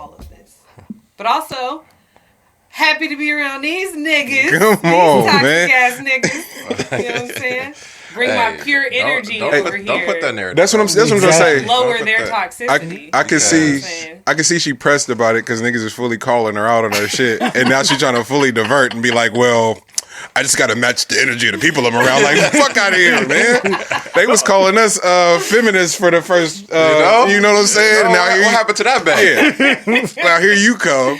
all of this. But also, happy to be around these niggas. Come on, toxic man. Ass niggas. You know what I'm saying? Bring my pure energy over here. Don't put that narrative. That's what I'm trying to say. Lower their toxicity. I can see she pressed about it because niggas is fully calling her out on her shit, and now she's trying to fully divert and be like, well, I just got to match the energy of the people I'm around. Like, fuck out of here, man. They was calling us feminists for the first, you know what I'm saying? Now what happened to that bag? Yeah. Now here you come.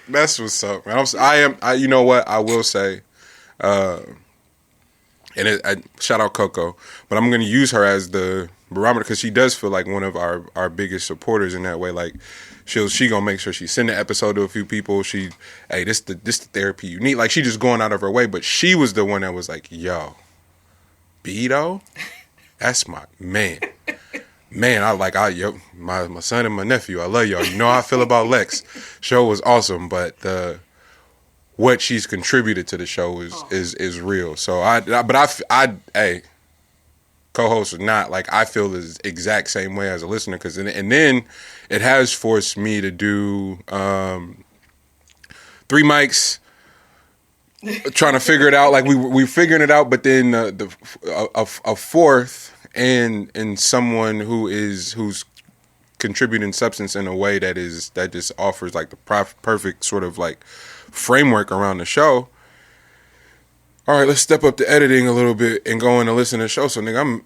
That's what's up, man. I you know what? I will say, shout out Coco, but I'm going to use her as the barometer because she does feel like one of our biggest supporters in that way. Like, she gonna make sure she send the episode to a few people. This the therapy you need. Like, she just going out of her way, but she was the one that was like, yo, Beto, that's my man. Man, my son and my nephew, I love y'all. You know how I feel about Lex. Show was awesome, but what she's contributed to the show is real. So co-host or not, like, I feel the exact same way as a listener, because and then it has forced me to do 3 mics, trying to figure it out. Like, we figuring it out, but then a fourth and someone who's contributing substance in a way that just offers like the perfect sort of like framework around the show. All right, let's step up the editing a little bit and go in and listen to the show. So, nigga, I'm,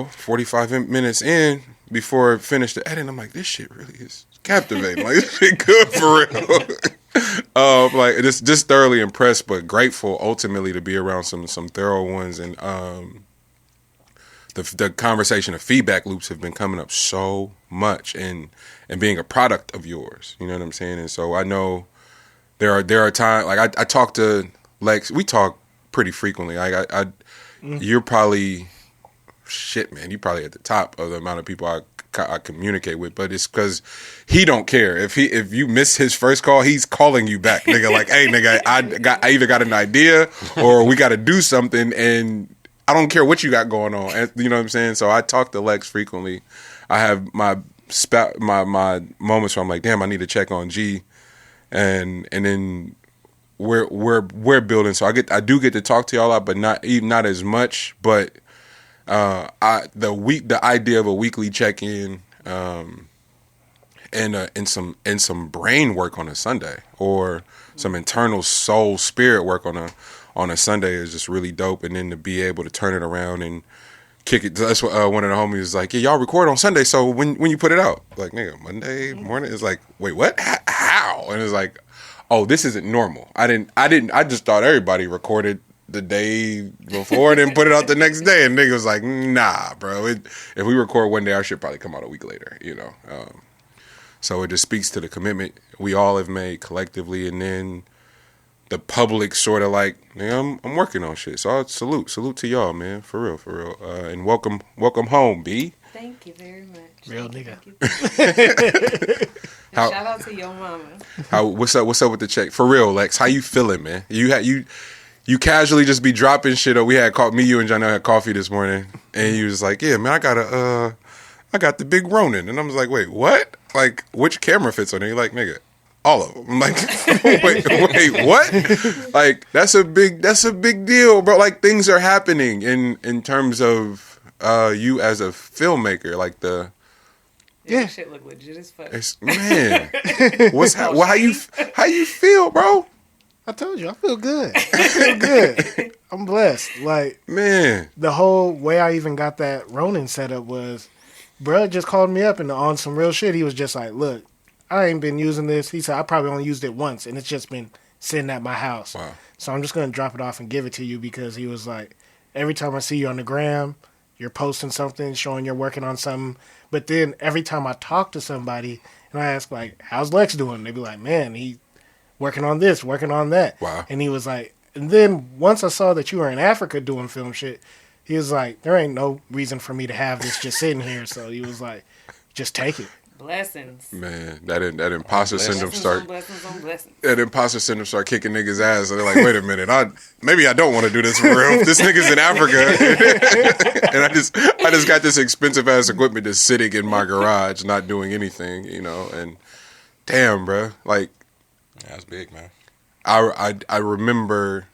45 minutes in before I finish the edit. I'm like, this shit really is captivating. Like, this shit good for real. Like, just thoroughly impressed, but grateful ultimately to be around some thorough ones. And the conversation of feedback loops have been coming up so much, and being a product of yours. You know what I'm saying? And so I know there are times, like, I talk to Lex. We talk pretty frequently. You're probably, shit, man, you're probably at the top of the amount of people I communicate with, but it's because he don't care. If you miss his first call, he's calling you back, nigga. Like, hey, nigga, I either got an idea or we got to do something, and I don't care what you got going on. And, you know what I'm saying? So I talk to Lex frequently. I have my moments where I'm like, damn, I need to check on G, and then we're building. So I do get to talk to y'all a lot, but not as much. But the idea of a weekly check-in and some brain work on a Sunday, or some internal soul spirit work on a Sunday is just really dope. And then to be able to turn it around and kick it. That's what one of the homies was like, yeah, y'all record on Sunday, so when you put it out? Like, nigga, Monday morning. It's like, wait, what? How? And it's like, oh, this isn't normal. I just thought everybody recorded the day before and then put it out the next day. And nigga was like, nah, bro. If we record one day, our shit probably come out a week later, So it just speaks to the commitment we all have made collectively, and then the public sort of like, nigga, I'm working on shit. So I salute to y'all, man, for real. And welcome home, B. Thank you very much. Real nigga. Shout out to your mama. What's up with the check? For real, Lex, how you feeling, man? You casually just be dropping shit. We had me, you, and Janelle had coffee this morning, and you was like, yeah, man, I got the big Ronin. And I was like, wait, what? Like, which camera fits on it? You're like, nigga, all of them. I'm like, wait, what? Like, that's a big deal, bro. Like, things are happening in terms of you as a filmmaker. Like, yeah, shit look legit as fuck. Man, how you feel, bro? I told you, I feel good. I'm blessed. Like, man, the whole way I even got that Ronin set up was, bruh just called me up and on some real shit. He was just like, look, I ain't been using this. He said, I probably only used it once, and it's just been sitting at my house. Wow. So I'm just going to drop it off and give it to you, because he was like, every time I see you on the gram, you're posting something, showing you're working on something. But then every time I talk to somebody and I ask, like, how's Lex doing? They be like, man, he working on this, working on that. Wow. And he was like, and then once I saw that you were in Africa doing film shit, he was like, there ain't no reason for me to have this just sitting here. So he was like, just take it. Blessings. Man, that imposter syndrome start. Blessings on blessings. That imposter syndrome start kicking niggas' ass. And they're like, wait a minute, maybe I don't want to do this for real. This nigga's in Africa, and I just got this expensive ass equipment just sitting in my garage, not doing anything, and damn, bro. Like, Yeah, that's big, man. I remember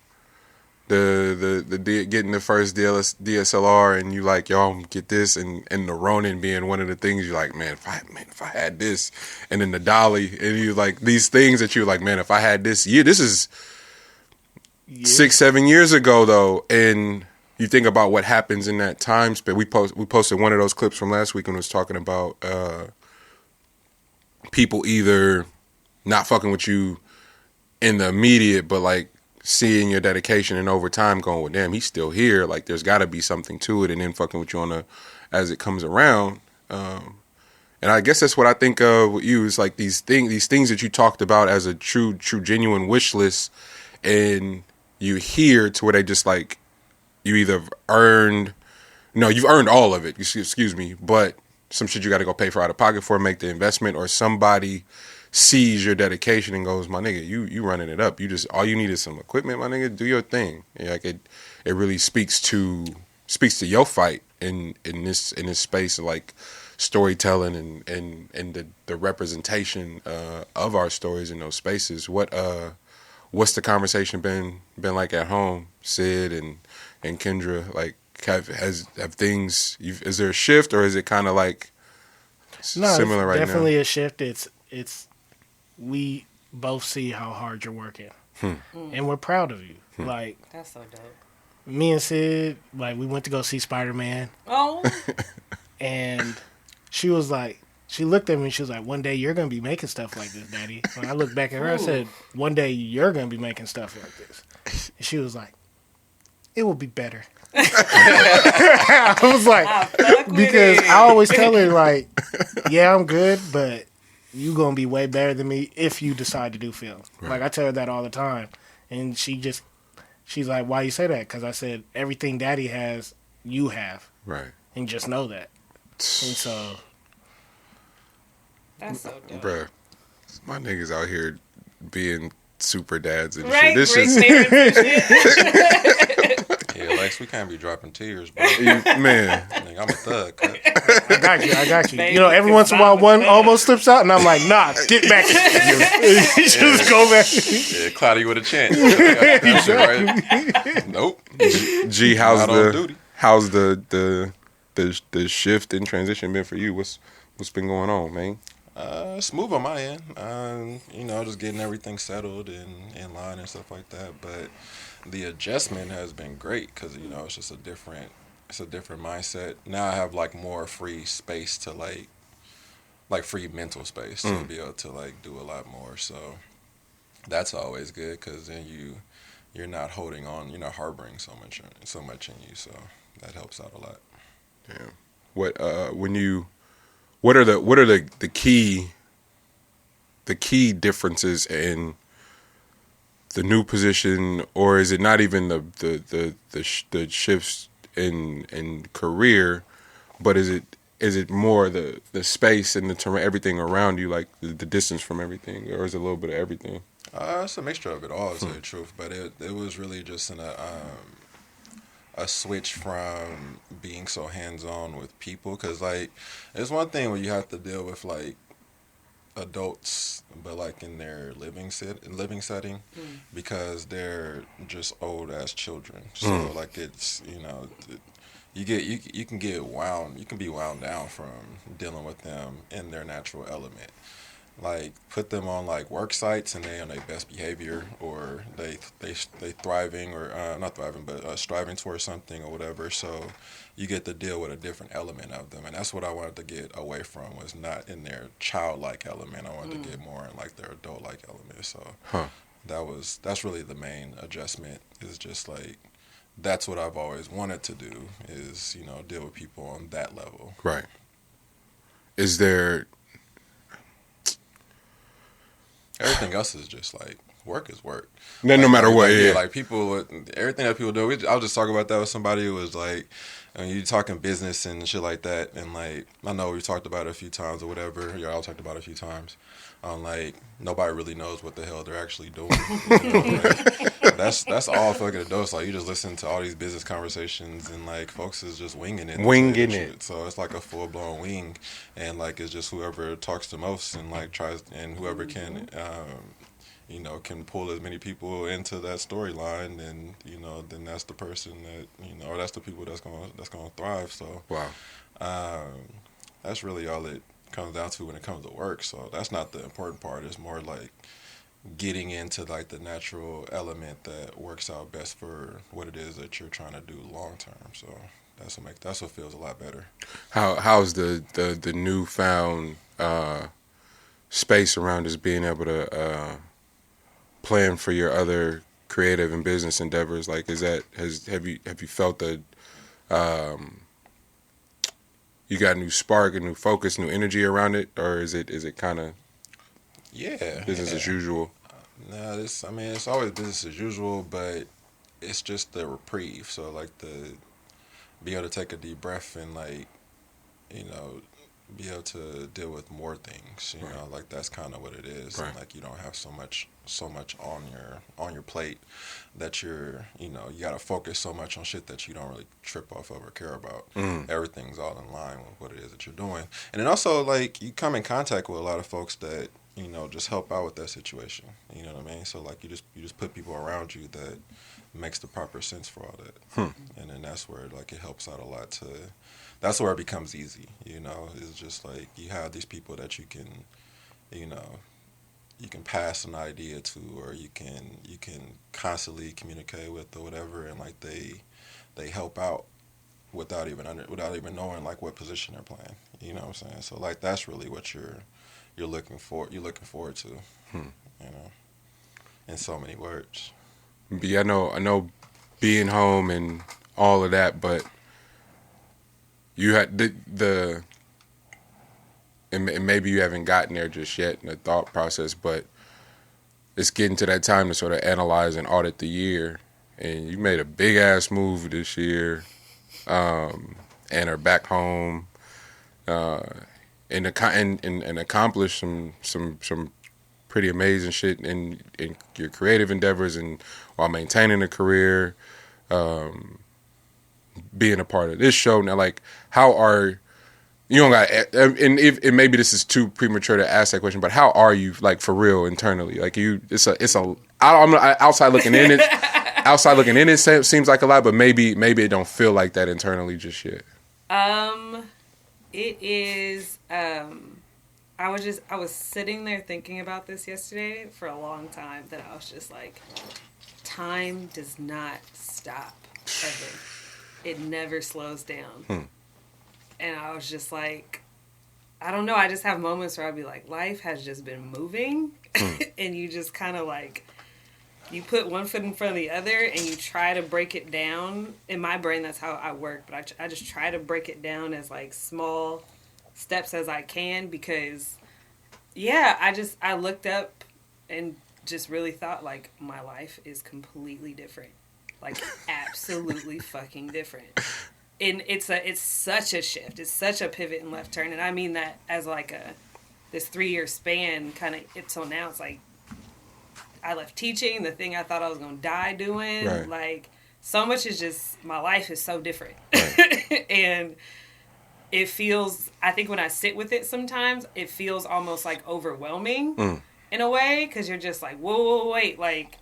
the getting the first DSLR, and you like, y'all get this, and the Ronin being one of the things you're like, man, if I had this, and then the dolly, and you like these things that you're like, man, if I had this, this is 6-7 years ago though, and you think about what happens in that time span. We posted one of those clips from last week when it was talking about people either not fucking with you in the immediate, but like seeing your dedication and over time going, well, damn, he's still here. Like, there's got to be something to it, and then fucking with you as it comes around. And I guess that's what I think of with you is like these things that you talked about as a true, genuine wish list, and you hear to where they just like, you either you've earned all of it, excuse me, but some shit you got to go pay for out of pocket for, make the investment, or somebody sees your dedication and goes, my nigga, you running it up. You just, all you need is some equipment, my nigga, do your thing. Yeah, like it really speaks to your fight in this space of like storytelling and the representation of our stories in those spaces. What's the conversation been like at home, Sid and Kendra? Like, have things? Is there a shift, or is it kind of like similar right now? Definitely a shift. It's we both see how hard you're working, and we're proud of you. Like, that's so dope. Me and Sid, like, we went to go see Spider-Man. Oh, and she was like, she looked at me and she was like, one day you're gonna be making stuff like this, Daddy. When I looked back at her, I said, one day you're gonna be making stuff like this. And she was like, it will be better. I was like, because I always tell her, like, yeah, I'm good, but you gonna be way better than me if you decide to do film. Right. Like, I tell her that all the time, and she's like, why you say that? Because I said, everything Daddy has, you have, right? And just know that. And so, that's so dope, bruh. My niggas out here being super dads and right, shit. This is yeah, Lex, we can't be dropping tears, bro. Man, I'm a thug. I got you. You know, every once in a while, one almost slips out, and I'm like, nah, get back. Just go back. Yeah, Cloudy with a chance. Right? Nope. G, how's the shift and transition been for you? What's been going on, man? Smooth on my end. Just getting everything settled and in line and stuff like that. But the adjustment has been great because it's just a different mindset. Now I have like more free space to like free mental space to be able to like do a lot more. So that's always good because then you're not holding on, you're not harboring so much in you. So that helps out a lot. Yeah. What are the key differences in the new position, or is it not even the shifts in career, but is it more the space and the terrain, everything around you, like the distance from everything, or is it a little bit of everything? It's a mixture of it all, to tell you the truth, but it was really just a switch from being so hands-on with people, because like it's one thing when you have to deal with like adults, but like in their living setting, because they're just old ass children. So like it's you can be wound down from dealing with them in their natural element. Like put them on like work sites and they on their best behavior, or they thriving or not thriving but striving towards something or whatever. So you get to deal with a different element of them, and that's what I wanted to get away from, was not in their childlike element. I wanted to get more in like their adult-like element. So that's really the main adjustment, is just like that's what I've always wanted to do, is deal with people on that level. Right. Is there... Everything else is just like work is work. No matter what, yeah. Like people, everything that people do. I was just talking about that with somebody who was like, you talking business and shit like that, and like I know we talked about it a few times or whatever. Y'all talked about it a few times. Like nobody really knows what the hell they're actually doing. that's all fucking adults. Like, you just listen to all these business conversations and like folks is just winging it. Winging it. So it's like a full blown wing, and like it's just whoever talks the most and like tries, and whoever can, you know, can pull as many people into that storyline, and you know, then that's the person that, you know, or that's the people that's gonna thrive. So Wow. That's really all it comes down to when it comes to work. So that's not the important part. It's more like getting into like the natural element that works out best for what it is that you're trying to do long term. So that's what feels a lot better. How's the newfound space around us being able to plan for your other creative and business endeavors? Like, have you felt that you got a new spark, a new focus, new energy around it, or is it kind of business as usual? No, it's always business as usual, but it's just the reprieve. So like be able to take a deep breath and like, you know, be able to deal with more things. You know, like that's kind of what it is. Right. And like you don't have so much on your plate that you're, you know, you got to focus so much on shit that you don't really trip off of or care about. Everything's all in line with what it is that you're doing. And then also like you come in contact with a lot of folks that, you know, just help out with that situation. You know what I mean? So like you just put people around you that makes the proper sense for all that. And then that's where like it helps out a lot that's where it becomes easy, you know. It's just like you have these people that you can, you know, you can pass an idea to, or you can constantly communicate with or whatever, and like they help out without even knowing like what position they're playing. You know what I'm saying? So like that's really what you're looking forward to. You know, in so many words. Yeah, I know being home and all of that, but you had and maybe you haven't gotten there just yet in the thought process, but it's getting to that time to sort of analyze and audit the year. And you made a big ass move this year, and are back home, and accomplished some pretty amazing shit in your creative endeavors, and while maintaining a career, being a part of this show. Now, like, how are you? Don't got, and maybe this is too premature to ask that question, but how are you, like, for real internally? Like, I'm outside looking in it. Outside looking in, it seems like a lot, but maybe it don't feel like that internally just yet. It is. I was sitting there thinking about this yesterday for a long time. That I was just like, time does not stop ever. It never slows down. And I was just like, I don't know. I just have moments where I'd be like, life has just been moving, and you just kind of like. You put one foot in front of the other and you try to break it down. In my brain, that's how I work. But I just try to break it down as like small steps as I can, because, yeah, I looked up and just really thought like my life is completely different. Like absolutely fucking different. And it's such a shift. It's such a pivot and left turn. And I mean that as like this 3-year span kind of until now. It's like, I left teaching, the thing I thought I was going to die doing. Right. Like, so much is just, my life is so different. Right. And it feels, I think when I sit with it sometimes, it feels almost like overwhelming in a way, because you're just like, whoa, wait, like,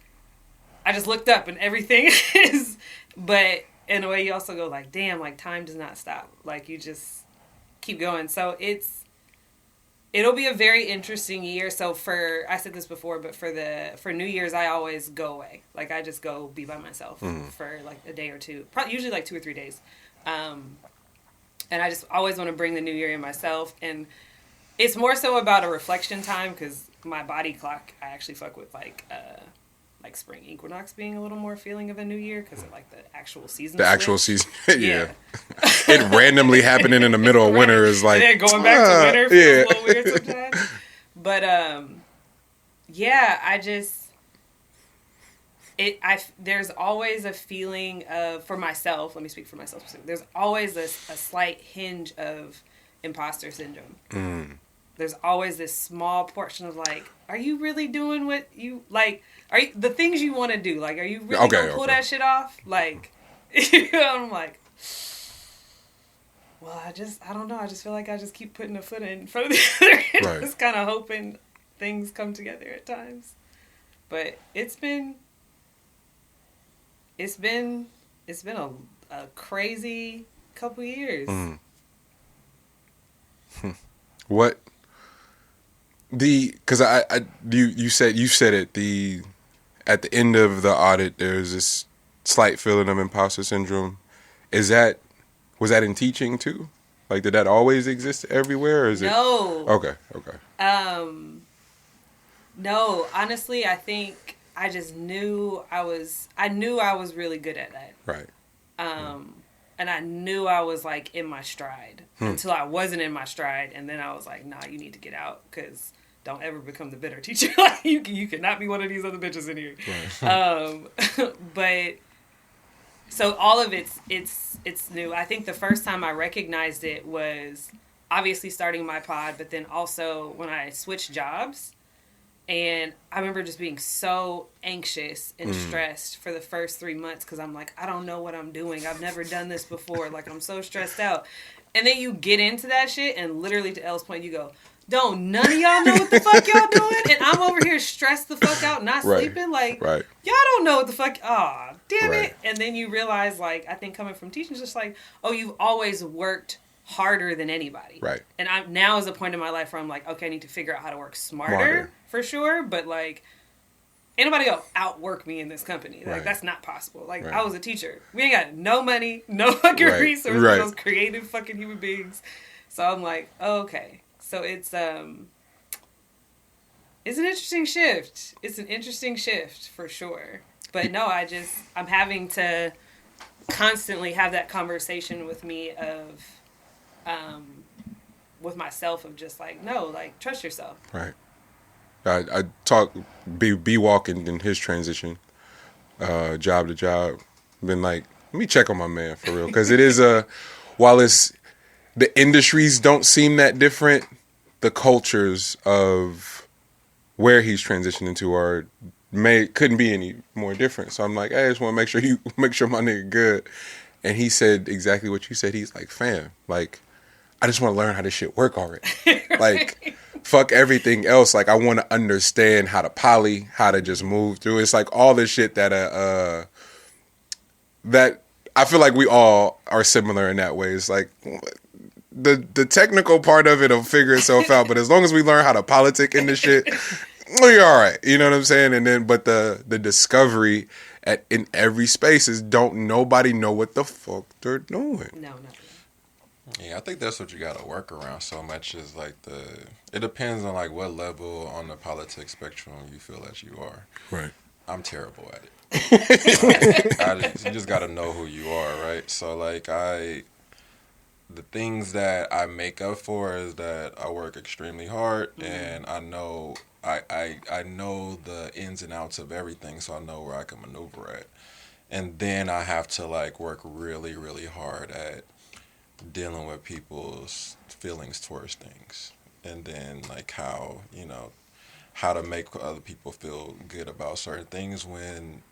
I just looked up and everything is, but in a way you also go like, damn, like, time does not stop. Like, you just keep going. So it'll be a very interesting year. So I said this before, but for New Year's, I always go away. Like, I just go be by myself for like a day or two, usually like 2 or 3 days. And I just always want to bring the new year in myself. And it's more so about a reflection time, because my body clock, I actually fuck with like spring equinox being a little more feeling of a new year, because of like the actual season. The actual season, yeah. It randomly happening in the middle of winter is like, and then going back to winter feels a little weird sometimes. But yeah, there's always a feeling of, for myself, let me speak for myself, there's always a slight hinge of imposter syndrome. there's always this small portion of like, are you really doing what you like? Are you, the things you want to do? Like, are you really gonna pull that shit off? Like, I'm like, well, I don't know. I just feel like I just keep putting a foot in front of the other, and just kind of hoping things come together at times. But it's been a crazy couple years. What because you said it at the end of the audit there's this slight feeling of imposter syndrome. Was that in teaching too? Like, did that always exist everywhere, or is No. Okay. No, honestly, I think I just knew I was really good at that. Right. And I knew I was like in my stride until I wasn't in my stride, and then I was like, nah, you need to get out, because don't ever become the bitter teacher. Like, you cannot be one of these other bitches in here. Right. But so all of it's new. I think the first time I recognized it was obviously starting my pod, but then also when I switched jobs. And I remember just being so anxious and stressed for the first 3 months, because I'm like, I don't know what I'm doing. I've never done this before. Like, I'm so stressed out. And then you get into that shit, and literally, to Elle's point, you go, don't none of y'all know what the fuck y'all doing? And I'm over here stressed the fuck out, not sleeping. Like, y'all don't know what the fuck. Aw, damn it. And then you realize, like, I think coming from teaching is just like, oh, you've always worked harder than anybody. Right. And I'm now is a point in my life where I'm like, okay, I need to figure out how to work smarter. For sure, but like, ain't nobody gonna outwork me in this company. Like, that's not possible. Like, I was a teacher. We ain't got no money, no fucking resources, those creative fucking human beings. So I'm like, okay. So it's an interesting shift. It's an interesting shift for sure. But no, I'm having to constantly have that conversation with me of, with myself of just like, no, like, trust yourself. Right. I talk be walking in his transition, job to job. Been like, let me check on my man for real, because it is while the industries don't seem that different, the cultures of where he's transitioning to couldn't be any more different. So I'm like, hey, I just want to make sure my nigga good. And he said exactly what you said. He's like, fam, like, I just want to learn how this shit work already. Like, fuck everything else. Like, I want to understand how to poly, how to just move through. It's like all this shit that that I feel like we all are similar in that way. It's like the technical part of it'll figure itself out, but as long as we learn how to politic in this shit, we're all right. You know what I'm saying? And then, but the discovery in every space is don't nobody know what the fuck they're doing. No. Yeah, I think that's what you got to work around so much is like it depends on like what level on the politics spectrum you feel that you are. Right. I'm terrible at it. You just got to know who you are, right? So like the things that I make up for is that I work extremely hard and I know I know the ins and outs of everything, so I know where I can maneuver at. And then I have to like work really, really hard at dealing with people's feelings towards things, and then like how to make other people feel good about certain things when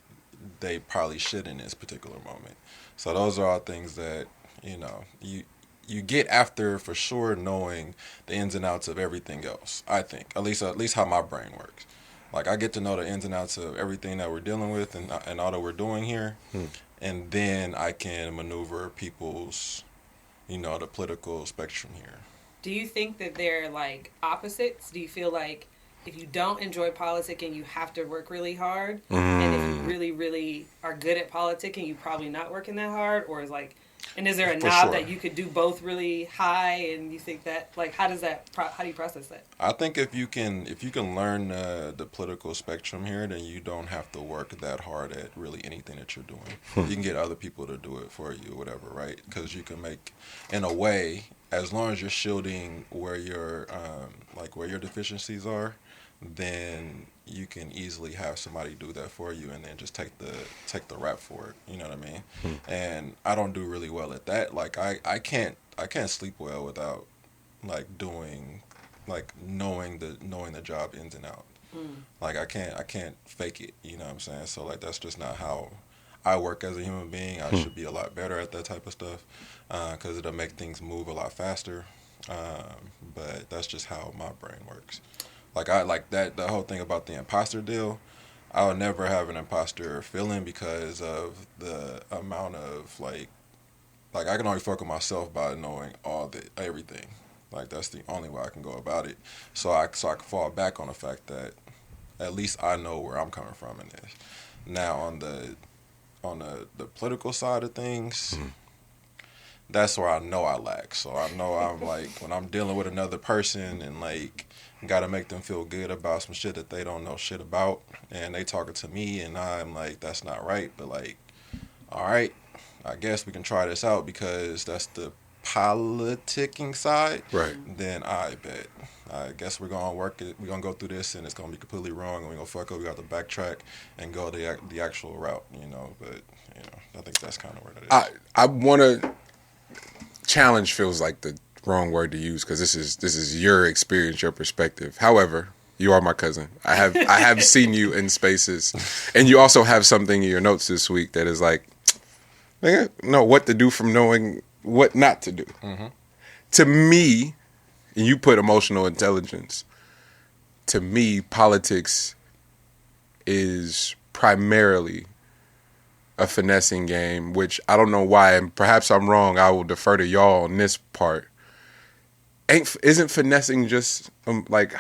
they probably should in this particular moment. So those are all things that you get after for sure, knowing the ins and outs of everything else. I think at least how my brain works. Like, I get to know the ins and outs of everything that we're dealing with and all that we're doing here, and then I can maneuver people's the political spectrum here. Do you think that they're like opposites? Do you feel like if you don't enjoy politicking, you have to work really hard, and if you really, really are good at politicking, you probably not working that hard, or is like, and is there a knob that you could do both really high, and you think that like how do you process that? I think if you can learn the political spectrum here, then you don't have to work that hard at really anything that you're doing. You can get other people to do it for you, or whatever, right? Because you can make, in a way, as long as you're shielding where your where your deficiencies are, then you can easily have somebody do that for you, and then just take the rap for it. You know what I mean? And I don't do really well at that. Like I can't sleep well without like doing like knowing the job ins and out. Like I can't fake it, you know what I'm saying? So like that's just not how I work as a human being. I should be a lot better at that type of stuff because it'll make things move a lot faster. But that's just how my brain works. Like I like that the whole thing about the imposter deal. I would never have an imposter feeling because of the amount of like I can only fuck with myself by knowing everything. Like that's the only way I can go about it. So I can fall back on the fact that at least I know where I'm coming from in this. Now on the political side of things, that's where I know I lack. So I know I'm like when I'm dealing with another person and like gotta make them feel good about some shit that they don't know shit about, and they talking to me and I'm like that's not right. But like, all right, I guess we can try this out because that's the politicking side. Right. Then I bet. I guess we're gonna work it. We're gonna go through this, and it's gonna be completely wrong, and we're gonna fuck up. We got to backtrack and go the actual route, you know. But you know, I think that's kind of where that is. I want to challenge feels like the wrong word to use because this is your experience, your perspective. However, you are my cousin. I have seen you in spaces, and you also have something in your notes this week that is like, nigga, know what to do from knowing what not to do. Mm-hmm. To me, and you put emotional intelligence. To me, politics is primarily a finessing game, which I don't know why, and perhaps I'm wrong. I will defer to y'all on this part. Isn't finessing just like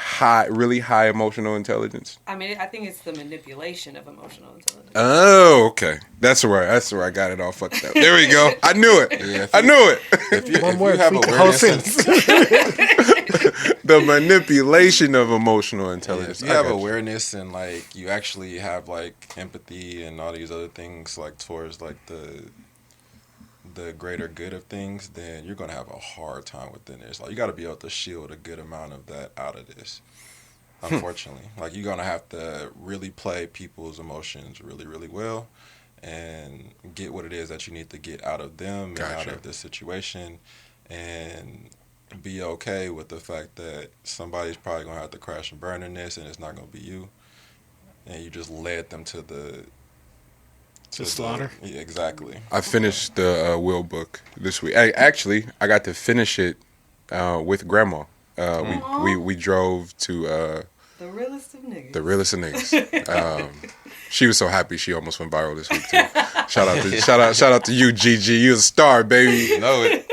really high emotional intelligence? I mean, I think it's the manipulation of emotional intelligence. Oh, okay. That's where I got it all fucked up. There we go. I knew it. Yeah, I knew it. If you have awareness, The manipulation of emotional intelligence. if you have awareness and like you actually have like empathy and all these other things like towards like the greater good of things, then you're gonna have a hard time within this. Like you got to be able to shield a good amount of that out of this. Unfortunately, like you're gonna have to really play people's emotions really, really well, and get what it is that you need to get out of them and out of this situation, and be okay with the fact that somebody's probably gonna have to crash and burn in this, and it's not gonna be you, and you just led them to the slaughter. Yeah, exactly. I finished the Will book this week. Actually, I got to finish it with Grandma. We drove to the realest of niggas. The realest of niggas. She was so happy she almost went viral this week too. Shout out to you, Gigi. You a star, baby. You know it.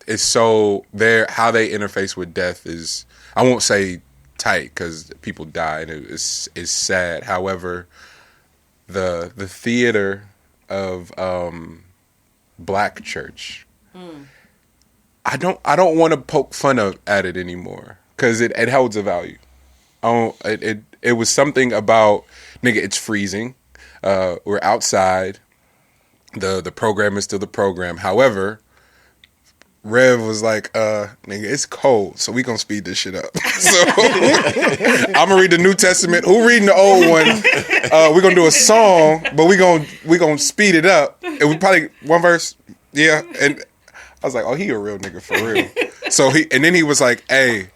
It's so how they interface with death is, I won't say tight because people die and it's sad. However, the theater of black church, I don't want to poke fun at it anymore because it holds a value. It was something about, nigga, it's freezing. We're outside. The program is still the program. However, Rev was like, nigga, it's cold, so we gonna speed this shit up. So I'm gonna read the New Testament. Who reading the old one? We're gonna do a song, but we gonna speed it up. And we probably one verse, yeah. And I was like, oh, he a real nigga for real. So then he was like, hey,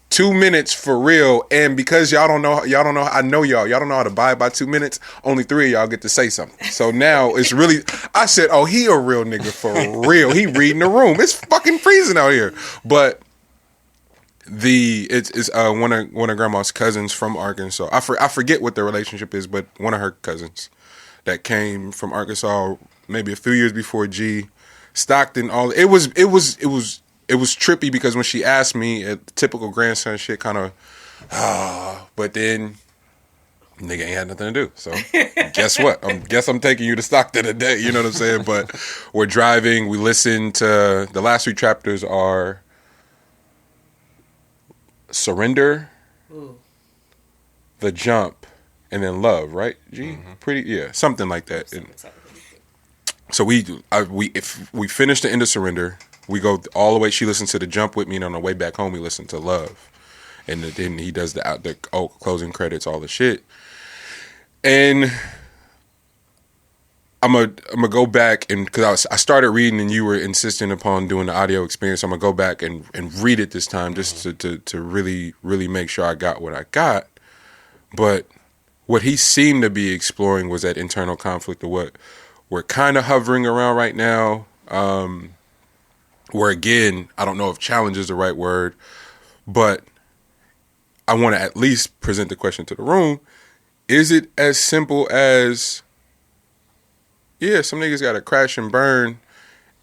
2 minutes for real, and because y'all don't know, I know y'all don't know how to abide by 2 minutes, only 3 of y'all get to say something. So now it's really, I said, oh, he a real nigga for real. He reading the room. It's fucking freezing out here. But it's one of Grandma's cousins from Arkansas. I forget what the relationship is, but one of her cousins that came from Arkansas maybe a few years before G, Stockton, all it was trippy because when she asked me, typical grandson shit kind of, but then nigga ain't had nothing to do. So guess what? I'm taking you to Stockton today. You know what I'm saying? But we're driving. We listen to the last 3 chapters are Surrender, The Jump, and then Love. Right? G, pretty something like that. So if we finish the end of Surrender. We go all the way. She listens to The Jump with me, and on the way back home, we listen to Love, and then he does the closing credits, all the shit. And I'm gonna go back and because I started reading and you were insisting upon doing the audio experience. I'm gonna go back and read it this time just to really make sure I got what I got. But what he seemed to be exploring was that internal conflict of what we're kind of hovering around right now. Where again, I don't know if challenge is the right word, but I want to at least present the question to the room. Is it as simple as, yeah, some niggas got to crash and burn,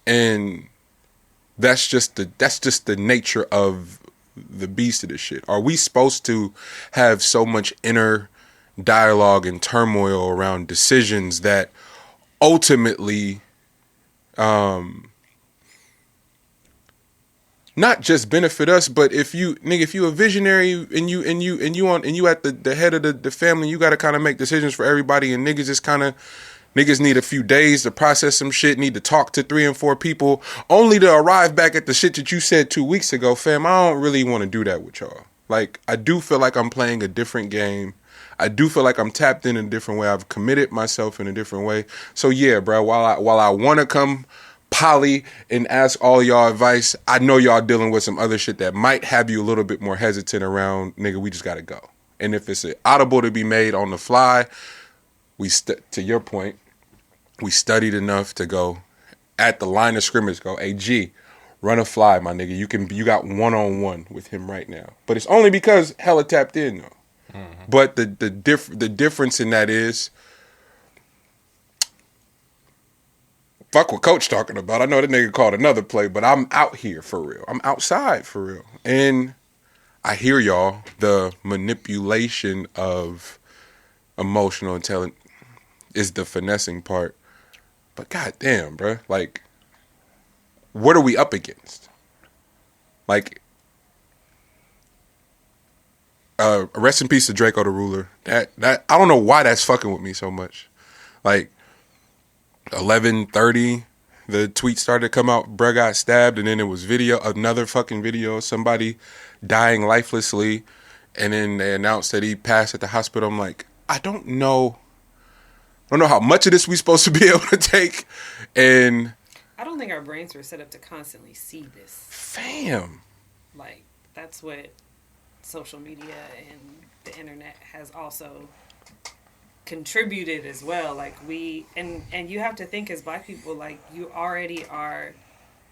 and that's just the nature of the beast of this shit? Are we supposed to have so much inner dialogue and turmoil around decisions that ultimately not just benefit us, but if you a visionary and you at the head of the family, you got to kind of make decisions for everybody, and niggas need a few days to process some shit, need to talk to 3 and 4 people, only to arrive back at the shit that you said 2 weeks ago. Fam, I don't really want to do that with y'all. Like, I do feel like I'm playing a different game. I do feel like I'm tapped in a different way. I've committed myself in a different way. So yeah, bro, while I want to come poly and ask all y'all advice, I know y'all dealing with some other shit that might have you a little bit more hesitant around, nigga, we just got to go. And if it's audible to be made on the fly, to your point, we studied enough to go at the line of scrimmage, go, hey, G, run a fly, my nigga. You got one-on-one with him right now. But it's only because hella tapped in, though. Mm-hmm. But the difference in that is, fuck what Coach talking about. I know that nigga called another play, but I'm out here for real. I'm outside for real. And I hear y'all, the manipulation of emotional intelligence is the finessing part. But goddamn, bro, like, what are we up against? Like, rest in peace to Draco the Ruler. That I don't know why that's fucking with me so much. Like, 11:30, the tweet started to come out. Bruh got stabbed, and then it was another fucking video of somebody dying lifelessly, and then they announced that he passed at the hospital. I'm like, I don't know how much of this we supposed to be able to take, and I don't think our brains were set up to constantly see this. Fam. Like, that's what social media and the internet has also contributed as well. Like, and you have to think as Black people, like, you already are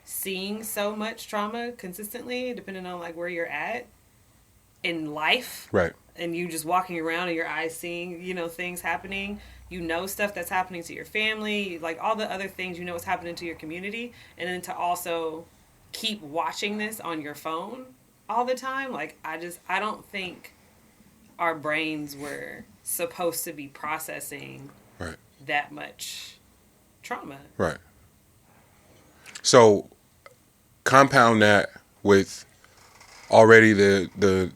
seeing so much trauma consistently, depending on like where you're at in life. Right. And you just walking around and your eyes seeing, things happening. Stuff that's happening to your family, like all the other things, what's happening to your community. And then to also keep watching this on your phone all the time. Like, I don't think our brains were supposed to be processing that much trauma. Right. So compound that with already the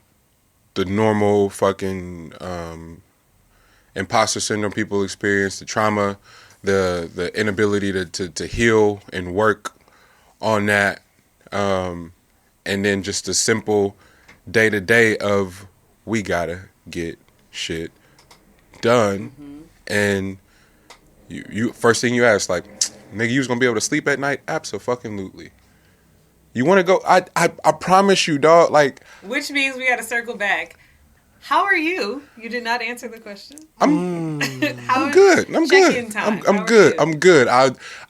normal fucking imposter syndrome people experience, the trauma, the inability to heal and work on that, and then just the simple day-to-day of we gotta get shit done. Mm-hmm. And you first thing you ask, like, nigga, you was gonna be able to sleep at night? Absolutely. You want to go? I promise you, dog. Like, which means we got to circle back. How are you? You did not answer the question. I'm good. I'm good. I'm good. I'm good.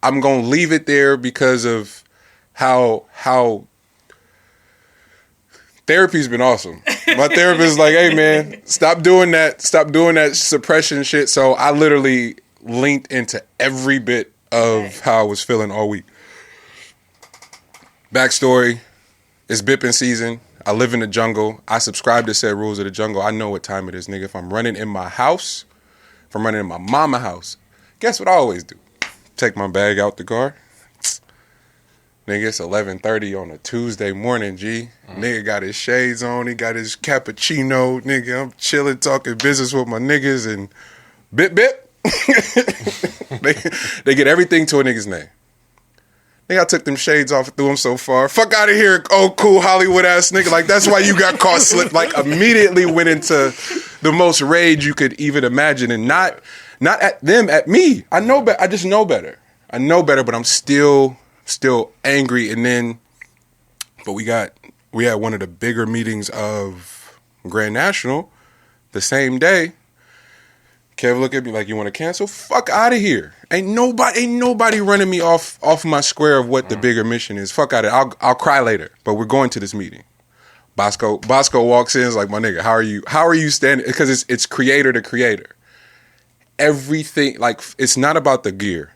I'm gonna leave it there because of how therapy's been awesome. My therapist is like, hey man, stop doing that suppression shit. So I literally linked into every bit of how I was feeling all week. Backstory, it's bipping season. I live in the jungle. I subscribe to said rules of the jungle. I know what time it is, nigga. If I'm running in my house, if I'm running in my mama house, guess what I always do? Take my bag out the car. Nigga, it's 11:30 on a Tuesday morning, G. Nigga got his shades on. He got his cappuccino. Nigga, I'm chilling, talking business with my niggas, and bip. they get everything to a nigga's name. Nigga, I took them shades off and threw them so far. Fuck out of here, oh cool Hollywood ass nigga. Like, that's why you got caught slip. Like, immediately went into the most rage you could even imagine, and not Not at them, at me. I know better. I just know better. I know better, but I'm still angry. And then, but we had one of the bigger meetings of Grand National the same day. Kev look at me like, you want to cancel? Fuck out of here. Ain't nobody running me off my square of what the bigger mission is. Fuck out of it. I'll cry later. But we're going to this meeting. Bosco walks in, is like, my nigga, how are you standing? Because it's creator to creator. Everything, like, it's not about the gear.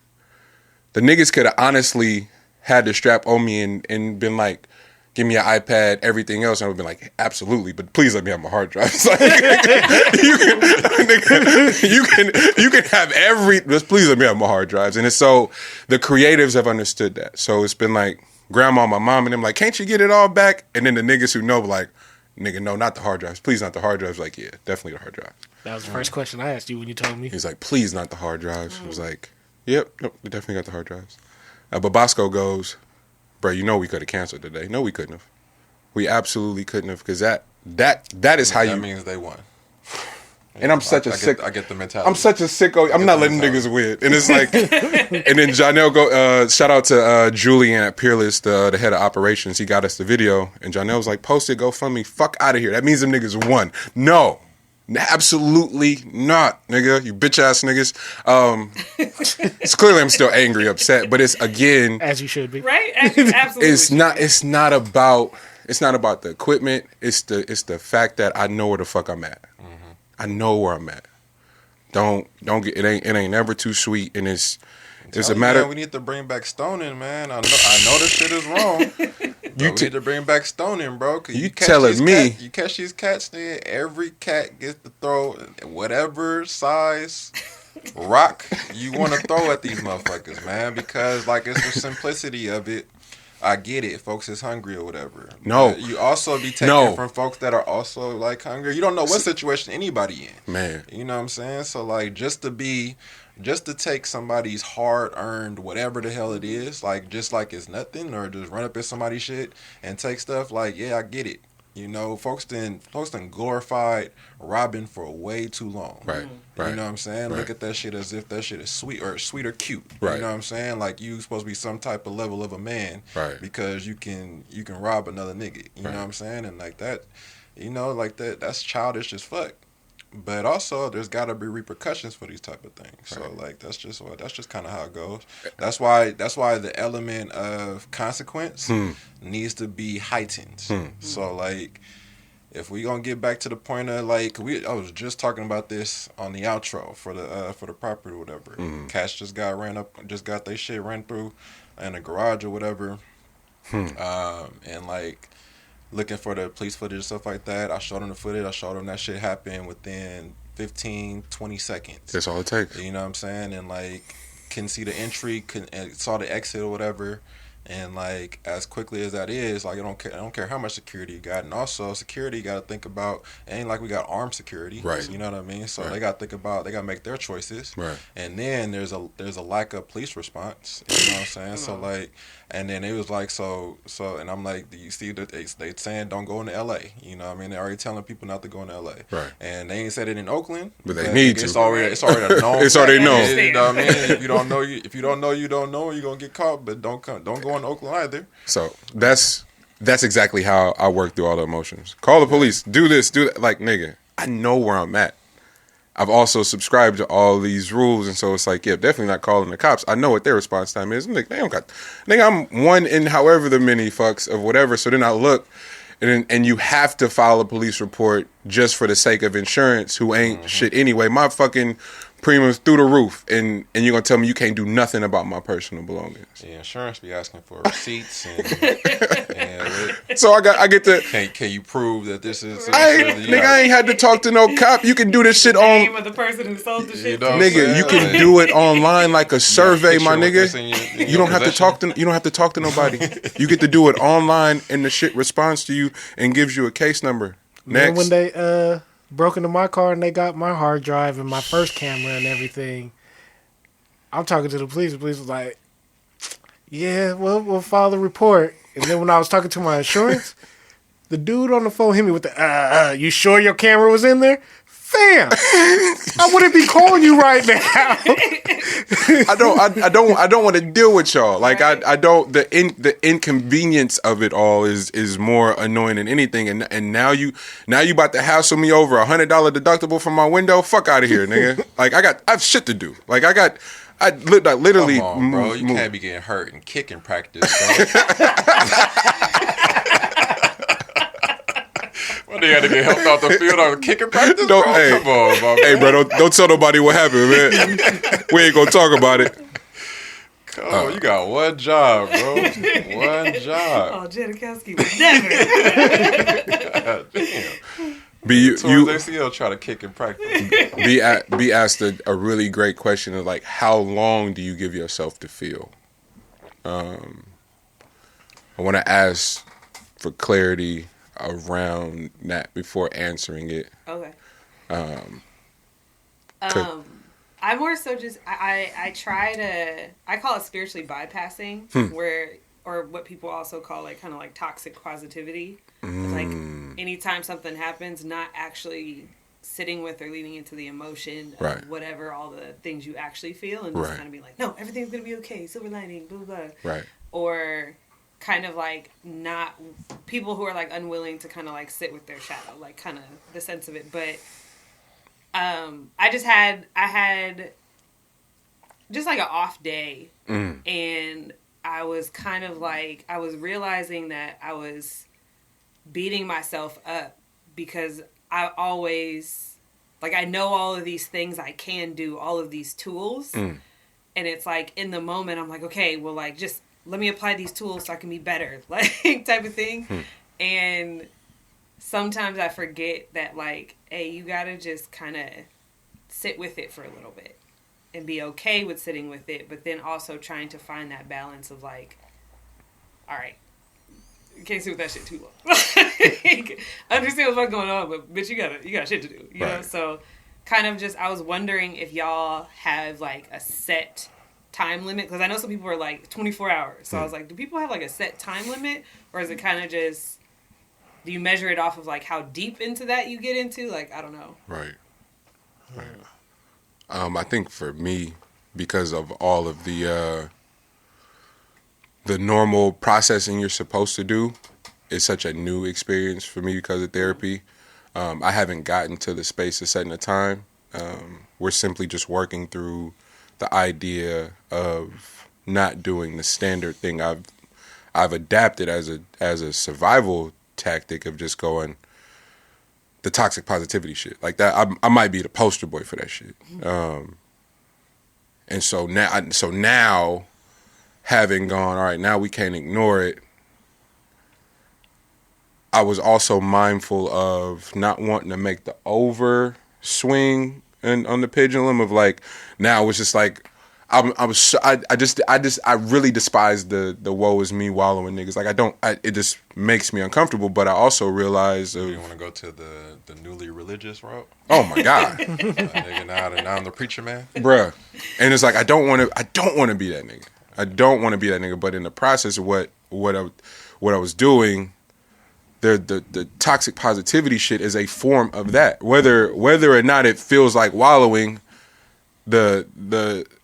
The niggas could have honestly had the strap on me and been like, give me an iPad, everything else. And I would have been like, absolutely, but please let me have my hard drive. Like, you can have just please let me have my hard drives. And it's so, the creatives have understood that. So it's been like, grandma, my mom, and them like, can't you get it all back? And then the niggas who know, like, nigga, no, not the hard drives. Please, not the hard drives. Like, yeah, definitely the hard drives. That was the first question I asked you when you told me. He's like, please, not the hard drives. I was like, yep, nope, we definitely got the hard drives. But Bosco goes, bro, you know we could have canceled today. No, we couldn't have. We absolutely couldn't have, because that is how that means they won. And I'm such a sick. I get the mentality. I'm such a sicko. I'm not letting niggas win. And it's like, and then Janelle shout out to Julian at Peerless, the head of operations. He got us the video, and Janelle was like, post it, GoFundMe, fuck out of here. That means them niggas won. No, absolutely not, nigga. You bitch ass niggas. It's clearly I'm still angry, upset, but it's again, as you should be, right? Absolutely. It's not about the equipment. It's the fact that I know where the fuck I'm at. I know where I'm at. Don't get it. Ain't never too sweet, and it's a matter. Man, we need to bring back stoning, man. I know this shit is wrong. We need to bring back stoning, bro. You telling me? You catch these cats, then every cat gets to throw whatever size rock you want to throw at these motherfuckers, man. Because like it's the simplicity of it. I get it. Folks is hungry or whatever. No. But you also be taking from folks that are also like hungry. You don't know what situation anybody in. Man. You know what I'm saying? So like just to take somebody's hard-earned whatever the hell it is, like just like it's nothing, or just run up at somebody's shit and take stuff, like, yeah, I get it. You know, folks done glorified robbing for way too long. Right. You know what I'm saying? Right. Look at that shit as if that shit is sweet or cute. Right. You know what I'm saying? Like you supposed to be some type of level of a man. Right. Because you can rob another nigga. You know what I'm saying? And like that, you know, like that's childish as fuck. But also, there's got to be repercussions for these type of things. So, like, that's just kind of how it goes. That's why the element of consequence needs to be heightened. So, like, if we gonna get back to the point of like, I was just talking about this on the outro for the property or whatever. Cats just got their shit ran through in a garage or whatever, and like. Looking for the police footage and stuff like that. I showed them the footage. I showed them that shit happened within 15, 20 seconds. That's all it takes. You know what I'm saying? And like, can see the entry, saw the exit or whatever. And like, as quickly as that is, like, I don't care how much security you got. And also, security, you got to think about, it ain't like we got armed security. Right. You know what I mean? So they got to think about, they got to make their choices. Right. And then there's a lack of police response. You know what I'm saying? So like, and then it was like, so, and I'm like, do you see that they saying don't go into LA? You know what I mean? They're already telling people not to go into LA. Right. And they ain't said it in Oakland. But they need to. It's already a known. It's already known. You know what I mean? If you don't know, you don't know, you're going to get caught, but don't go into Oakland either. So that's exactly how I work through all the emotions. Call the police. Do this, do that. Like, nigga, I know where I'm at. I've also subscribed to all these rules, and so it's like, yeah, definitely not calling the cops. I know what their response time is. I'm like, I'm one in however the many fucks of whatever. So then I look, and you have to file a police report just for the sake of insurance, who ain't shit anyway. My fucking premiums through the roof, and you're gonna tell me you can't do nothing about my personal belongings. Yeah, insurance be asking for receipts, and so I get to. Can you prove that this is? I ain't had to talk to no cop. You can do this shit on. Name of the person who sold the shit. You know nigga, you can do it online like a survey, my nigga. You don't have to talk to. You don't have to talk to nobody. You get to do it online, and the shit responds to you and gives you a case number. Next. Man, when they broke into my car and they got my hard drive and my first camera and everything, I'm talking to the police. The police was like, yeah, well, we'll file the report. And then when I was talking to my insurance, the dude on the phone hit me with the, you sure your camera was in there? Fam, I wouldn't be calling you right now. I don't want to deal with y'all. Like I don't. The inconvenience of it all is more annoying than anything. And now you about to hassle me over $100 deductible from my window. Fuck out of here, nigga. Like I have shit to do. Like I literally. Come on, bro. You can't be getting hurt in kicking practice, bro. Well, they had to get helped off the field on kicking practice, bro. Hey, come on, bro. Hey, bro, don't tell nobody what happened, man. We ain't gonna talk about it. Come on, you got one job, bro. One job. Oh, Janikowski would never. God damn. You ACL try to kick in practice. be asked a really great question of like, how long do you give yourself to feel? I want to ask for clarity around that before answering it. Okay. I more so just I try to, I call it spiritually bypassing, or what people also call like kind of like toxic positivity. It's like anytime something happens, not actually sitting with or leaning into the emotion of whatever all the things you actually feel, and just kind of being like, no, everything's gonna be okay, silver lining, blah blah blah. Right. Or kind of like not people who are like unwilling to kind of like sit with their shadow, like kind of the sense of it. But I had just like an off day, and I was kind of like, I was realizing that I was beating myself up because I always, like, I know all of these things I can do, all of these tools, and it's like in the moment I'm like, okay, well, like, just let me apply these tools so I can be better, like, type of thing. And sometimes I forget that, like, hey, you gotta just kind of sit with it for a little bit and be okay with sitting with it, but then also trying to find that balance of like, all right, you can't sit with that shit too long. I understand what's going on, but bitch, you got shit to do, you know? So kind of just, I was wondering if y'all have like a set time limit, because I know some people are like 24 hours. So I was like, do people have like a set time limit, or is it kind of just, do you measure it off of like how deep into that you get into? Like, I don't know. Right. I think for me, because of all of the normal processing you're supposed to do, it's such a new experience for me because of therapy. I haven't gotten to the space of setting a time. We're simply just working through the idea of not doing the standard thing I've adapted as a survival tactic of just going the toxic positivity shit like that. I might be the poster boy for that shit. And so now having gone, all right, now we can't ignore it. I was also mindful of not wanting to make the over swing and on the pendulum of like, now it's just like, I really despise the woe is me wallowing niggas. Like it just makes me uncomfortable. But I also realize you want to go to the newly religious route. Oh my god, nigga, now I'm the preacher man, bruh. And it's like I don't want to be that nigga. I don't want to be that nigga. But in the process of what I was doing, the toxic positivity shit is a form of that. Whether or not it feels like wallowing. The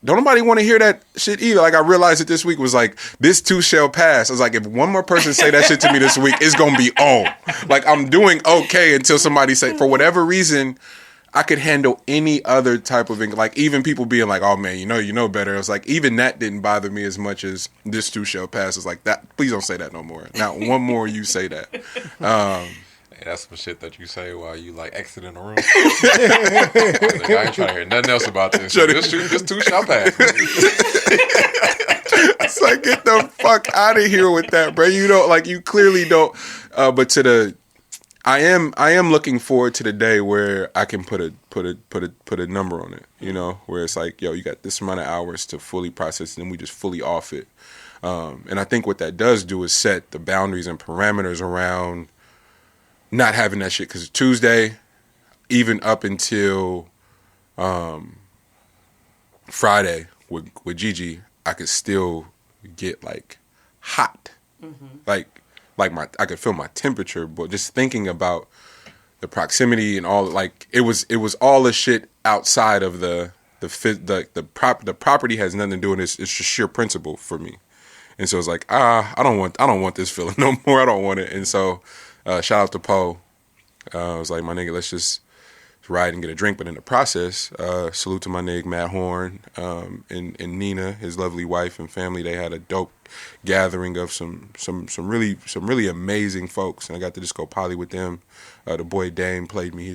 don't nobody want to hear that shit either. Like I realized it this week was like, this too shall pass. I was like, if one more person say that shit to me this week, it's gonna be on. Like I'm doing okay until somebody say, for whatever reason, I could handle any other type of, like even people being like, oh man, you know better. It was like, even that didn't bother me as much as this too shall pass. It's like, that, please don't say that no more. Not one more you say that. Hey, that's some shit that you say while you like exiting the room. Like, I ain't trying to hear nothing else about this. This too shall pass. It's like, get the fuck out of here with that, bro. You don't, like, you clearly don't. But I am looking forward to the day where I can put a number on it. You know, where it's like, yo, you got this amount of hours to fully process, and then we just fully off it. And I think what that does do is set the boundaries and parameters around not having that shit, because Tuesday, even up until Friday with Gigi, I could still get like hot, like I could feel my temperature. But just thinking about proximity and all, like it was all the shit outside of the property has nothing to do with this. It's just sheer principle for me. And so it's like, I don't want this feeling no more. I don't want it. And so shout out to Poe. I was like, my nigga, let's just ride and get a drink. But in the process, salute to my nigga Matt Horn and Nina, his lovely wife and family. They had a dope gathering of some really amazing folks, and I got to just go poly with them. The boy Dame played me.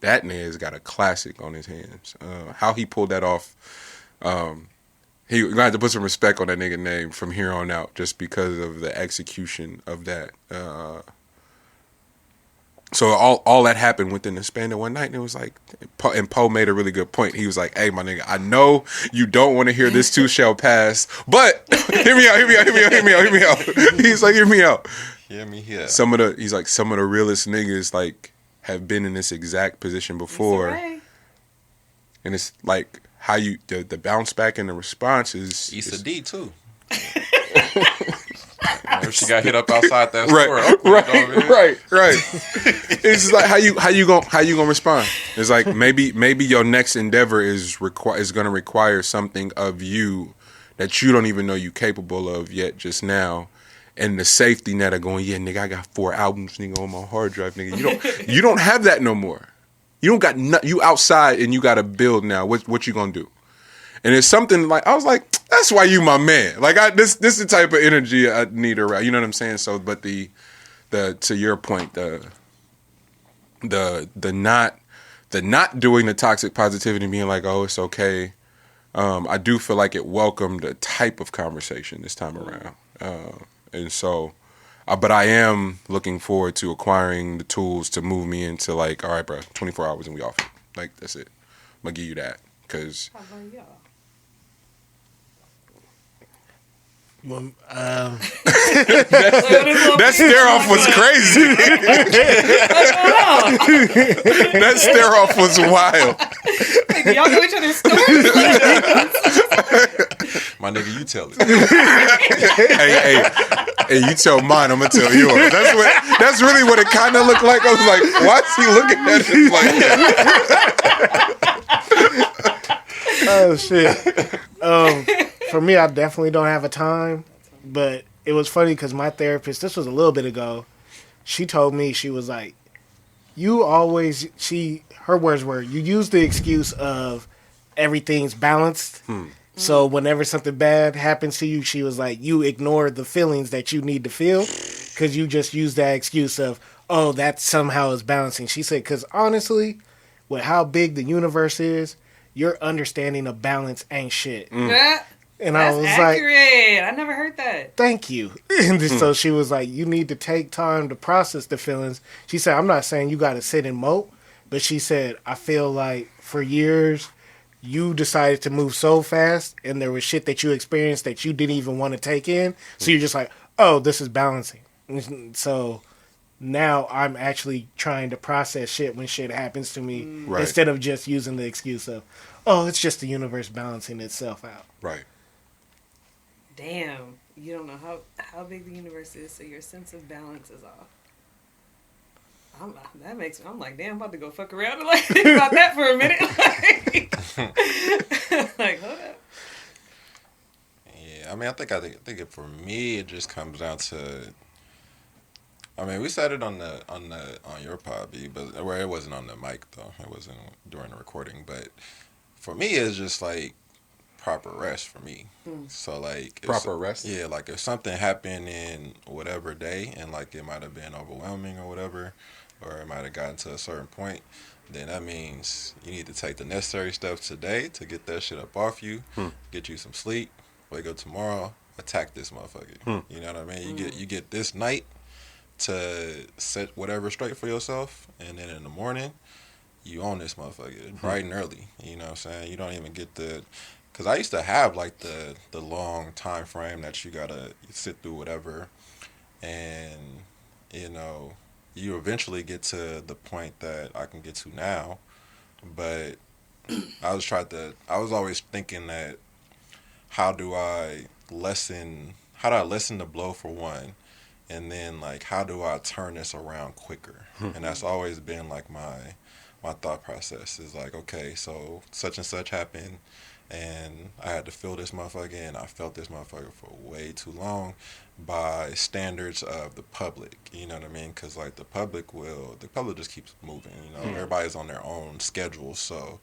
That nigga's got a classic on his hands. How he pulled that off. He gonna have to put some respect on that nigga name from here on out, just because of the execution of that. So all that happened within the span of one night, and it was like, and Poe made a really good point. He was like, "Hey, my nigga, I know you don't want to hear this too shall pass, but hear me out. He's like, hear me out. Hear me here. Some of the realest niggas like have been in this exact position before, Right. and it's like how you the bounce back and the response is Issa D too. Remember she got hit up outside that store. Right. It's like how you gonna respond? It's like maybe your next endeavor is going to require something of you that you don't even know you capable of yet just now. And the safety net of going, yeah, nigga, I got 4 albums, nigga, on my hard drive, nigga. You don't have that no more. You don't got you outside and you got to build now. What you gonna do? And it's something like I was like, that's why you my man. Like this is the type of energy I need around. You know what I'm saying? So, but the to your point, the not doing the toxic positivity, being like, oh, it's okay. I do feel like it welcomed a type of conversation this time around. And so, but I am looking forward to acquiring the tools to move me into like, all right, bro, 24 hours and we off it. Like, that's it. I'm going to give you that. Because... How about y'all? That stare off was crazy. That stare off was wild. Like, y'all know each other's stories? My nigga, you tell it. Hey, you tell mine, I'm gonna tell yours. That's really what it kind of looked like. I was like, why is he looking at it like that? Oh shit. For me, I definitely don't have a time, but it was funny because my therapist, this was a little bit ago, she told me, she was like, her words were, you use the excuse of everything's balanced. So whenever something bad happens to you, she was like, you ignore the feelings that you need to feel because you just use that excuse of, oh, that somehow is balancing. She said, because honestly, with how big the universe is, your understanding of balance ain't shit. And That's I was accurate. I never heard that. thank you. And so she was like, you need to take time to process the feelings. She said, I'm not saying you got to sit and mope, but she said, I feel like for years, you decided to move so fast and there was shit that you experienced that you didn't even want to take in. So you're just like, oh, this is balancing. And so now I'm actually trying to process shit when shit happens to me instead of just using the excuse of, oh, it's just the universe balancing itself out. Right. Damn. You don't know how big the universe is, so your sense of balance is off. I'm like, damn, I'm about to go fuck around and like think about that for a minute. Like, hold up. Yeah, I mean, I think it, for me, it just comes down to. I mean, we said it on your pod, B, but where it wasn't on the mic though. It wasn't during the recording, but for me, it's just like proper rest for me. So like Proper rest? Yeah, like if something happened in whatever day and like it might have been overwhelming or whatever, or it might have gotten to a certain point, then that means you need to take the necessary steps today to get that shit up off you, get you some sleep, wake up tomorrow, attack this motherfucker. You know what I mean? You get this night to set whatever straight for yourself, and then in the morning you own this motherfucker bright and early. You know what I'm saying? You don't even get because I used to have like the long time frame that you gotta sit through whatever, and you know you eventually get to the point that I can get to now, but I was always thinking that how do I lessen the blow for one, and then like how do I turn this around quicker? And that's always been like my thought process is like, okay, so such and such happened, and I had to feel this motherfucker, and I felt this motherfucker for way too long by standards of the public, you know what I mean? Because like the public just keeps moving, you know, everybody's on their own schedule, so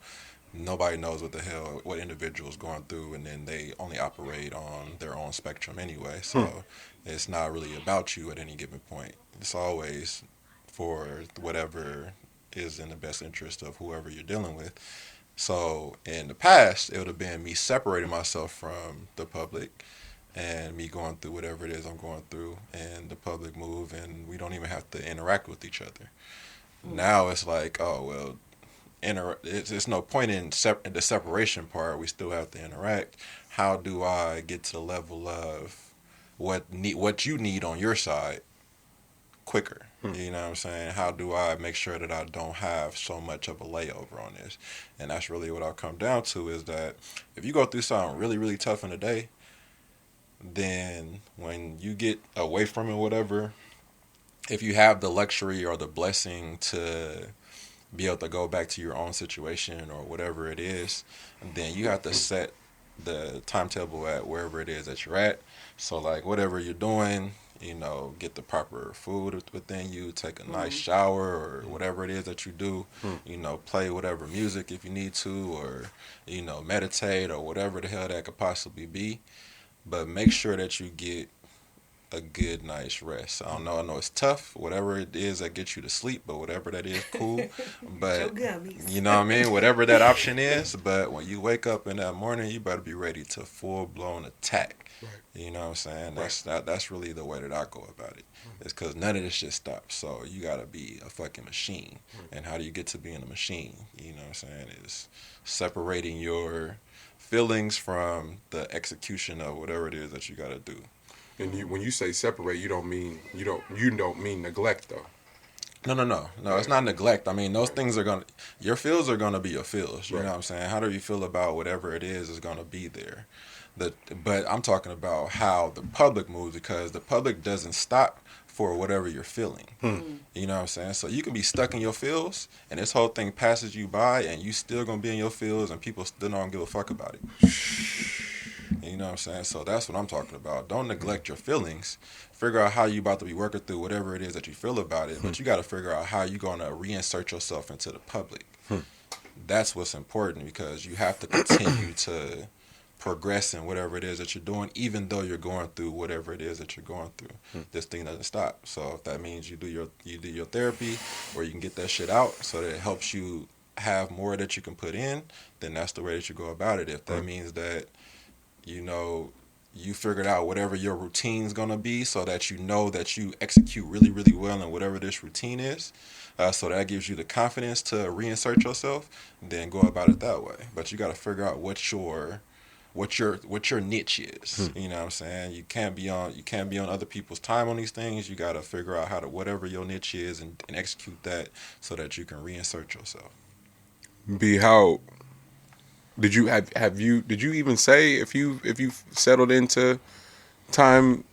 nobody knows what individual's going through, and then they only operate on their own spectrum anyway, so it's not really about you at any given point. It's always for whatever is in the best interest of whoever you're dealing with. So in the past, it would have been me separating myself from the public and me going through whatever it is I'm going through, and the public move, and we don't even have to interact with each other. Now it's like, oh, well, there's no point in the separation part. We still have to interact. How do I get to the level of what you need on your side quicker? You know what I'm saying? How do I make sure that I don't have so much of a layover on this? And that's really what I'll come down to, is that if you go through something really, really tough in a day, then when you get away from it, whatever, if you have the luxury or the blessing to be able to go back to your own situation or whatever it is, then you have to set the timetable at wherever it is that you're at. So like whatever you're doing, you know, get the proper food within you, take a nice shower or whatever it is that you do, you know, play whatever music if you need to, or, you know, meditate or whatever the hell that could possibly be. But make sure that you get a good night's rest. I know it's tough, whatever it is that gets you to sleep, but whatever that is, cool. But you know what I mean, whatever that option is. But when you wake up in that morning, you better be ready to full-blown attack. Right. You know what I'm saying? That's really the way that I go about it. It's because none of this shit stops. So you gotta be a fucking machine. And how do you get to being a machine? You know what I'm saying? Is separating your feelings from the execution of whatever it is that you gotta do. And when you say separate, you don't mean neglect though. No. It's not neglect. I mean, those things your feels are gonna be your feels. You know what I'm saying? How do you feel about whatever it is gonna be there? But I'm talking about how the public moves, because the public doesn't stop for whatever you're feeling. You know what I'm saying? So you can be stuck in your feels, and this whole thing passes you by, and you still gonna be in your feels, and people still don't give a fuck about it. You know what I'm saying? So that's what I'm talking about. Don't neglect your feelings. Figure out how you about to be working through whatever it is that you feel about it, but you got to figure out how you're going to reinsert yourself into the public. That's what's important, because you have to continue to progress in whatever it is that you're doing, even though you're going through whatever it is that you're going through. This thing doesn't stop. So if that means you do your therapy, or you can get that shit out so that it helps you have more that you can put in, then that's the way that you go about it. If that means that, you know, you figured out whatever your routine's gonna be, so that you know that you execute really, really well in whatever this routine is, so that gives you the confidence to reinsert yourself, then go about it that way. But you got to figure out what your niche is. You know what I'm saying? You can't be on other people's time on these things. You got to figure out how to, whatever your niche is, and execute that so that you can reinsert yourself. Did you even say if you settled into time,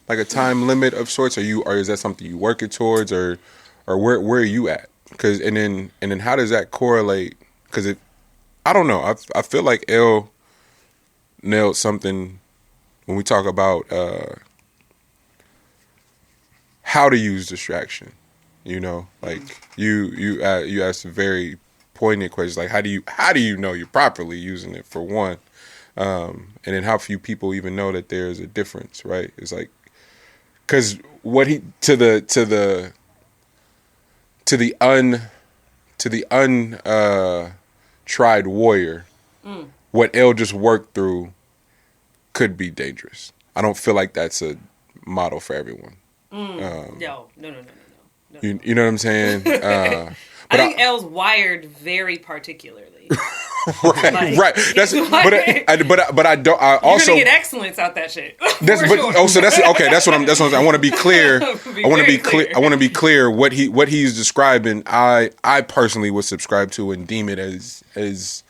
like a time limit of sorts, or is that something you working towards, or where are you at? Because and then how does that correlate? Because I don't know. I feel like L nailed something when we talk about how to use distraction. You know, like you asked a very poignant questions, like how do you know you're properly using it, for one, and then how few people even know that there's a difference, right? It's like, because what he to the tried warrior, what L just worked through could be dangerous. I don't feel like that's a model for everyone. No. You know what I'm saying? I think L's wired very particularly. right. That's but I don't. I also you're gonna get excellence out that shit. So that's okay. That's what I'm. I want to be clear. I want to be clear. I want to be clear. What he's describing, I personally would subscribe to and deem it as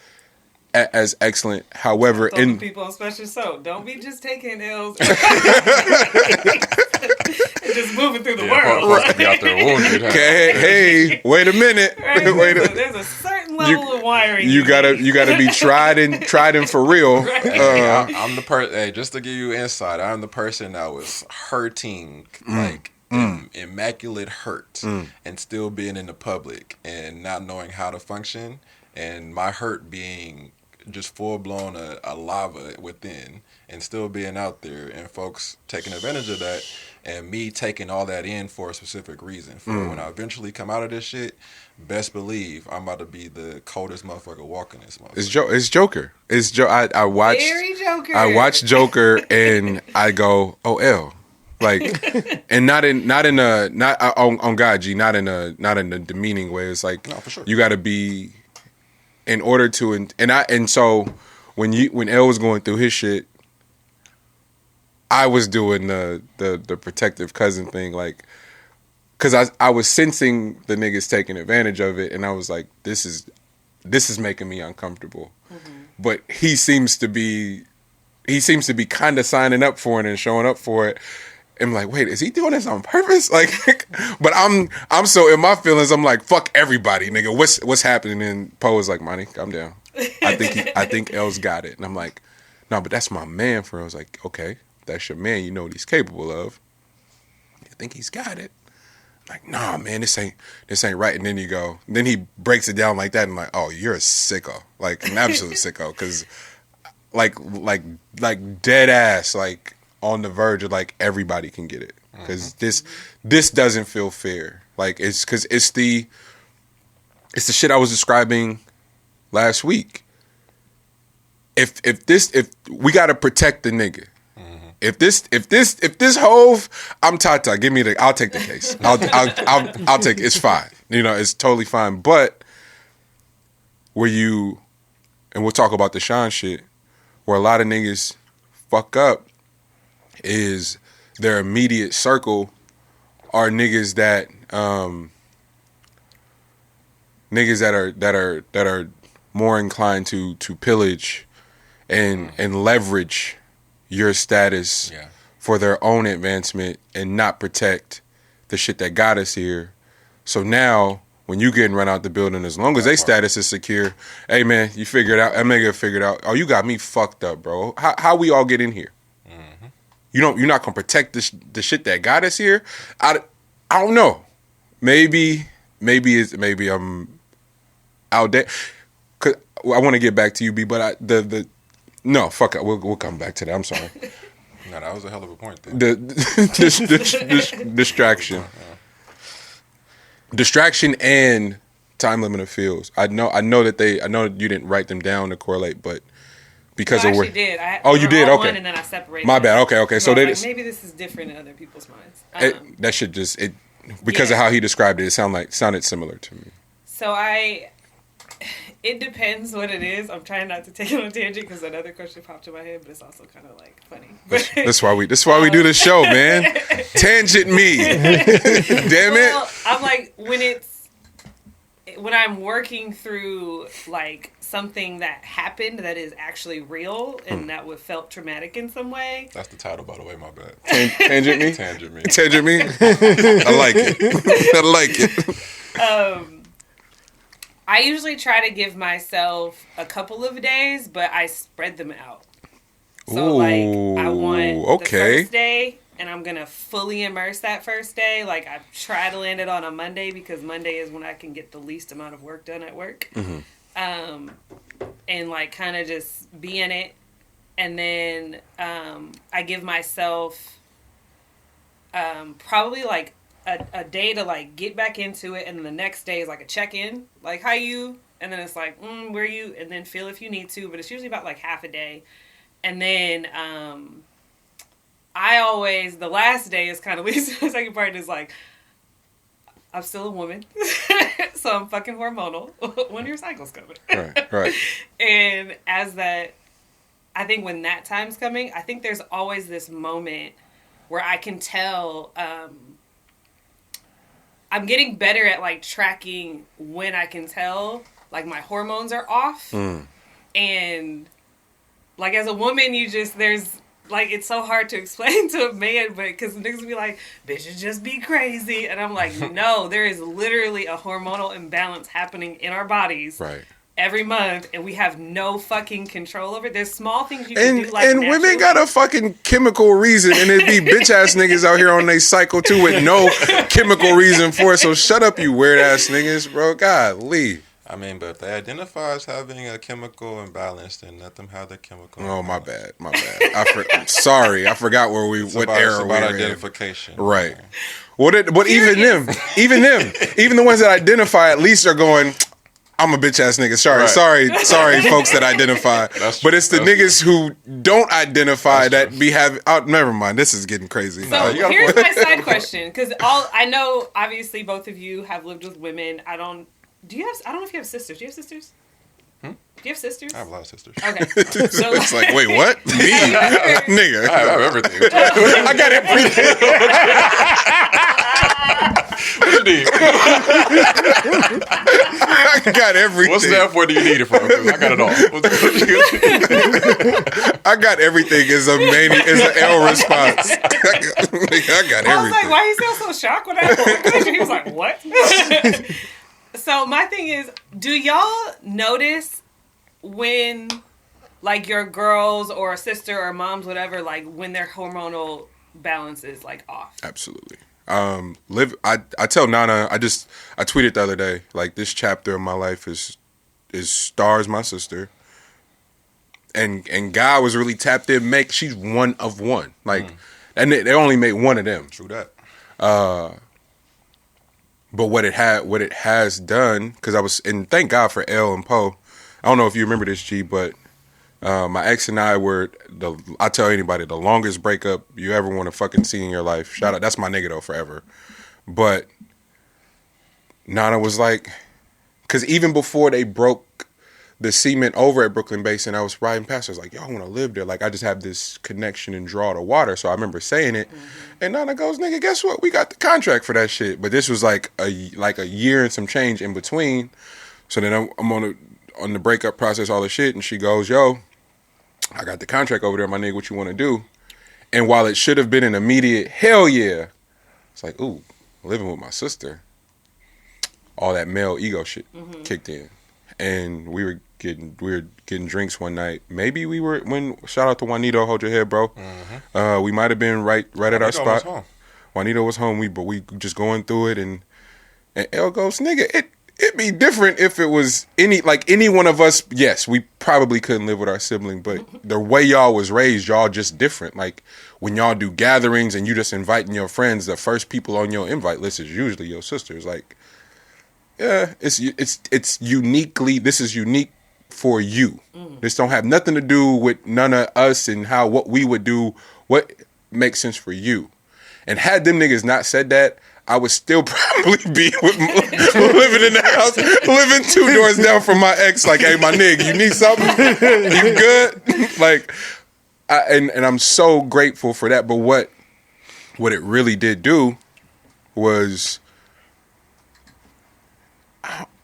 as excellent. However, Told the people on special soap, don't be just taking L's and just moving through the world. Be out there wounded. Okay, hey, wait a minute. Right? There's a certain level of wiring. You gotta be tried and for real. Right. I'm the person. Hey, just to give you insight, I'm the person that was hurting, immaculate hurt, and still being in the public and not knowing how to function, and my hurt being just full blown a lava within, and still being out there, and folks taking advantage of that, and me taking all that in for a specific reason. For when I eventually come out of this shit, best believe I'm about to be the coldest motherfucker walking this motherfucker. It's Joker. I watched Very Joker. I watched Joker and I go, oh L, like, and not on God G, not in a demeaning way. It's like, no, for sure. You got to be in order to and so when L was going through his shit, I was doing the protective cousin thing, like, because I was sensing the niggas taking advantage of it, and I was like, this is making me uncomfortable. Mm-hmm. But he seems to be kind of signing up for it and showing up for it. I'm like, wait, is he doing this on purpose? Like, but I'm so in my feelings. I'm like, fuck everybody, nigga. What's happening? And Poe is like, Monty, calm down. I think L's got it. And I'm like, no, but that's my man. For I was like, okay, that's your man. You know what he's capable of. I think he's got it. I'm like, nah, man, this ain't right. And then he breaks it down like that. And I'm like, oh, you're a sicko, like an absolute sicko, because like dead ass, like, on the verge of, like, everybody can get it, because this doesn't feel fair. Like, it's because it's the shit I was describing last week. If we gotta protect the nigga. If this hove, I'm Tata. I'll take the case. I'll take it. It's fine. You know, it's totally fine. But and we'll talk about the Sean shit, where a lot of niggas fuck up, is their immediate circle are niggas that are more inclined to pillage and leverage your status for their own advancement and not protect the shit that got us here. So now when you getting run out the building, as long as their status is secure, hey man, you figure it out. That nigga figured out. Oh, you got me fucked up, bro. How we all get in here? You're not gonna protect the shit that got us here. I don't know. Maybe I'm out there. Cause I want to get back to you, B. But no, fuck it. We'll come back to that. I'm sorry. No, that was a hell of a point. Distraction, distraction, and time limit of fields. I know that you didn't write them down to correlate, but. Because I of where? Did. You did? Okay. And then I separated. My bad. Okay. So like, maybe this is different in other people's minds. That should just because of how he described it. It sounded similar to me. So it depends what it is. I'm trying not to take it on a tangent because another question popped in my head, but it's also kind of like funny. That's why we do this show, man. Tangent me. Damn it. Well, I'm like when I'm working through like something that happened that is actually real and that would felt traumatic in some way. That's the title, by the way. My bad. Tangent me. Tangent me. Tangent me. I like it. I usually try to give myself a couple of days, but I spread them out. So I want the first day, and I'm going to fully immerse that first day. Like, I try to land it on a Monday because Monday is when I can get the least amount of work done at work. Mm-hmm. And, like, kind of just be in it. And then I give myself probably, like, a day to, like, get back into it. And then the next day is, like, a check-in. Like, how you? And then it's like, where you? And then feel if you need to. But it's usually about, like, half a day. And then the last day is kind of least. The second part is like, I'm still a woman. So I'm fucking hormonal. When your cycle's coming. Right. And as that, I think when that time's coming, I think there's always this moment where I can tell, I'm getting better at like tracking when I can tell like my hormones are off. And like as a woman, you just there's like it's so hard to explain to a man, but because niggas be like, bitches just be crazy, and I'm like, no, there is literally a hormonal imbalance happening in our bodies, Right. every month, and we have no fucking control over it. There's small things you can do, like and women got a fucking chemical reason, and it be bitch ass niggas out here on they cycle too with no chemical reason for it. So shut up, you weird ass niggas, bro. Golly. I mean, but if they identify as having a chemical imbalance, then let them have their chemical Oh, imbalance. my bad. I'm sorry, I forgot what era It's we about were in. identification. Right. But even the ones that identify at least are going, I'm a bitch ass nigga. Sorry, folks that identify. But it's the niggas who don't identify that be having. Oh, never mind. This is getting crazy. So here's my side question, because I know obviously both of you have lived with women. I don't know if you have sisters. Do you have sisters? Do you have sisters? I have a lot of sisters. Okay. So, It's like, wait, what? Me? Nigga. I have everything. I got everything. What you need? I got everything. What standpoint do you need it from? 'Cause I got it all. I got everything is a L response. I got everything. I was like, why he sound so shocked when I asked the question? He was like, what? So my thing is, do y'all notice when, like, your girls or a sister or moms, whatever, like, when their hormonal balance is, like, off? Absolutely. I tell Nana, I tweeted the other day, like, this chapter of my life is stars my sister. And God was really tapped in. She's one of one. Like, and they only made one of them. True that. But what it has done, and thank God for Elle and Poe. I don't know if you remember this, G, but my ex and I were I tell anybody, the longest breakup you ever want to fucking see in your life. Shout out, that's my nigga though, forever. But Nana was like, because even before they broke the cement over at Brooklyn Basin, I was riding past. I was like, yo, I want to live there. Like, I just have this connection and draw to water. So I remember saying it. And Nana goes, nigga, guess what? We got the contract for that shit. But this was like a year and some change in between. So then I'm on the breakup process, all the shit. And she goes, yo, I got the contract over there, my nigga. What you want to do? And while it should have been an immediate hell yeah, it's like, ooh, living with my sister. All that male ego shit kicked in. And we were getting drinks one night. Maybe we were shout out to Juanito, hold your head, bro. We might have been right at our spot. Was home. Juanito was home. We just going through it, and El goes, nigga, it'd be different if it was any one of us. Yes, we probably couldn't live with our sibling, but the way y'all was raised, y'all just different. Like when y'all do gatherings and you just inviting your friends, the first people on your invite list is usually your sisters. Like, yeah, it's uniquely. This is unique for you. This don't have nothing to do with none of us and what we would do. What makes sense for you? And had them niggas not said that, I would still probably be living in the house, living 2 doors down from my ex. Like, hey, my nigga, you need something? You good? Like, and I'm so grateful for that. But what it really did do was,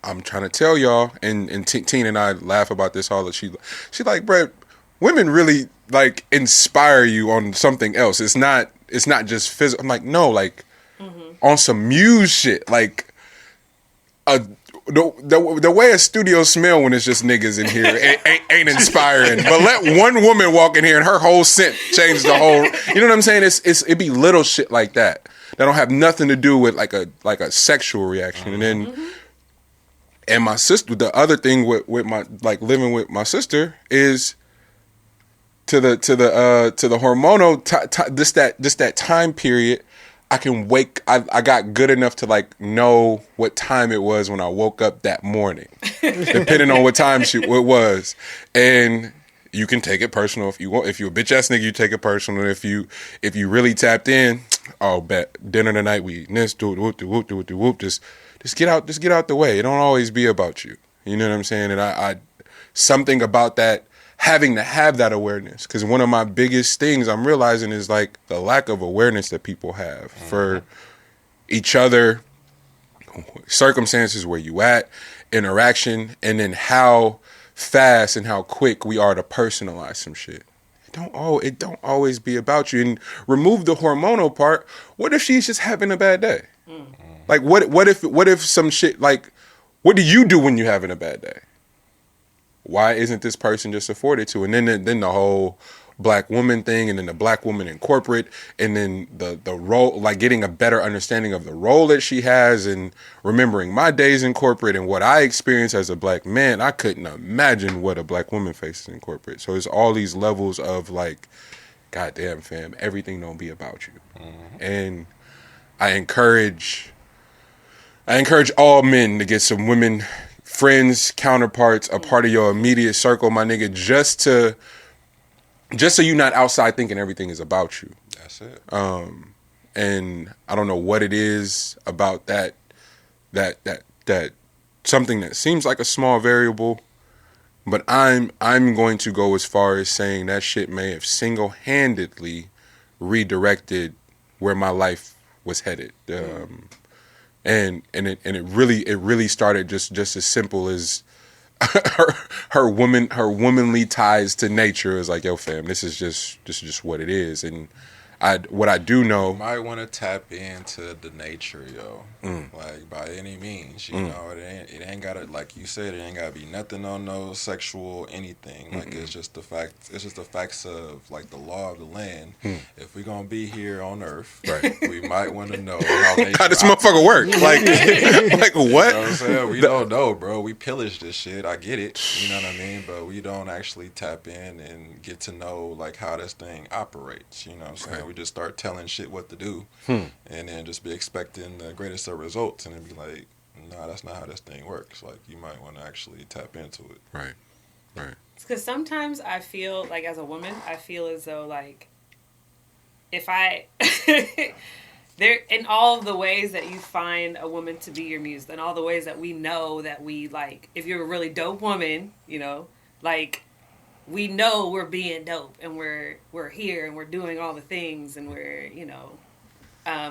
I'm trying to tell y'all, and Tina and I laugh about this all. She like, Brett, women really like inspire you on something else. It's not just physical. I'm like, no, like on some muse shit. Like the way a studio smell when it's just niggas in here ain't inspiring. But let one woman walk in here and her whole scent change the whole. You know what I'm saying? It be little shit like that don't have nothing to do with like a sexual reaction, and then. And my sister, the other thing with my like living with my sister is to the hormonal this that time period. I can wake. I got good enough to like know what time it was when I woke up that morning, depending on what time it was. And you can take it personal if you want. If you're a bitch ass nigga, you take it personal. If you really tapped in, oh, bet dinner tonight we eating this, do whoop. Just get out the way. It don't always be about you. You know what I'm saying? And I something about that, having to have that awareness. Because one of my biggest things I'm realizing is like the lack of awareness that people have for each other, circumstances, where you at, interaction, and then how fast and how quick we are to personalize some shit. It don't always be about you. And remove the hormonal part. What if she's just having a bad day? Like what if some shit, like, what do you do when you're having a bad day? Why isn't this person just afforded to? And then the whole black woman thing, and then the black woman in corporate, and then the role, like getting a better understanding of the role that she has, and remembering my days in corporate and what I experienced as a black man. I couldn't imagine what a black woman faces in corporate. So it's all these levels of like, goddamn fam, everything don't be about you. And I encourage all men to get some women friends, counterparts, a part of your immediate circle, my nigga, just so you're not outside thinking everything is about you. That's it. And I don't know what it is about that something that seems like a small variable, but I'm going to go as far as saying that shit may have single-handedly redirected where my life was headed. And it really started just as simple as her womanly ties to nature is like, yo fam, this is just what it is. And what I do know, you might want to tap into the nature, yo. Like by any means, you know, it ain't gotta, like you said, it ain't gotta be nothing on no sexual anything. Like it's just the facts of like the law of the land. If we're gonna be here on Earth, right, we might want to know how this motherfucker work. Like what? You know what I'm saying? We don't know, bro. We pillage this shit. I get it. You know what I mean? But we don't actually tap in and get to know like how this thing operates. You know what I'm saying? Right. We just start telling shit what to do, and then just be expecting the greatest of results, and then be like, nah, that's not how this thing works. Like, you might want to actually tap into it. Right. Because sometimes I feel like, as a woman, I feel as though like, if I there, in all of the ways that you find a woman to be your muse, and all the ways that we know that we like, if you're a really dope woman, you know, like, we know we're being dope, and we're here, and we're doing all the things, and we're, you know,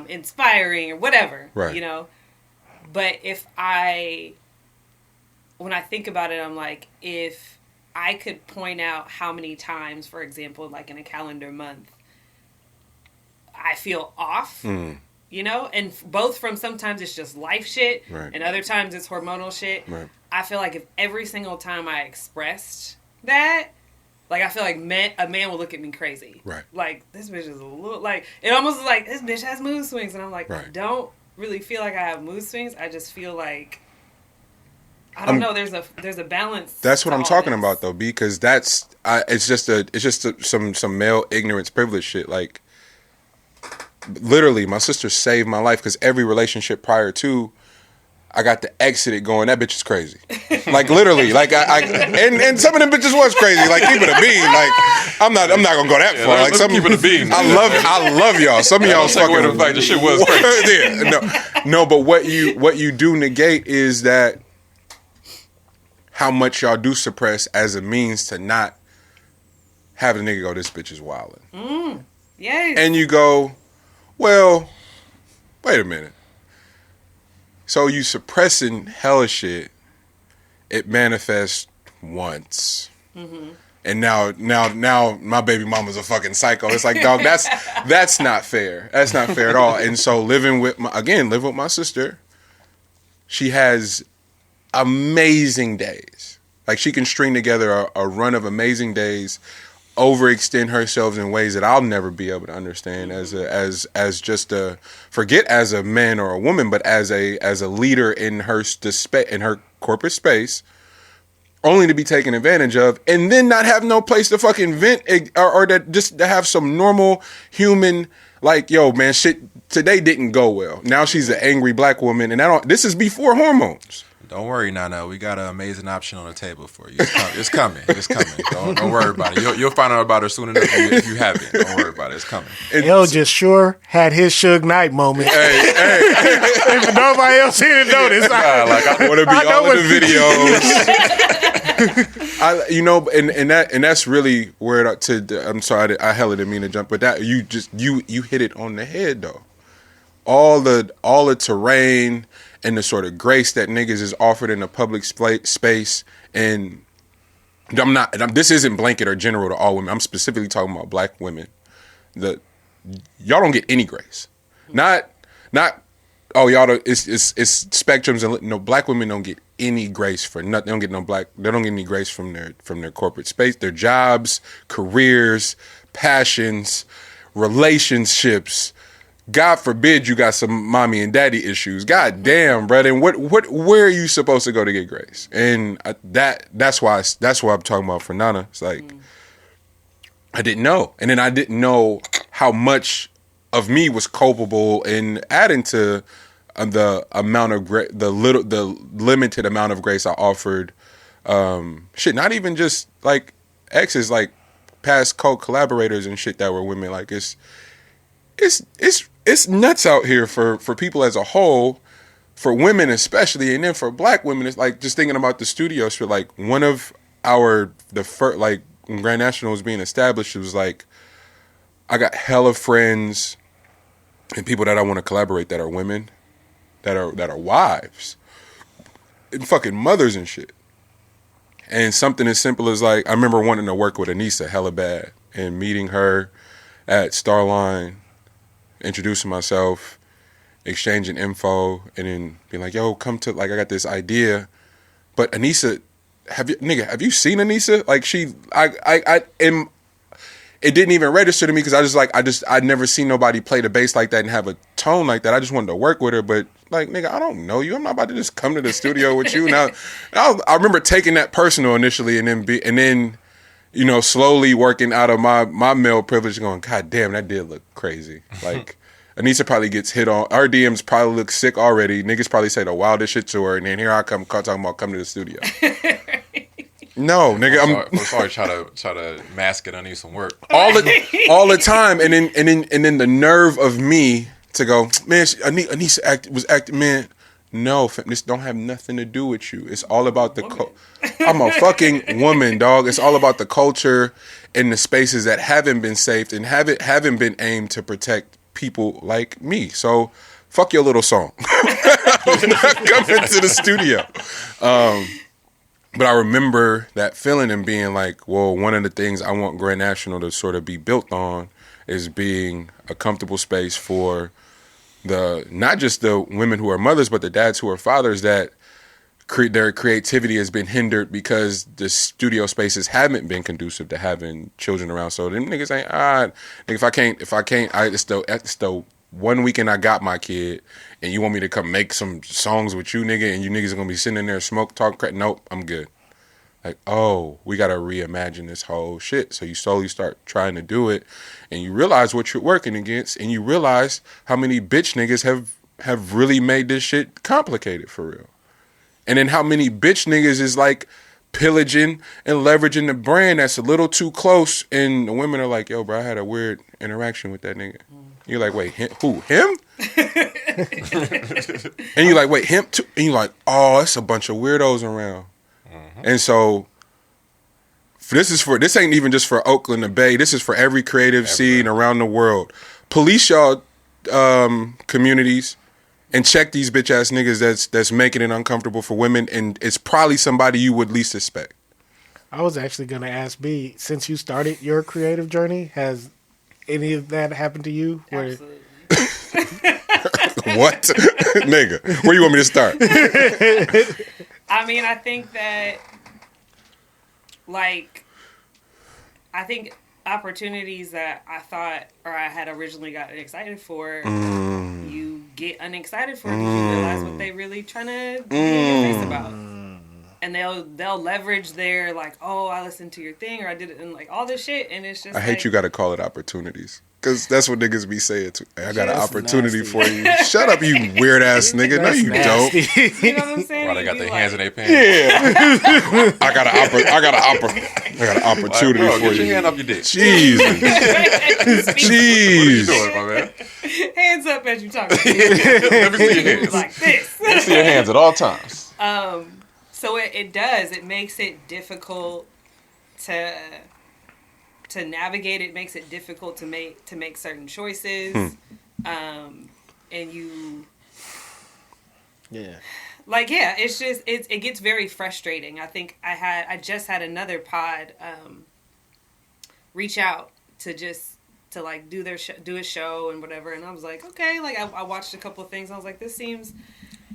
inspiring or whatever, right, you know. But when I think about it, I'm like, if I could point out how many times, for example, like in a calendar month, I feel off, you know, and both from sometimes it's just life shit, right, and other times it's hormonal shit. Right. I feel like if every single time I expressed that, like, I feel like a man will look at me crazy. Right. Like, this bitch is a little, like, it almost is like, this bitch has mood swings. And I'm like, right, I don't really feel like I have mood swings. I just feel like, I don't know, there's a balance. That's what I'm talking about, though, because it's just some male ignorance privilege shit. Like, literally, my sister saved my life, because every relationship prior to, I got to exit it going, that bitch is crazy. Like, literally. Like, and some of them bitches was crazy. Like, keep it a bean. Like, I'm not gonna go that far. Like, some keep it a bean. I love y'all. Some of y'all fucking. The fact the shit was crazy. Yeah, no, but what you do negate is that how much y'all do suppress as a means to not have a nigga go, this bitch is wildin'. Yes. And you go, well, wait a minute. So you suppressing hella shit, it manifests once. And now my baby mama's a fucking psycho. It's like, dog, that's not fair. That's not fair at all. And so living with my sister, she has amazing days. Like, she can string together a run of amazing days, overextend herself in ways that I'll never be able to understand as just a, forget as a man or a woman, but as a leader in her corporate space, only to be taken advantage of, and then not have no place to fucking vent, or that just to have some normal human, like, yo man, shit today didn't go well. Now she's an angry black woman, and this is before hormones. Don't worry, Nana. We got an amazing option on the table for you. It's coming. Don't worry about it. You'll find out about it soon enough if you haven't. Don't worry about it. It's coming. Yo just sure had his Suge Knight moment. Hey. If nobody else here to notice, I want to be all in the videos. And that's really where I'm sorry, I hella didn't mean to jump, but that you hit it on the head though. All the terrain and the sort of grace that niggas is offered in the public space, and This isn't blanket or general to all women. I'm specifically talking about black women. Y'all don't get any grace. Not. Oh, y'all don't. It's spectrums and no. Black women don't get any grace for nothing. They don't get They don't get any grace from their corporate space, their jobs, careers, passions, relationships. God forbid you got some mommy and daddy issues. God damn, brother. And where are you supposed to go to get grace? And that's why I'm talking about for Nana. It's like I didn't know, and then I didn't know how much of me was culpable in adding to the amount of the limited amount of grace I offered. Not even just like exes, like past co-collaborators and shit that were women. Like it's nuts out here for people as a whole, for women especially, and then for black women. It's like just thinking about the studio shit. Like one of the first, like when Grand National was being established, it was like I got hella friends and people that I want to collaborate that are women, that are wives, and fucking mothers and shit. And something as simple as like I remember wanting to work with Anissa hella bad and meeting her at Starline, introducing myself, exchanging info, and then being like, yo, come to, like, I got this idea. But Anissa, have you seen Anissa? Like it didn't even register to me because I'd never seen nobody play the bass like that and have a tone like that. I just wanted to work with her, but like, nigga, I don't know you. I'm not about to just come to the studio with you. Now, I remember taking that personal initially, and then you know, slowly working out of my male privilege, going, God damn, that did look crazy. Like, Anissa probably gets hit on. Our DMs probably look sick already. Niggas probably say the wildest shit to her, and then here I come talking about coming to the studio. No, nigga, I'm sorry. Try to mask it underneath some work all the time, and then the nerve of me to go, man, Anissa was acting, man. No, this don't have nothing to do with you. It's all about the I'm a fucking woman, dog. It's all about the culture and the spaces that haven't been saved and haven't been aimed to protect people like me. So, fuck your little song. I'm not coming to the studio. But I remember that feeling and being like, well, one of the things I want Grand National to sort of be built on is being a comfortable space for not just the women who are mothers, but the dads who are fathers that their creativity has been hindered because the studio spaces haven't been conducive to having children around. So them niggas ain't, nigga, if I can't, it's the one weekend I got my kid and you want me to come make some songs with you, nigga, and you niggas are going to be sitting in there smoke, talk, crap. Nope, I'm good. Like, oh, we got to reimagine this whole shit. So you slowly start trying to do it, and you realize what you're working against, and you realize how many bitch niggas have really made this shit complicated for real. And then how many bitch niggas is like pillaging and leveraging the brand that's a little too close, and the women are like, yo, bro, I had a weird interaction with that nigga. You're like, wait, who? Him? And you're like, wait, him too? And you're like, oh, it's a bunch of weirdos around. And so this ain't even just for Oakland, the Bay. This is for every creative scene around the world. Police y'all communities and check these bitch ass niggas that's making it uncomfortable for women, and it's probably somebody you would least suspect. I was actually gonna ask B, since you started your creative journey, has any of that happened to you? Absolutely. What? Nigga, where you want me to start? I mean, I think that, like, opportunities that I thought or I had originally gotten excited for, you get unexcited for because you realize what they really trying to get in your face about. And they'll leverage their, like, oh, I listened to your thing, or I did it, and like all this shit, and it's just I hate you got to call it opportunities. Because that's what niggas be saying too. I got an opportunity for you. Shut up, you weird ass nigga. No, you don't. You know what I'm saying? Why they got their hands in their pants? Yeah. I got an opportunity bro, for get you. your hand up your dick. Jesus. Jeez. What are you doing, my man? Hands up as you talk. Let me see your hands. Like this. Let me see your hands at all times. So it does. It makes it difficult to navigate. It makes it difficult to make certain choices. And you, yeah, like, yeah, it's just, it gets very frustrating. I think I just had another pod reach out to like do a show and whatever, and I was like, okay, like I watched a couple of things, and I was like, this seems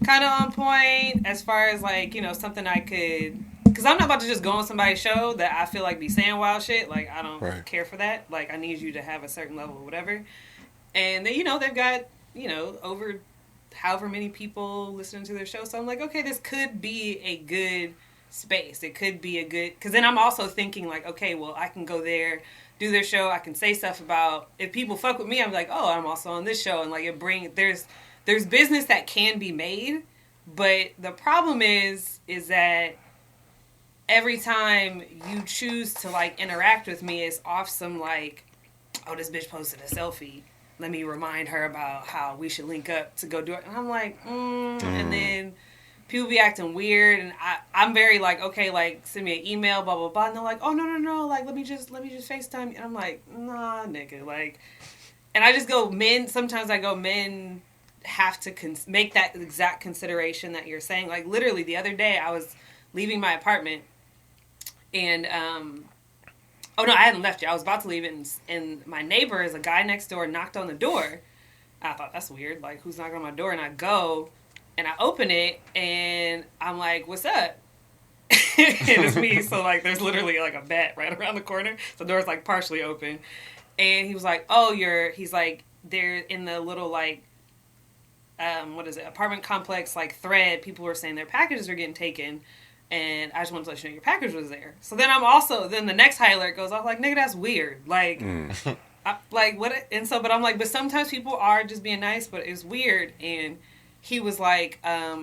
kind of on point as far as like, you know, something I could, because I'm not about to just go on somebody's show that I feel like be saying wild shit. Like, I don't care for that. Like, I need you to have a certain level or whatever. And they, you know, they've got, you know, over however many people listening to their show. So I'm like, okay, this could be a good space. It could be a good, because then I'm also thinking like, okay, well, I can go there, do their show. I can say stuff about, if people fuck with me, I'm like, oh, I'm also on this show. And like, there's business that can be made. But the problem is that every time you choose to like interact with me, it's off some like, oh, this bitch posted a selfie. Let me remind her about how we should link up to go do it. And I'm like, and then people be acting weird, and I'm very like, okay, like send me an email, blah blah blah. And they're like, oh no, like let me just FaceTime. And I'm like, nah, nigga, like, and I just go, sometimes I go, men have to make that exact consideration that you're saying. Like literally the other day I was leaving my apartment, and oh, no, I hadn't left yet. I was about to leave, and my neighbor is a guy next door, knocked on the door. I thought, that's weird. Like, who's knocking on my door? And I go, and I open it, and I'm like, what's up? And it's me. So, like, there's literally, like, a bat right around the corner. So the door's, like, partially open. And he was like, he's like, they're in the little, like, apartment complex, like, thread. People were saying their packages are getting taken. And I just wanted to let you know your package was there. So then then the next high alert goes off, like, nigga, that's weird. Like, like, what? And so, but I'm like, but sometimes people are just being nice, but it's weird. And he was like,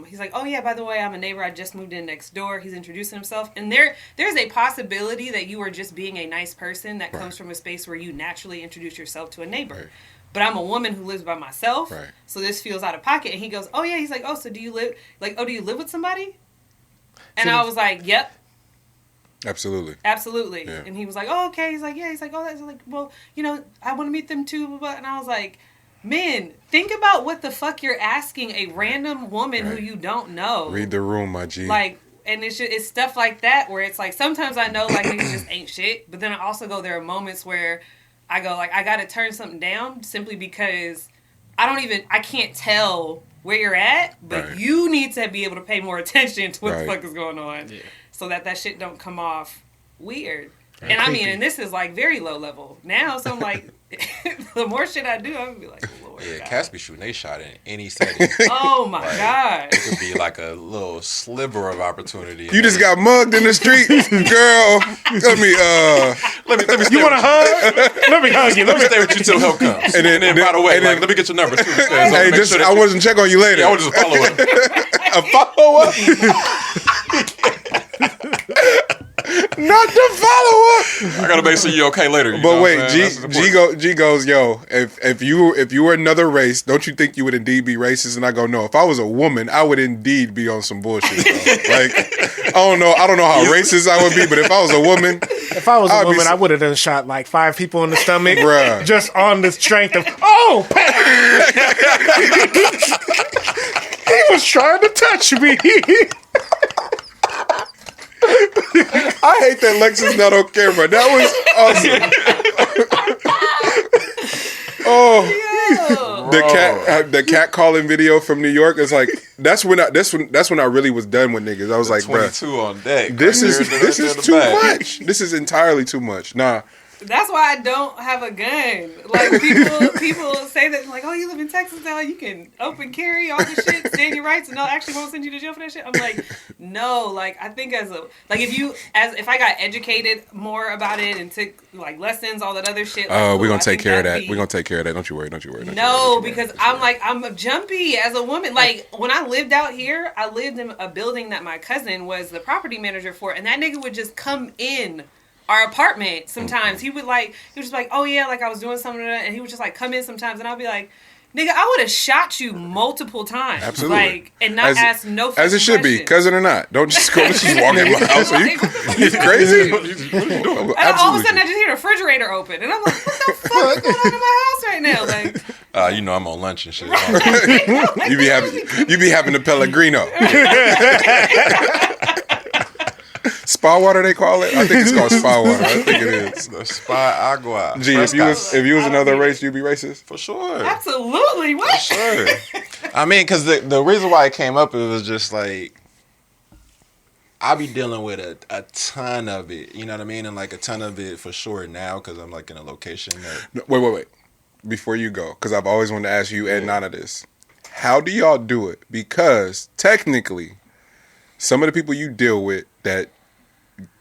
he's like, oh yeah, by the way, I'm a neighbor. I just moved in next door. He's introducing himself. And there's a possibility that you are just being a nice person that comes from a space where you naturally introduce yourself to a neighbor. Right. But I'm a woman who lives by myself. Right. So this feels out of pocket. And he goes, oh yeah, he's like, oh, so do you live with somebody? And I was like, yep. Absolutely. Yeah. And he was like, oh, okay. He's like, yeah. He's like, oh, that's like, well, you know, I want to meet them too. And I was like, man, think about what the fuck you're asking a random woman who you don't know. Read the room, my G. Like, and it's stuff like that where it's like, sometimes I know like niggas just ain't shit. But then I also go, there are moments where I go like, I got to turn something down simply because I can't tell where you're at, but you need to be able to pay more attention to what the fuck is going on, so that shit don't come off weird. Right. And I mean, and this is like very low level now, so I'm like, the more shit I do, I'm gonna be like, Lord. Yeah, cats be shooting they shot in any setting. Oh my god! It could be like a little sliver of opportunity. You just got mugged in the street, girl. Let me. You want a hug? Let me hug you. Let me stay with you till help comes. And then by the way, let me get your number too. Hey, I wasn't check on you later. Yeah, I was just follow up. A follow up. Not the follow-up. I gotta make sure you're okay later. But wait, G goes, yo, if you were another race, don't you think you would indeed be racist? And I go, no. If I was a woman, I would indeed be on some bullshit. Like, I don't know how racist I would be, but if I was a woman, I would have done shot like 5 people in the stomach, bruh, just on the strength of he was trying to touch me. I hate that Lex is not on camera. That was awesome. The cat calling video from New York is like that's when I really was done with niggas. I was like, 22 bruh, on deck. This is too much. This is entirely too much. Nah. That's why I don't have a gun. Like, people say that, like, oh, you live in Texas now, you can open carry, all this shit, stand your rights, and they'll actually won't send you to jail for that shit. I'm like, no, like, I think if I got educated more about it and took, like, lessons, all that other shit. Like, we're going to take care of that. We're going to take care of that. Don't you worry. Because I'm jumpy as a woman. Like, when I lived out here, I lived in a building that my cousin was the property manager for, and that nigga would just come in our apartment sometimes. He was just like, oh yeah, like I was doing something, and he would just like come in sometimes, and I'd be like, nigga, I would have shot you multiple times. Absolutely. Like, and not ask no fucking as it should questions. Be, cousin or not. Don't just go walk in my house. Are you crazy? What are you doing? And all of a sudden I just hear the refrigerator open, and I'm like, what the fuck is going on in my house right now? Like, You know I'm on lunch and shit. You be having the Pellegrino. Spa water, they call it. I think it's called spa water. I think it is. The spa agua. Gee, if you was another race, you'd be racist for sure. Absolutely, what? For sure. I mean, because the reason why it came up, it was just like I be dealing with a ton of it. You know what I mean? And like a ton of it for sure now because I'm like in a location that. Wait. Before you go, because I've always wanted to ask you and Nana this. How do y'all do it? Because technically, some of the people you deal with that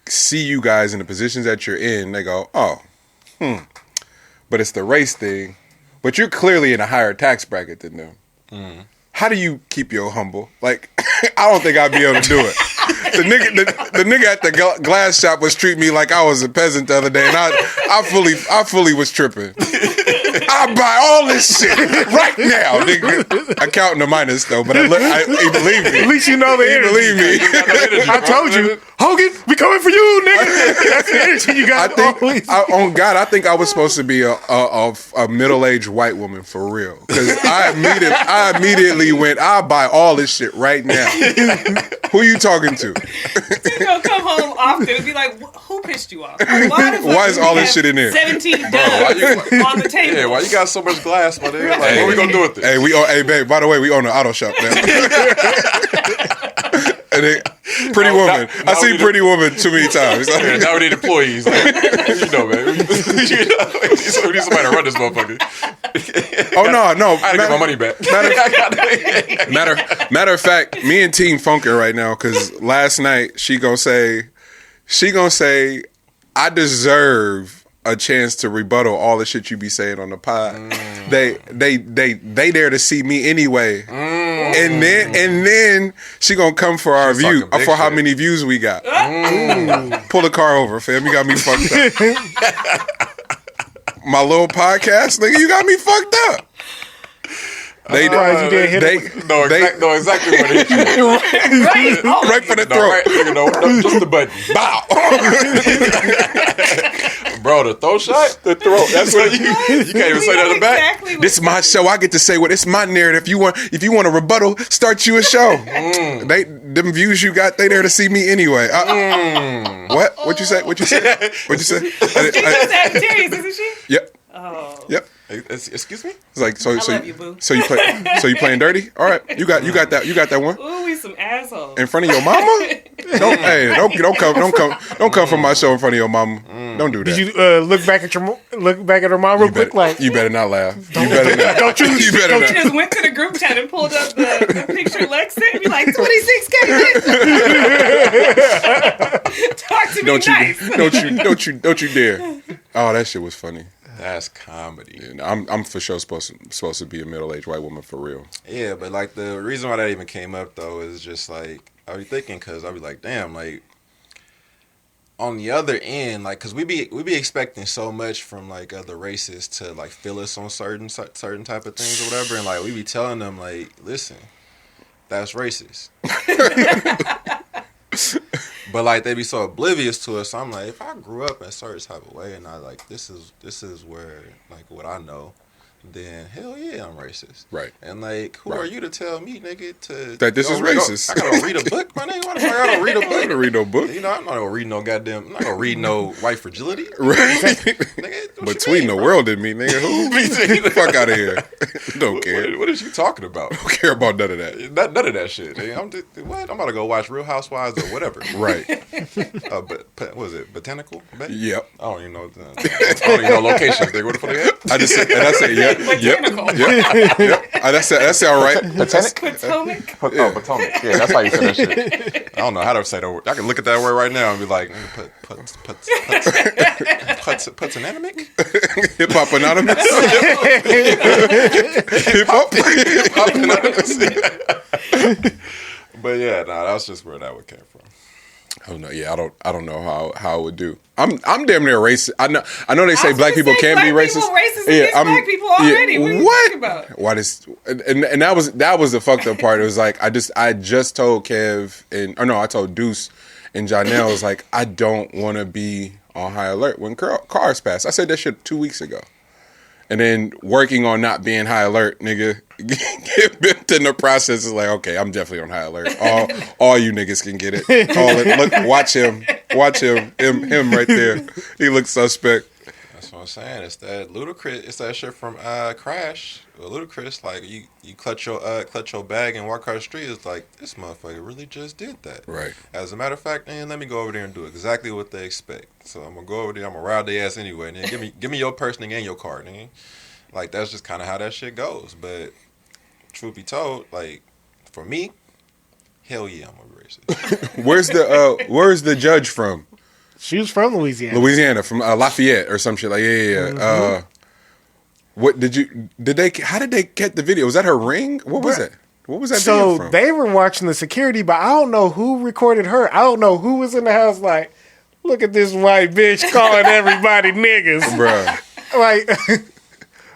see you guys in the positions that you're in, they go, but it's the race thing. But you're clearly in a higher tax bracket than them. Mm. How do you keep your humble? Like, I don't think I'd be able to do it. The nigga at the glass shop was treating me like I was a peasant the other day, and I fully was tripping. I buy all this shit right now, nigga. I count in the minus though, but he believe me. At least you know the energy. Believe me. I told you, Hogan, we coming for you, nigga. That's the energy you got. On God, I think I was supposed to be a middle-aged white woman for real, because I immediately went, I'll buy all this shit right now. Who you talking to? He's gonna come home often and be like, who pissed you off? Why is all this shit in there? 17 dubs on the table. Yeah, why you got so much glass, my nigga? Like, what we gonna do with this? Hey, babe, by the way, we own an auto shop now. And Pretty Woman. I seen Pretty Woman too many times. Yeah, now we need employees. Like, you know, man. We need somebody to run this motherfucker. Oh, no. I gotta get my money back. Matter of fact, me and Teen funking right now because last night she gonna say, I deserve a chance to rebuttal all the shit you be saying on the pod. They there to see me anyway. And then she gonna come for our view, for how many views we got. Pull the car over, fam. You got me fucked up. My little podcast, nigga, you got me fucked up. They know exactly what it is. Right for the throat. Just the button. Bow. Bro, the throat shot? The throat. That's what you can't even say that in the back. This is my show. I get to say what it's my narrative. If you want a rebuttal, start you a show. Them views you got, they there to see me anyway. What? What you say? What you say? She's Sagittarius, isn't she? Yep. Oh. Yep. Excuse me? It's like I love you, boo. So you playing dirty? All right, you got that one. Ooh, we some assholes. In front of your mama? Don't come from my show in front of your mama. Don't do that. Did you look back at her mom real quick? Like, you better not laugh. You better not. Don't you? You better not. You just went to the group chat and pulled up the picture Lex sent and be like, 26K. Talk to me nice. Don't you dare. Oh, that shit was funny. That's comedy. Yeah, I'm for sure supposed to be a middle-aged white woman for real. Yeah, but like the reason why that even came up though is just like I be thinking because I be like, damn, like on the other end, like because we be expecting so much from like other races to like feel us on certain type of things or whatever, and like we be telling them like, listen, that's racist. But like they be so oblivious to us. So I'm like, if I grew up in a certain type of way and I like this is where like what I know, then hell yeah, I'm racist. Right. And like, who are you to tell me, nigga, that this is racist? I gotta read a book, my nigga. Why the fuck I gotta read a book? I gotta read no book. You know, I'm not gonna read no white fragility. Right. Nigga, between the world and me, nigga. Who? Get the fuck out of here. Don't care. What is you talking about? Don't care about none of that. None of that shit. Nigga. I'm about to go watch Real Housewives or whatever. Right. What was it? Botanical? Yep. I don't even know. I don't even know locations. Nigga, what the fuck they at? I said yep. Yep. That sound right. Potomac? Oh, Potomac. Yeah, that's how you say that shit. I don't know how to say that word. I can look at that word right now and be like, puts anatomic? Hip Hop Anonymous? Hip Hop Anonymous? But yeah, that's just where that would came from. I don't know. Yeah, I don't know how it would do. I'm damn near racist. I know they say black people can be racist. Black people already. What are you talking about? Why this? And that was the fucked up part. It was like I just told Kev I told Deuce and Janelle, was like, I don't want to be on high alert when cars pass. I said that shit 2 weeks ago. and then working on not being high alert, nigga. In the process is like, okay, I'm definitely on high alert. All you niggas can get it. Look, watch him right there. He looks suspect. That's what I'm saying. It's that ludicrous. It's that shit from Crash. Ludicrous. Like you clutch your bag and walk across the street. It's like this motherfucker really just did that. Right. As a matter of fact, man, let me go over there and do exactly what they expect. So I'm gonna go over there. I'm gonna ride their ass anyway. And then give me your purse and your card. Nigga. Like that's just kind of how that shit goes. But truth be told, like for me, hell yeah, I'm a racist. Where's the judge from? She was from Louisiana. Louisiana, from Lafayette or some shit. Like, yeah. Mm-hmm. How did they get the video? Was that her ring? What was it? What was that video from? So they were watching the security, but I don't know who recorded her. I don't know who was in the house like, look at this white bitch calling everybody niggas. Bruh. Like,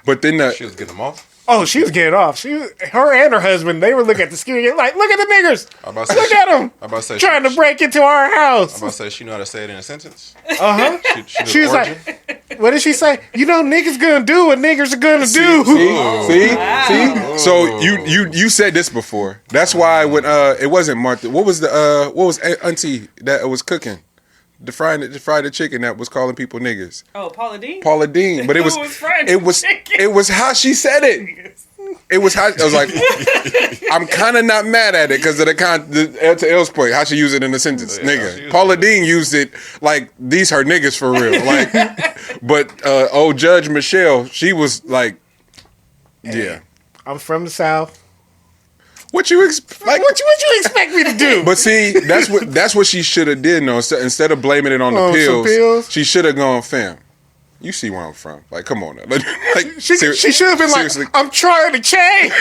but then she was getting them off. Oh, she was getting off. Her and her husband, they were looking at the security like, look at the niggers. Look at them. I'm about to say trying to break into our house. I'm about to say she know how to say it in a sentence. Uh-huh. She was like, what did she say? You know niggas gonna do what niggers are gonna do. See? Wow. So you said this before. That's why when it wasn't Martha. What was Auntie that was cooking? The fried chicken that was calling people niggas. Oh, Paula Deen. But it was how she said it. It was how I was like, I'm kind of not mad at it because of to L's point, how she used it in the sentence, nigga. Paula Deen used it like these her niggas for real, like. But old Judge Michelle, she was like, yeah. I'm from the South. What you expect me to do? But see, that's what she should have did. No, instead of blaming it on the pills, she should have gone, fam. You see where I'm from? Like, come on, now. Like, she should have been seriously. Like, I'm trying to change,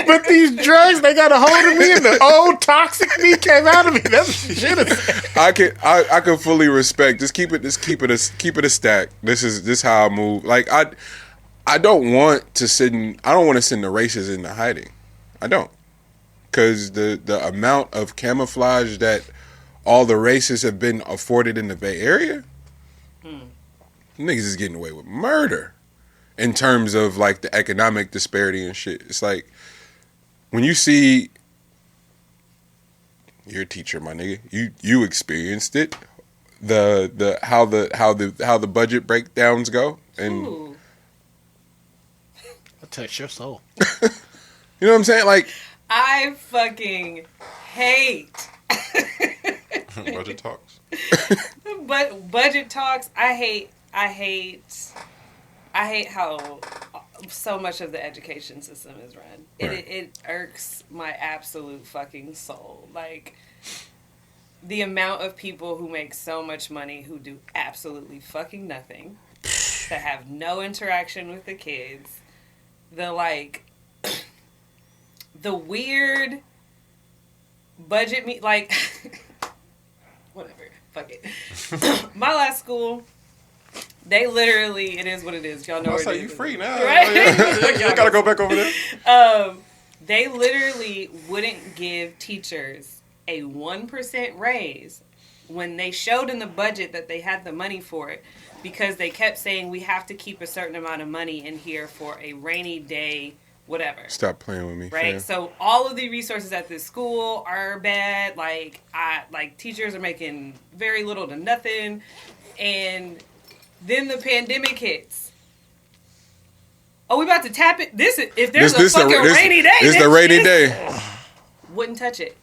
but these drugs they got a hold of me, and the old toxic me came out of me. That's what she should have said. I can fully respect. Just keep it a stack. This is how I move. Like I don't want to send the racists into hiding. I don't, because the amount of camouflage that all the racists have been afforded in the Bay Area, niggas is getting away with murder in terms of like the economic disparity and shit. It's like when you see, you're a teacher, my nigga. You experienced it. How the budget breakdowns go, and Ooh. I'll touch your soul. You know what I'm saying? Like, I fucking hate budget talks. But budget talks, I hate how so much of the education system is run. Right. It irks my absolute fucking soul. Like, the amount of people who make so much money who do absolutely fucking nothing, that have no interaction with the kids, the weird budget like whatever, fuck it. My last school, they literally, it is what it is. Y'all know where it is. You free now, right? You gotta go back over there. They literally wouldn't give teachers a 1% raise when they showed in the budget that they had the money for it, because they kept saying we have to keep a certain amount of money in here for a rainy day, whatever. Stop playing with me. Right? Fam. So all of the resources at this school are bad. Like teachers are making very little to nothing. And then the pandemic hits. Oh, we about to tap it. If there's a fucking rainy day. This the rainy day. Wouldn't touch it.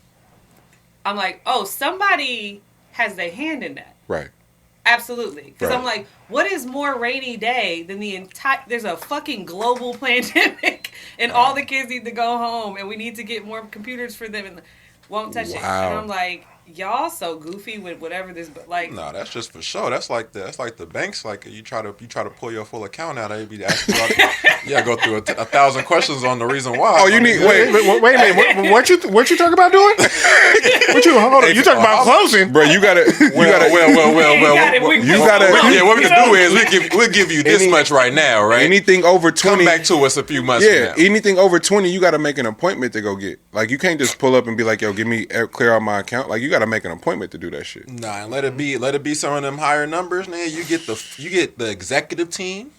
I'm like, oh, somebody has their hand in that. Right. Absolutely. Because Right. I'm like, what is more rainy day than there's a fucking global pandemic and all the kids need to go home and we need to get more computers for them and won't touch it. Wow. And I'm like, y'all so goofy with whatever this, but like, No, that's just for sure. That's like the banks. Like you try to pull your full account out, they be asking you go through 1,000 questions on the reason why. Oh, you need wait a minute. What you talking about doing? Hold on. You talking about closing, bro? You gotta. What we can do is we'll give you this much right now, right? Anything over 20. Come back to us a few months. Yeah, from now. anything over 20, you gotta make an appointment to go get. Like you can't just pull up and be like, yo, clear out my account. Like you gotta make an appointment to do that shit. Nah, and let it be some of them higher numbers. Man, you get the executive team.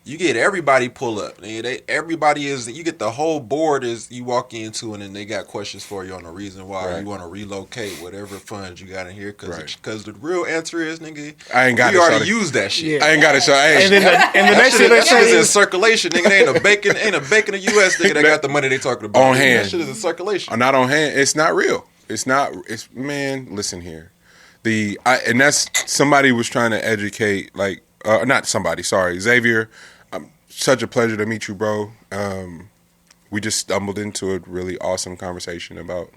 you get everybody pull up. Everybody you get the whole board as you walk into, and then they got questions for you on the reason why you want to relocate whatever funds you got in here. Because the real answer is, nigga, I ain't got we it, already shawty. used that shit. I ain't got to show. Hey, And then the next thing they That shit is say in is, circulation, nigga. They ain't a bank in the U.S. nigga that got the money they talking about. On Nigga, hand. That shit is in circulation. not on hand. It's not real. It's not. It's man. Listen here. And that's somebody was trying to educate. Like not somebody. Sorry, Xavier. Such a pleasure to meet you, bro. We just stumbled into a really awesome conversation about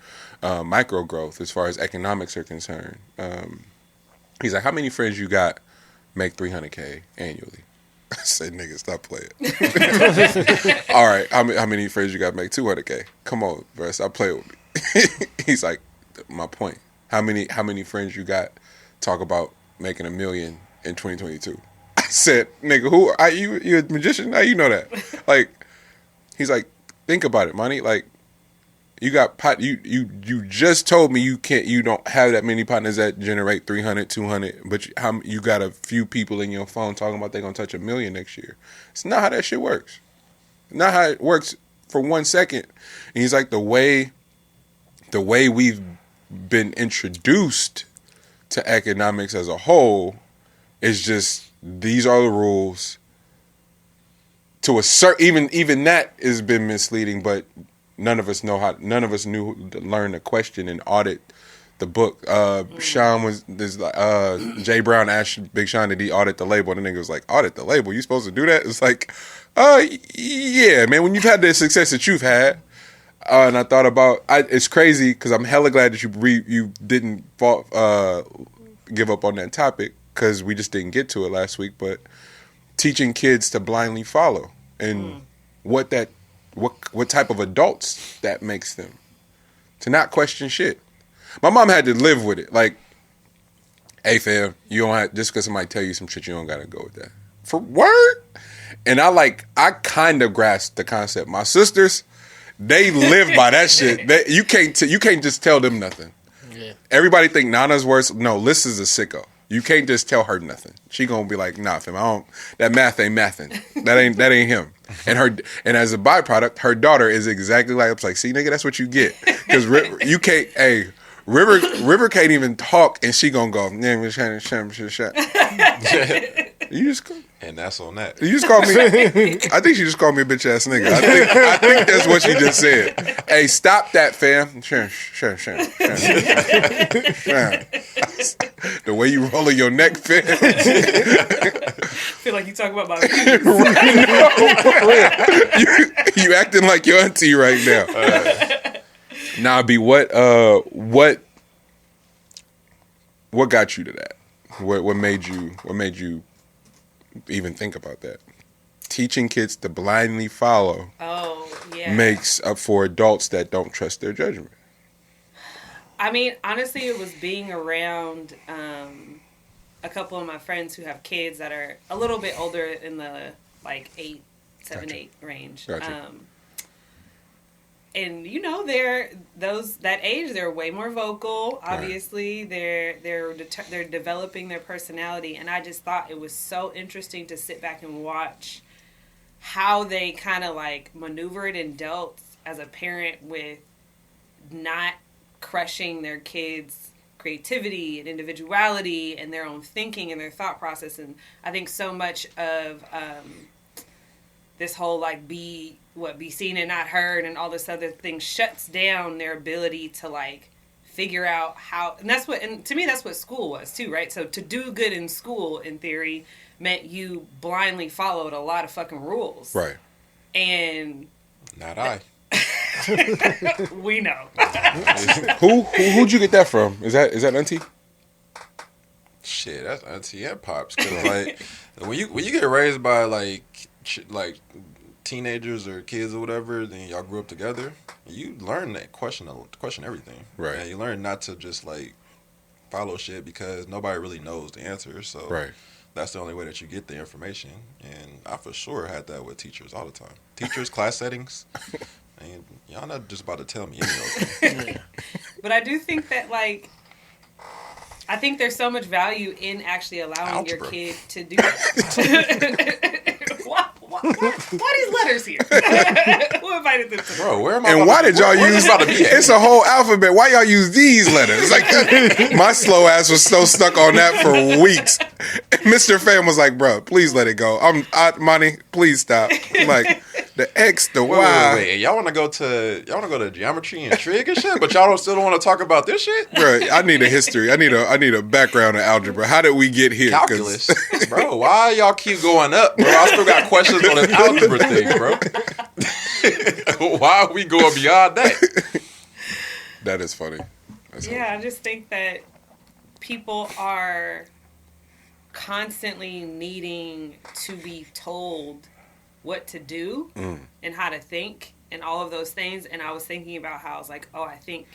micro growth as far as economics are concerned. He's like, how many friends you got make $300K annually? I said, nigga, stop playing. All right, how many friends you got make $200K? Come on, bro, stop playing with me. He's like, my point. How many friends you got talk about making $1 million in 2022? I said, nigga, who are you? You a magician? How you know that? Like, he's like, think about it, money. Like, you got you just told me you don't have that many partners that generate 300, 200, but you got a few people in your phone talking about they're gonna touch $1 million next year. It's not how that shit works. Not how it works for 1 second. And he's like, the way we've been introduced to economics as a whole is just, these are the rules. To a certain, even that has been misleading, but none of us knew to learn to question and audit the book. Sean was Jay Brown asked Big Sean, did he audit the label? And the nigga was like, audit the label? You supposed to do that? It's like, yeah, man. When you've had the success that you've had, and I thought about, it's crazy because I'm hella glad that you didn't give up on that topic because we just didn't get to it last week. But teaching kids to blindly follow and what type of adults that makes them, to not question shit. My mom had to live with it. Like, hey fam, you don't have, just because somebody tell you some shit, you don't gotta go with that. For word? And I kind of grasped the concept. My sisters, they live by that shit. You can't just tell them nothing. Yeah. Everybody think Nana's worse. No, Liz is a sicko. You can't just tell her nothing. She gonna be like, nah, fam, that math ain't mathin'. That ain't him. And as a byproduct, her daughter is exactly like, I was like, see, nigga, that's what you get. Because you can't. Hey, River can't even talk, and she gonna go. You just. And that's on that. You just called me. I think she just called me a bitch ass nigga. I think that's what she just said. Hey, stop that, fam. Sure. The way you rolling your neck, fam. I feel like you talking about my you acting like your auntie right now. Nah, B, what got you to that? What made you even think about that? Teaching kids to blindly follow makes up for adults that don't trust their judgment. I mean, honestly, it was being around a couple of my friends who have kids that are a little bit older, in the like 8 range. Gotcha. And you know, that age, they're way more vocal. Obviously, right. They're developing their personality, and I just thought it was so interesting to sit back and watch how they kind of like maneuvered and dealt as a parent with not crushing their kids' creativity and individuality and their own thinking and their thought process. And I think so much of this whole like be seen and not heard and all this other thing shuts down their ability to like figure out how, and to me that's what school was too, right? So to do good in school, in theory, meant you blindly followed a lot of fucking rules. Right. And not I. We know. Who'd you get that from? Is that auntie? Shit, that's auntie and pops. Cause like when you get raised by like teenagers or kids or whatever, then y'all grew up together. You learn that question everything, right? And you learn not to just like follow shit because nobody really knows the answer. So right. That's the only way that you get the information. And I for sure had that with teachers all the time. Teachers, class settings. And y'all not just about to tell me anything. But I do think that like, I think there's so much value in actually allowing your kid to do that. Why these letters here? Who invited them to? Bro, where am I? And why did y'all where use? am I about to be at? It's a whole alphabet. Why y'all use these letters? Like my slow ass was so stuck on that for weeks. And Mr. Fan was like, "Bro, please let it go. Monty, please stop." I'm like the X, the Y. Wait. Y'all want to go to geometry and trig and shit, but y'all still don't want to talk about this shit? Bro, I need a history. I need a background in algebra. How did we get here? 'Cause- Calculus, bro. Why y'all keep going up, bro? I still got questions on this algebra thing, bro. Why are we going beyond that? That is funny. That's Yeah, I just think that people are constantly needing to be told what to do and how to think and all of those things. And I was thinking about how I was like, I think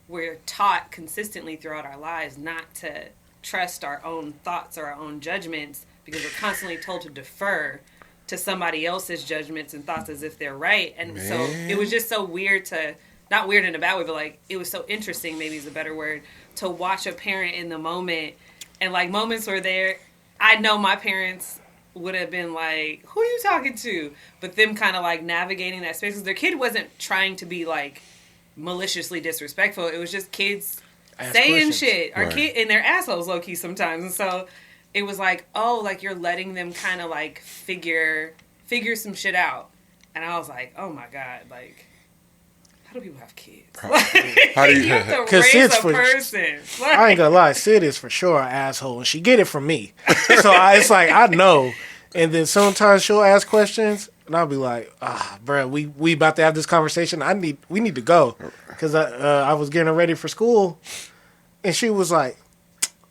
we're taught consistently throughout our lives not to trust our own thoughts or our own judgments because we're constantly told to defer to somebody else's judgments and thoughts as if they're right. And so it was just so weird to, not weird in a bad way, but like it was so interesting, maybe is a better word, to watch a parent in the moment. And like moments where I know my parents would have been like, who are you talking to? But them kind of like navigating that space because their kid wasn't trying to be like maliciously disrespectful. It was just kids saying shit. Our kid and they're assholes low key sometimes. And so it was like, like you're letting them kind of like figure some shit out. And I was like, oh my God, like how do people have kids? How do you? You have to Because raise Sid's a person. I ain't gonna lie, Sid is for sure an asshole, and she get it from me. So it's like I know, and then sometimes she'll ask questions, and I'll be like, bro, we about to have this conversation. We need to go because I was getting ready for school, and she was like,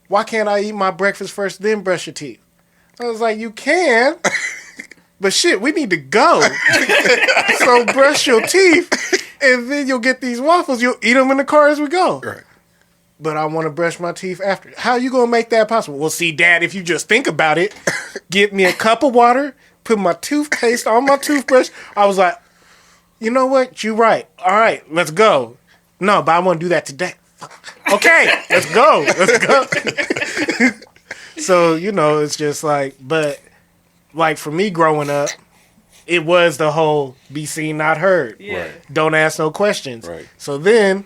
why can't I eat my breakfast first then brush your teeth? I was like, you can, but shit, we need to go. So brush your teeth. And then you'll get these waffles. You'll eat them in the car as we go. Right. But I want to brush my teeth after. How you going to make that possible? Well, see, Dad, if you just think about it, get me a cup of water, put my toothpaste on my toothbrush. I was like, you know what? You're right. All right, let's go. No, but I want to do that today. Okay, let's go. Let's go. So, it's just like, but like for me growing up, it was the whole be seen, not heard. Yeah. Right. Don't ask no questions. Right. So then,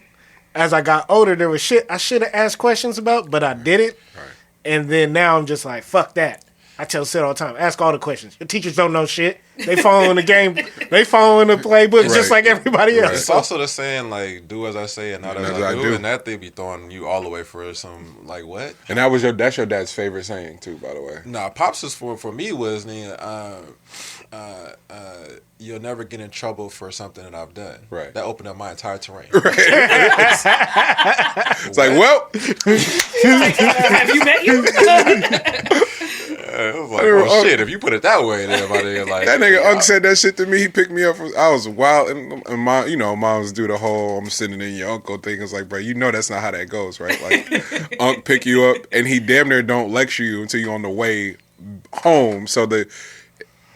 as I got older, there was shit I should have asked questions about, but I didn't. Right. And then now I'm just like, fuck that. I tell Sid all the time, ask all the questions. Your teachers don't know shit. They following the game. They following the playbook just like everybody else. It's also the saying, like, do as I say and not as I do. And that they be throwing you all the way for some, like, what? And that's your dad's favorite saying, too, by the way. Nah, Pops is for me was, you'll never get in trouble for something that I've done. Right. That opened up my entire terrain. Right. It's like, well. Have you met you? It was like, oh shit, if you put it that way, then my nigga, like. That nigga Unc said that shit to me. He picked me up. I was wild. And moms do the whole, I'm sitting in your uncle thing. It's like, bro, that's not how that goes, right? Like, Unc pick you up, and he damn near don't lecture you until you're on the way home. So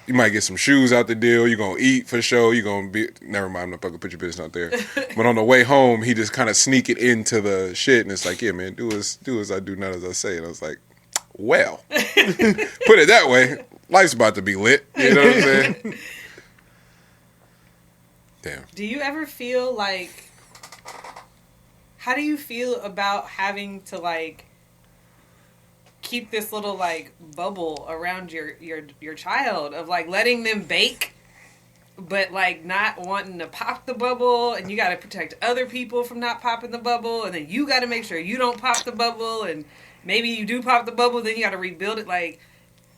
you might get some shoes out the deal. You're going to eat for sure. You're going to be... Never mind. I'm not going to put your business out there. But on the way home, he just kind of sneak it into the shit. And it's like, yeah, man, do as I do, not as I say. And I was like, well, put it that way. Life's about to be lit. You know what I'm saying? Damn. Do you ever feel like... How do you feel about having to, like... keep this little like bubble around your child of like letting them bake but like not wanting to pop the bubble, and you got to protect other people from not popping the bubble, and then you got to make sure you don't pop the bubble, and maybe you do pop the bubble, then you got to rebuild it. Like,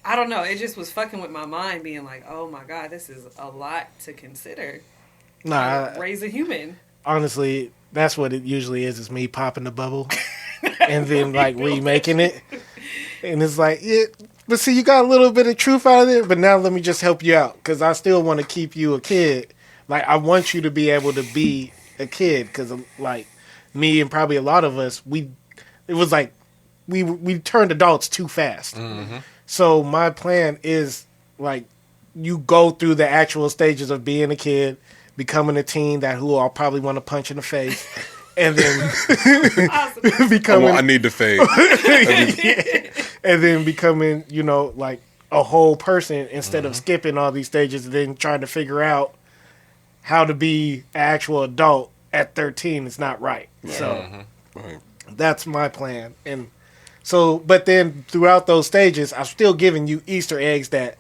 I don't know, it just was fucking with my mind, being like, oh my God, this is a lot to consider. Raise a human. Honestly, that's what it usually is me popping the bubble and then like remaking it. And it's like, yeah, but see, you got a little bit of truth out of it, but now let me just help you out, because I still want to keep you a kid. Like, I want you to be able to be a kid, because, like, me and probably a lot of us, it was like, we turned adults too fast. Mm-hmm. So my plan is, like, you go through the actual stages of being a kid, becoming a teen who I'll probably want to punch in the face, and then becoming... I need the fade. And then becoming, like, a whole person instead of skipping all these stages and then trying to figure out how to be an actual adult at 13 is not right. So Right. that's my plan. And so, but then throughout those stages, I'm still giving you Easter eggs that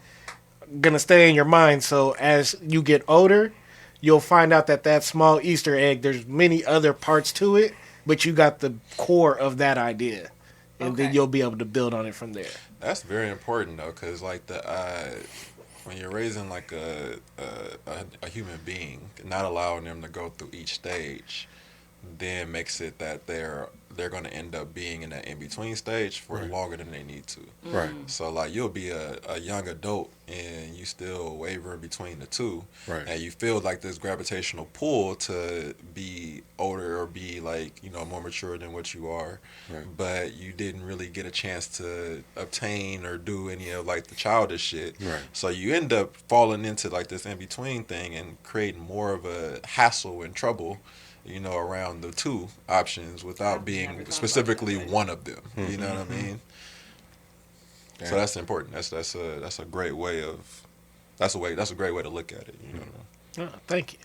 are going to stay in your mind. So as you get older, you'll find out that small Easter egg, there's many other parts to it, but you got the core of that idea. And then you'll be able to build on it from there. That's very important though, because like when you're raising like a human being, not allowing them to go through each stage, then makes it that they're going to end up being in that in between stage for longer than they need to. Right. So like you'll be a young adult and you still wavering between the two, Right. and you feel like this gravitational pull to be older or be like more mature than what you are, Right. but you didn't really get a chance to obtain or do any of like the childish shit. Right. So you end up falling into like this in between thing and creating more of a hassle and trouble, around the two options without being specifically one of them. You know what I mean? Yeah. So that's important. That's a great way of that's a great way to look at it. Oh, thank you.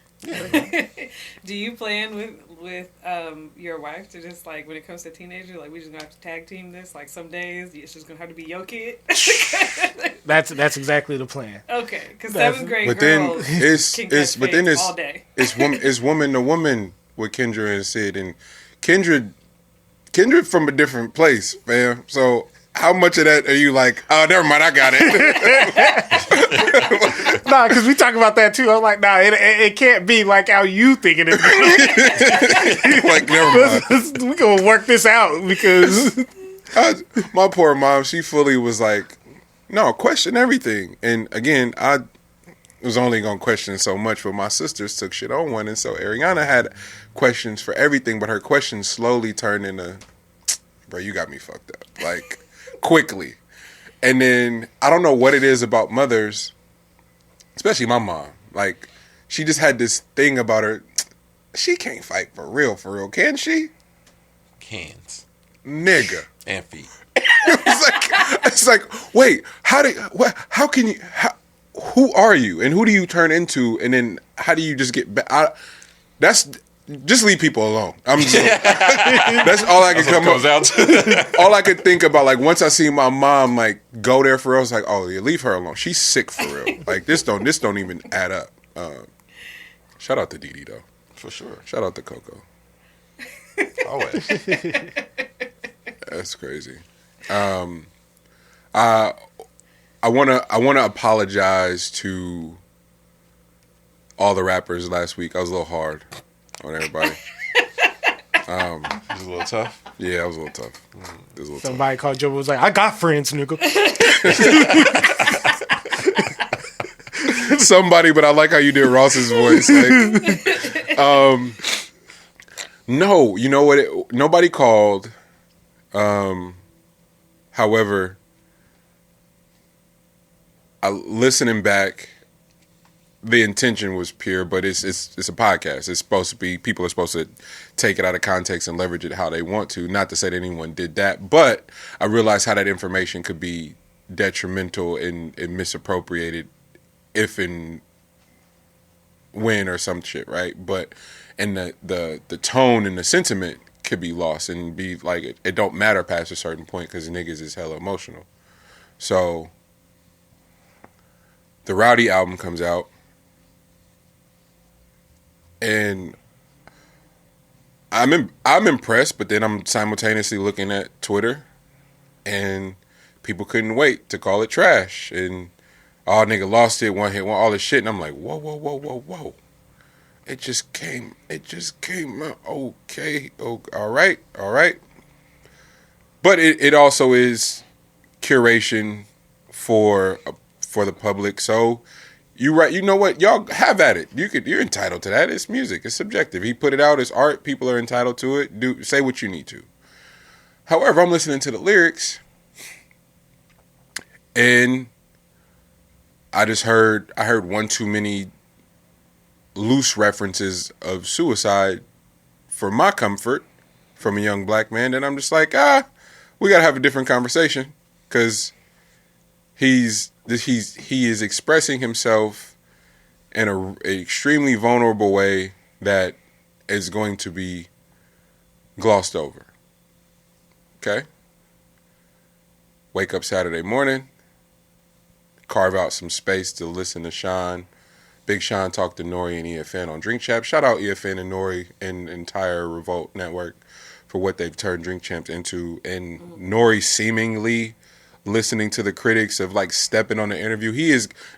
Do you plan with your wife to just like when it comes to teenagers, like we just gonna have to tag team this? Like some days it's just gonna have to be your kid. That's exactly the plan. Okay, because That's- 7th grade But then girls it's can catch but then fades it's all day. it's woman to woman with Kendra and Sid, and Kendra from a different place, fam. So how much of that are you like? Oh, never mind, I got it. Nah, because we talk about that too. I'm like, nah, it can't be like how you thinking it. Like, never mind. We gonna work this out because My poor mom, she fully was like, no, question everything. And again, I was only going to question so much, but my sisters took shit on one. And so Ariana had questions for everything, but her questions slowly turned into, bro, you got me fucked up. Like, quickly. And then I don't know what it is about mothers, especially my mom. Like, she just had this thing about her. She can't fight for real, can she? Hands Nigga. and feet. It's like, wait, how can you, who are you? And who do you turn into? And then how do you just get back? Just leave people alone. That's all I can come up with. All I could think about, like, once I see my mom, like, go there for real, I was like, oh, yeah, leave her alone. She's sick for real. Like, this don't even add up. Shout out to Dee Dee, though. For sure. Shout out to Coco. Always. That's crazy. I wanna apologize to all the rappers last week. I was a little hard on everybody. It was a little tough. Yeah, I was a little tough. It was a little somebody called Joe was like, I got friends, nigga. tough. Somebody, but I like how you did Ross's voice. Like, no, you know what? Nobody called. However, listening back, the intention was pure, but it's a podcast. It's supposed to be, people are supposed to take it out of context and leverage it how they want to. Not to say that anyone did that, but I realized how that information could be detrimental and misappropriated if and when or some shit, right? But and the tone and the sentiment could be lost and be like it don't matter past a certain point because niggas is hella emotional. So the Roddy album comes out, and I'm impressed, but then I'm simultaneously looking at Twitter, and people couldn't wait to call it trash, and nigga lost it, one hit, all this shit, and I'm like, whoa. It just came out okay. Oh, all right. But it also is curation for the public. So you know what? Y'all have at it. You're entitled to that. It's music. It's subjective. He put it out as art. People are entitled to it. Say what you need to. However, I'm listening to the lyrics, and I heard one too many loose references of suicide for my comfort from a young black man, and I'm just like, we gotta have a different conversation, because he's he is expressing himself in an extremely vulnerable way that is going to be glossed over. Okay? Wake up Saturday morning, carve out some space to listen to Sean. Big Sean talked to Nori and EFN on Drink Champs. Shout out EFN and Nori and entire Revolt Network for what they've turned Drink Champs into. And Nori seemingly listening to the critics of like stepping on the interview.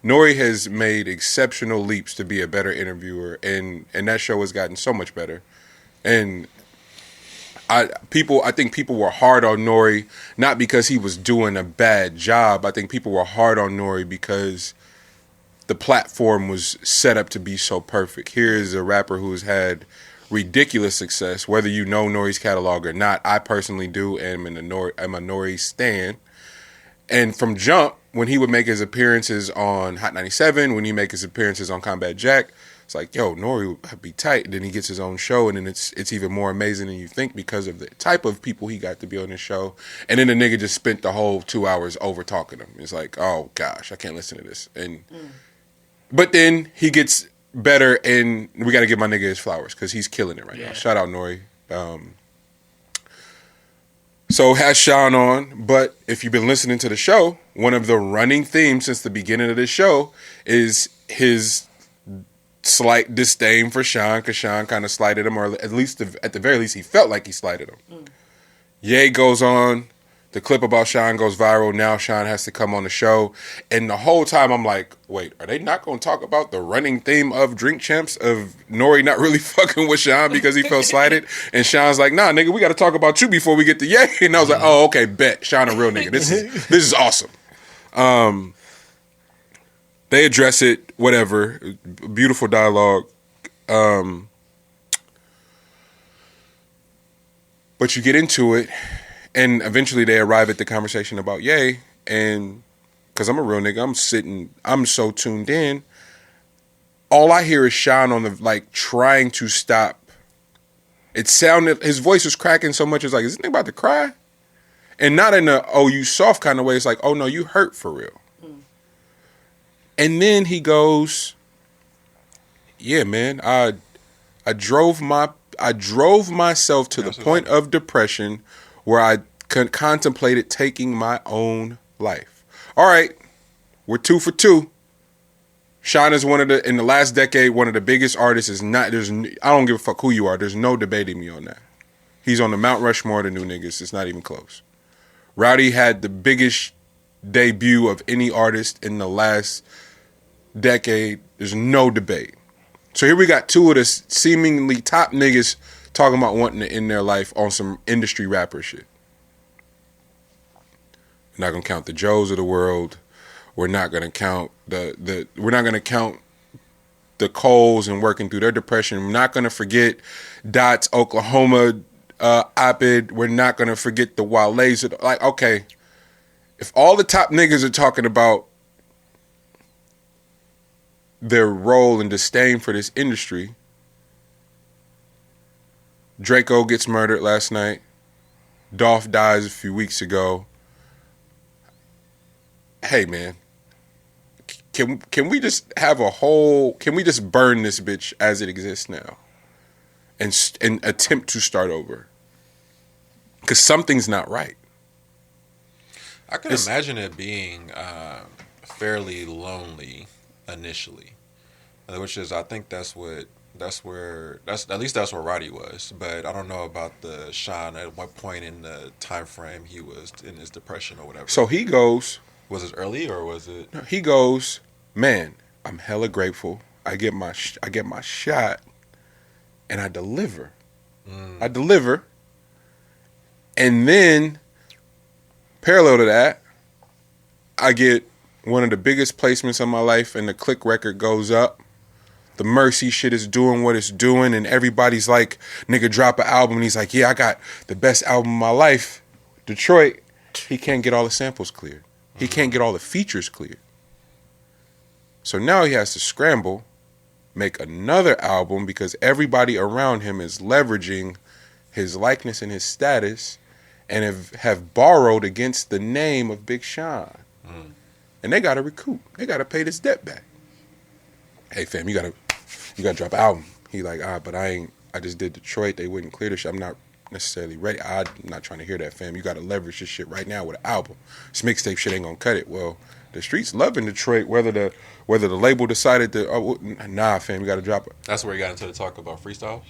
Nori has made exceptional leaps to be a better interviewer, and that show has gotten so much better. And I think people were hard on Nori, not because he was doing a bad job. I think people were hard on Nori because the platform was set up to be so perfect. Here is a rapper who's had ridiculous success, whether you know Nori's catalog or not. I personally do, and I'm a Nori stan. And from jump, when he would make his appearances on Hot 97, when he make his appearances on Combat Jack, it's like, yo, Nori would be tight. And then he gets his own show, and then it's even more amazing than you think because of the type of people he got to be on his show. And then the nigga just spent the whole 2 hours over talking him. It's like, oh gosh, I can't listen to this. But then he gets better, and we got to give my nigga his flowers because he's killing it right now. Shout out Nori. So has Sean on, but if you've been listening to the show, one of the running themes since the beginning of the show is his slight disdain for Sean, because Sean kind of slighted him, or at the very least he felt like he slighted him. Ye goes on, the clip about Sean goes viral, now Sean has to come on the show, and the whole time I'm like, wait, are they not going to talk about the running theme of Drink Champs of Nori not really fucking with Sean because he felt slighted? And Sean's like, nah, nigga, we got to talk about you before we get to Ye. And I was like, oh, okay, bet. Sean a real nigga. This is awesome. They address it, whatever. Beautiful dialogue. But you get into it, and eventually they arrive at the conversation about Ye, and because I'm a real nigga, I'm so tuned in. All I hear is Sean on the, like, trying to stop. It sounded, his voice was cracking so much, it's like, is this nigga about to cry? And not in a, oh, you soft kind of way. It's like, oh, no, you hurt for real. And then he goes, yeah, man, I drove myself to the point of depression where I contemplated taking my own life. All right, we're 2 for 2. Sean is in the last decade, one of the biggest artists. I don't give a fuck who you are. There's no debating me on that. He's on the Mount Rushmore of the new niggas. It's not even close. Roddy had the biggest debut of any artist in the last decade. There's no debate. So here we got 2 of the seemingly top niggas talking about wanting to end their life on some industry rapper shit. We're not gonna count the Joes of the world. We're not gonna count we're not gonna count the Coles and working through their depression. We're not gonna forget Dot's Oklahoma op-ed. We're not gonna forget the Wale's. Like, okay, if all the top niggas are talking about their role and disdain for this industry, Draco gets murdered last night. Dolph dies a few weeks ago. Hey, man, can we just have can we just burn this bitch as it exists now and attempt to start over? Because something's not right. I can imagine it being fairly lonely initially, which is, I think that's where Roddy was. But I don't know about the Sean at what point in the time frame he was in his depression or whatever. So he goes, was it early or was it? No, he goes, man, I'm hella grateful. I get my shot, and I deliver. I deliver, and then parallel to that, I get one of the biggest placements of my life, and the click record goes up. The Mercy shit is doing what it's doing, and everybody's like, nigga, drop an album. And he's like, yeah, I got the best album of my life. Detroit, he can't get all the samples cleared. He can't get all the features cleared. So now he has to scramble, make another album, because everybody around him is leveraging his likeness and his status and have borrowed against the name of Big Sean. and they got to recoup. They got to pay this debt back. Hey, fam, you got to drop an album. He like, but I just did Detroit. They wouldn't clear this shit. I'm not necessarily ready. I'm not trying to hear that, fam. You got to leverage this shit right now with an album. This mixtape shit ain't gonna cut it. Well, the streets loving Detroit, whether the label decided to, nah, fam, you got to drop it. That's where he got into the talk about freestyles?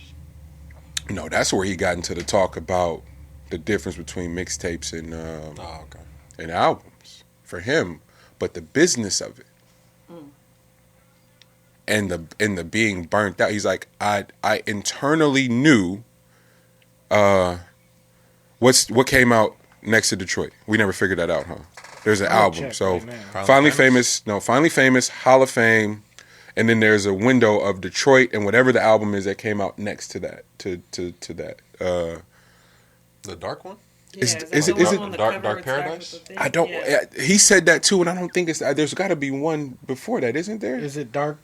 No, that's where he got into the talk about the difference between mixtapes and and albums for him, but the business of it and the being burnt out. He's like, I internally knew what came out next to Detroit. We never figured that out, huh? There's an album. So Finally Famous, Hall of Fame, and then there's a window of Detroit and whatever the album is that came out next to that. To that. The dark one? Yeah, Is it it Dark Paradise? I don't. Yeah. He said that too, and I don't think it's. There's got to be one before that, isn't there? Is it Dark?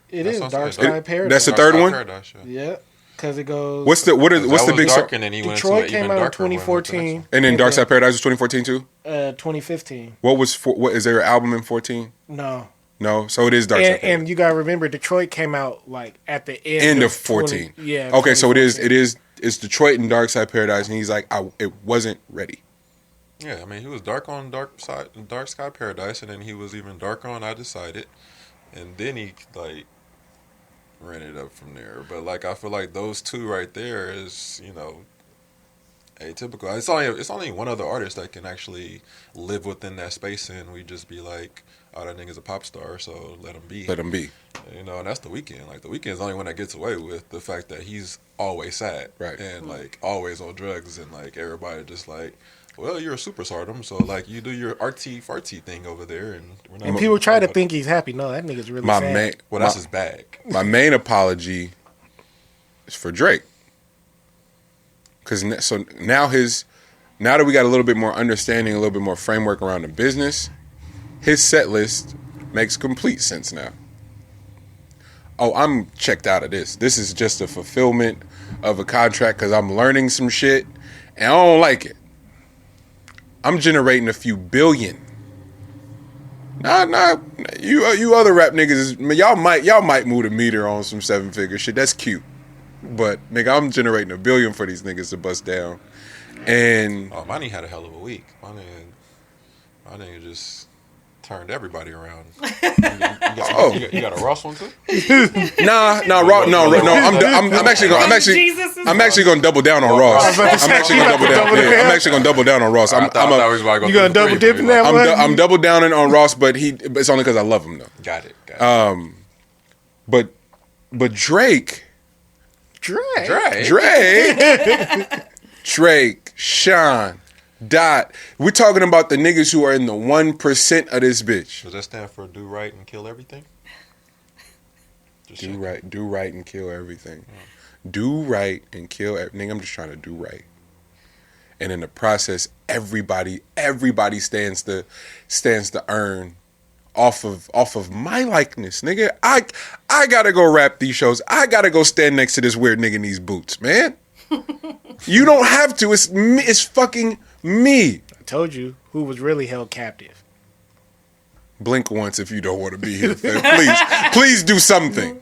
It is That's Dark also- Sky Paradise. That's the Dark third Sky one? Paradise, yeah. Yeah, because it goes. What's the big dark, song? and then he went Detroit into an came even out in darker one with the next 2014. one. And then Dark Side Paradise was 2014 too. 2015. What is there an album in 14? No. No, so it is Dark Side Paradise. And you gotta remember, Detroit came out like at the end of 14. 20, yeah. Okay, so 2014. it's Detroit and Dark Side Paradise, and he's like, it wasn't ready. Yeah, I mean, he was dark on Dark Sky Paradise, and then he was even darker on I Decided, and then he like ran it up from there. But like, I feel like those two right there is, atypical. It's only one other artist that can actually live within that space, and we just be like, oh, that nigga's a pop star, so let him be. Let him be. And that's The Weeknd. Like, The Weeknd's the only one that gets away with the fact that he's always sad, Right. And like always on drugs, and like everybody just like, well, you're a superstardom, so like you do your artsy fartsy thing over there, and we're not. And people try to think he's happy. No, that nigga's really sad. Well, that's his bag. My main apology is for Drake, because now that we got a little bit more understanding, a little bit more framework around the business, his set list makes complete sense now. Oh, I'm checked out of this. This is just a fulfillment of a contract because I'm learning some shit and I don't like it. I'm generating a few billion. Nah. You other rap niggas, y'all might move the meter on some 7-figure shit. That's cute. But nigga, I'm generating $1 billion for these niggas to bust down. And Money had a hell of a week. My nigga just turned everybody around. You got a Ross one too? No. I'm actually going to double down on Ross. I'm actually going to double down on Ross. You gonna double dip in that one? I'm double downing on Ross, but it's only because I love him though. Got it. But Drake, Sean, Dot. We're talking about the niggas who are in the 1% of this bitch. Does that stand for do right and kill everything? Do right and kill everything. Do right and kill everything. I'm just trying to do right. And in the process, everybody stands to earn off of my likeness, nigga. I gotta go rap these shows. I gotta go stand next to this weird nigga in these boots, man. You don't have to. It's me. It's fucking me. I told you who was really held captive. Blink once if you don't want to be here, fam. Please do something.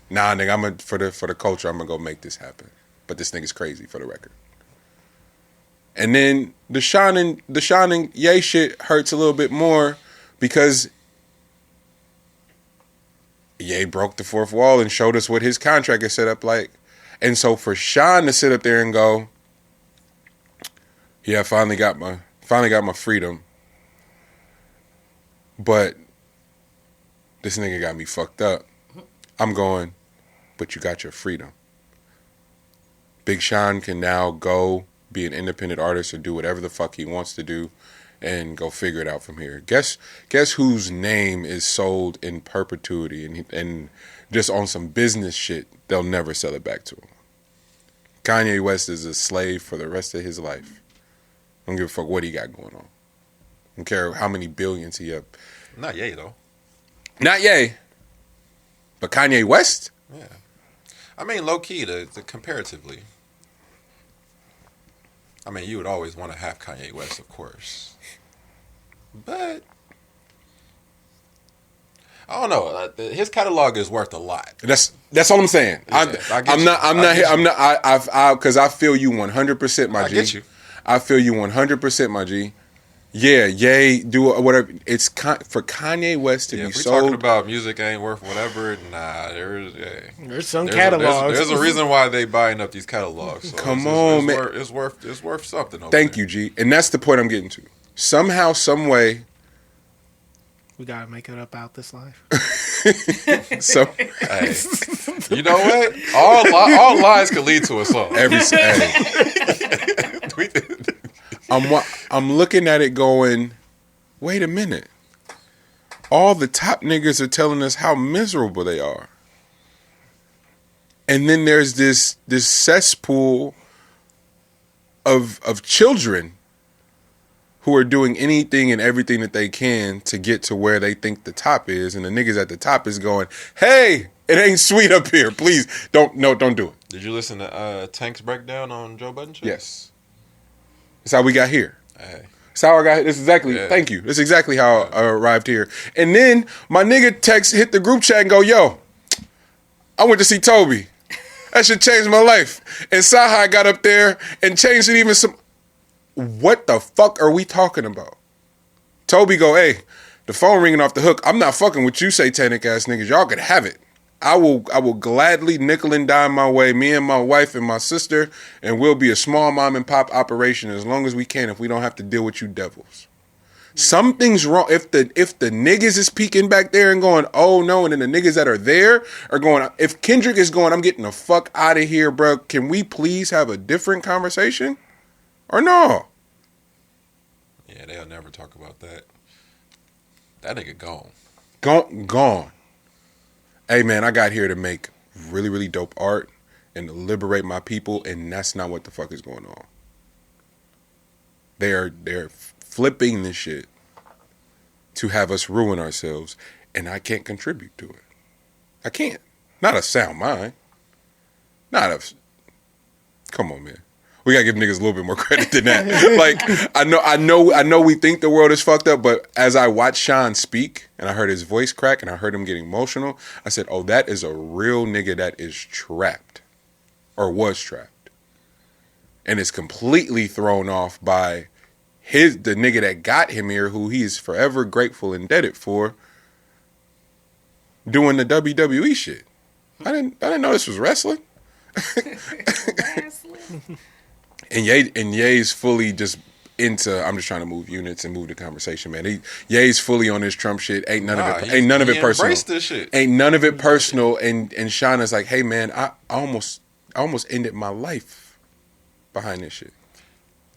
Nah, nigga, for the culture, I'm gonna go make this happen. But this nigga's crazy, for the record. And then the Sean and Ye shit hurts a little bit more because Ye broke the fourth wall and showed us what his contract is set up like. And so for Sean to sit up there and go, yeah, I finally got my freedom, but this nigga got me fucked up. I'm going, but you got your freedom. Big Sean can now go be an independent artist or do whatever the fuck he wants to do and go figure it out from here. Guess whose name is sold in perpetuity and just on some business shit, they'll never sell it back to him. Kanye West is a slave for the rest of his life. I don't give a fuck what he got going on. I don't care how many billions he have. Not Ye though. Not Ye. But Kanye West? Yeah. I mean, low key, the comparatively. I mean, you would always want to have Kanye West, of course. But I don't know. His catalog is worth a lot. That's all I'm saying. Yeah, Because I feel you 100%, my G. I get you. I feel you 100%, my G. Yeah, Ye, do whatever. It's for Kanye West to be if we're sold. talking about music ain't worth whatever, nah, there's some catalogs. There's a reason why they buying up these catalogs. So Come on, man. It's worth something. Thank you, G. And that's the point I'm getting to. Somehow, some way, we gotta make it up out this life. so hey, you know what? All lies could lead to a song. I'm looking at it going, wait a minute. All the top niggas are telling us how miserable they are. And then there's this cesspool of children who are doing anything and everything that they can to get to where they think the top is, and the niggas at the top is going, hey, it ain't sweet up here. Please don't do it. Did you listen to Tank's breakdown on Joe Budden show? Yes. That's how we got here. Hey. That's how I got here. This is exactly, Thank you. That's exactly how I arrived here. And then my nigga hit the group chat and go, yo, I went to see Tobe. That shit changed my life. And Sahai got up there and changed it even some. What the fuck are we talking about? Tobe go, hey, the phone ringing off the hook. I'm not fucking with you satanic ass niggas. Y'all could have it. I will gladly nickel and dime my way, me and my wife and my sister, and we'll be a small mom and pop operation as long as we can if we don't have to deal with you devils. Something's wrong. If the niggas is peeking back there and going, oh no, and then the niggas that are there are going, if Kendrick is going, I'm getting the fuck out of here, bro. Can we please have a different conversation? Or no? Yeah, they'll never talk about that. That nigga gone. Gone. Hey man, I got here to make really, really dope art and to liberate my people, and that's not what the fuck is going on. They're flipping this shit to have us ruin ourselves, and I can't contribute to it. I can't. Not a sound mind. Come on, man. We gotta give niggas a little bit more credit than that. Like, I know we think the world is fucked up, but as I watched Sean speak and I heard his voice crack and I heard him getting emotional, I said, oh, that is a real nigga that is trapped or was trapped. And is completely thrown off by the nigga that got him here, who he is forever grateful and indebted for, doing the WWE shit. I didn't know this was wrestling. And Ye's fully just into, I'm just trying to move units and move the conversation, man. Ye's fully on his Trump shit. Ain't none of it personal. This shit. Ain't none of it personal. And Shauna's like, hey man, I almost ended my life behind this shit.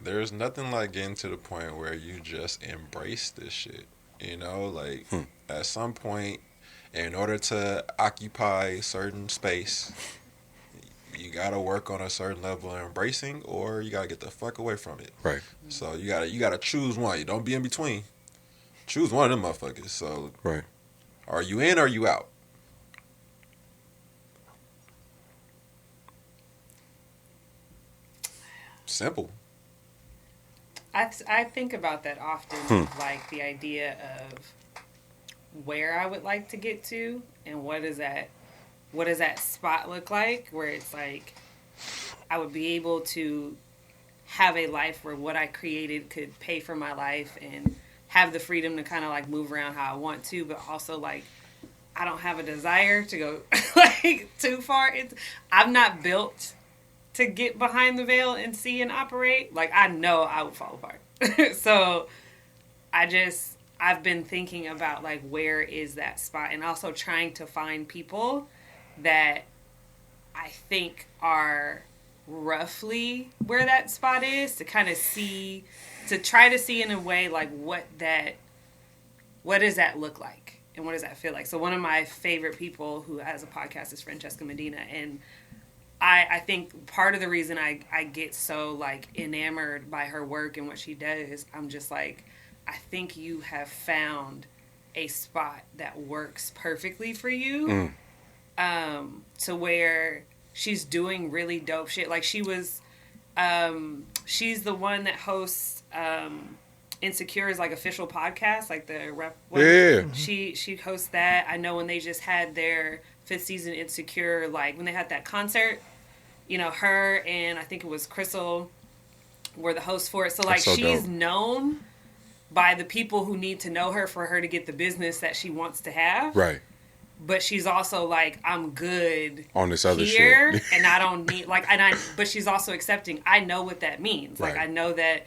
There's nothing like getting to the point where you just embrace this shit. You know, like at some point, in order to occupy certain space, you gotta work on a certain level of embracing, or you gotta get the fuck away from it. Right. So you gotta choose one. You don't be in between. Choose one of them motherfuckers. So right. Are you in or are you out? Simple. I think about that often, like the idea of where I would like to get to and what does that spot look like, where it's like I would be able to have a life where what I created could pay for my life and have the freedom to kind of like move around how I want to, but also like I don't have a desire to go like too far. I'm not built to get behind the veil and see and operate. Like I know I would fall apart. So I've been thinking about like where is that spot, and also trying to find people that I think are roughly where that spot is, to kind of see, to try to see in a way like what does that look like and what does that feel like. So one of my favorite people who has a podcast is Francesca Medina, and I think part of the reason I get so like enamored by her work and what she does, I'm just like, I think you have found a spot that works perfectly for you. To where she's doing really dope shit. Like she was, she's the one that hosts Insecure's like official podcast, like the rep one. Yeah. She hosts that. I know when they just had their 5th season Insecure, like when they had that concert, you know, her and I think it was Crystal were the hosts for it. So like so she's dope. known by the people who need to know her for her to get the business that she wants to have. Right. But she's also like, I'm good On this other here, shit. and I don't need but she's also accepting. I know what that means. Like Right. I know that,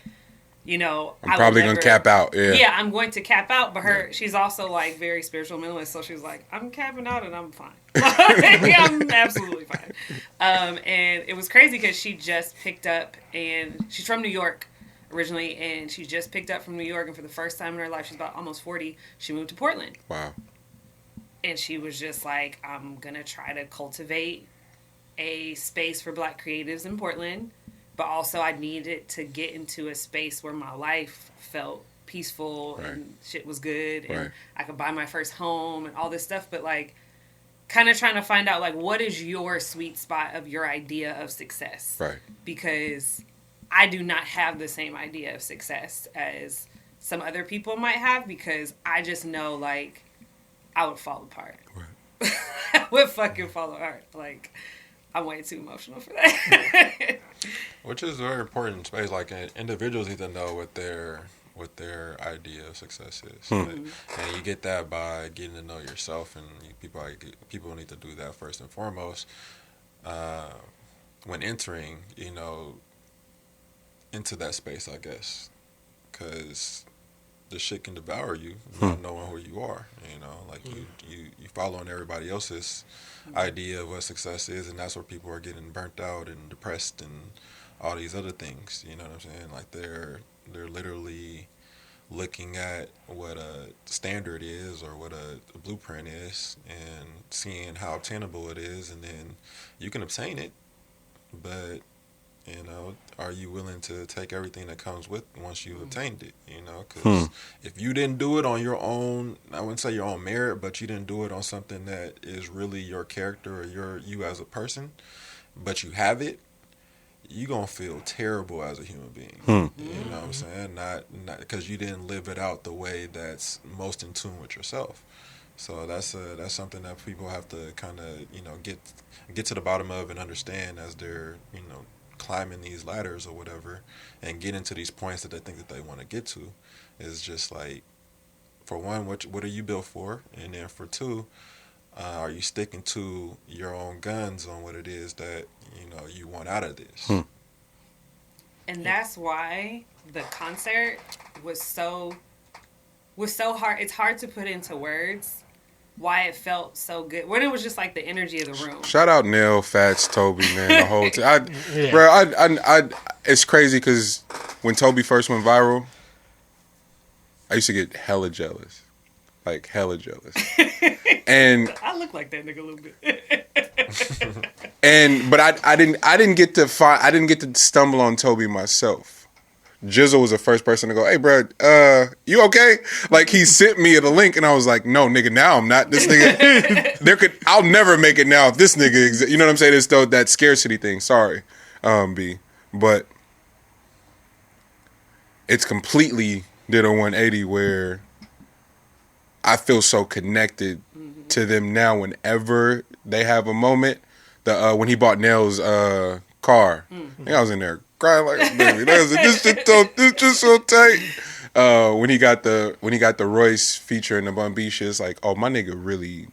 you know, I'm probably gonna cap out. Yeah. Yeah, I'm going to cap out. But she's also like very spiritual minimalist, so she's like, I'm capping out and I'm fine. I'm absolutely fine. And it was crazy because she just picked up, and she's from New York originally, and she just picked up from New York, and for the first time in her life, she's about almost 40. She moved to Portland. Wow. And she was just like, I'm going to try to cultivate a space for Black creatives in Portland. But also I needed to get into a space where my life felt peaceful and shit was good. And I could buy my first home and all this stuff. But like, kind of trying to find out, like, what is your sweet spot of your idea of success? Right. Because I do not have the same idea of success as some other people might have. Because I just know, like, I would fall apart. Right. I would fucking fall apart. Like, I'm way too emotional for that. Which is a very important space. Like, individuals need to know what their idea of success is. And you get that by getting to know yourself, and people need to do that first and foremost when entering, you know, into that space, I guess. Because the shit can devour you not knowing who you are, you know, like you following everybody else's idea of what success is, and that's where people are getting burnt out and depressed and all these other things, you know what I'm saying? Like they're literally looking at what a standard is or what a blueprint is and seeing how obtainable it is, and then you can obtain it, but you know, are you willing to take everything that comes with once you've obtained it? You know, because if you didn't do it on your own, I wouldn't say your own merit, but you didn't do it on something that is really your character or you as a person, but you have it, you gonna feel terrible as a human being. You know what I'm saying? Not because you didn't live it out the way that's most in tune with yourself. So that's something that people have to kind of, you know, get to the bottom of and understand as they're, you know, climbing these ladders or whatever, and get into these points that they think that they want to get to. Is just like, for one, what are you built for, and then for two, are you sticking to your own guns on what it is that, you know, you want out of this? And that's why the concert was so hard. It's hard to put into words why it felt so good when it was just like the energy of the room. Shout out Nell, Fats, Tobe, man, the whole time. Bro, I it's crazy because when Tobe first went viral, I used to get hella jealous, like hella jealous. And I look like that nigga a little bit. but I didn't get to stumble on Tobe myself. Jizzle was the first person to go, hey, bro, you okay? Like, he sent me the link, and I was like, no, nigga, now I'm not. This nigga, I'll never make it now if this nigga exists. You know what I'm saying? It's though that scarcity thing. Sorry, B. But it's completely did a 180 where I feel so connected to them now whenever they have a moment. When he bought Nell's car, I was in there crying like a baby. This just so tight. When he got the Royce feature in the Bun B shit, it's like, oh, my nigga really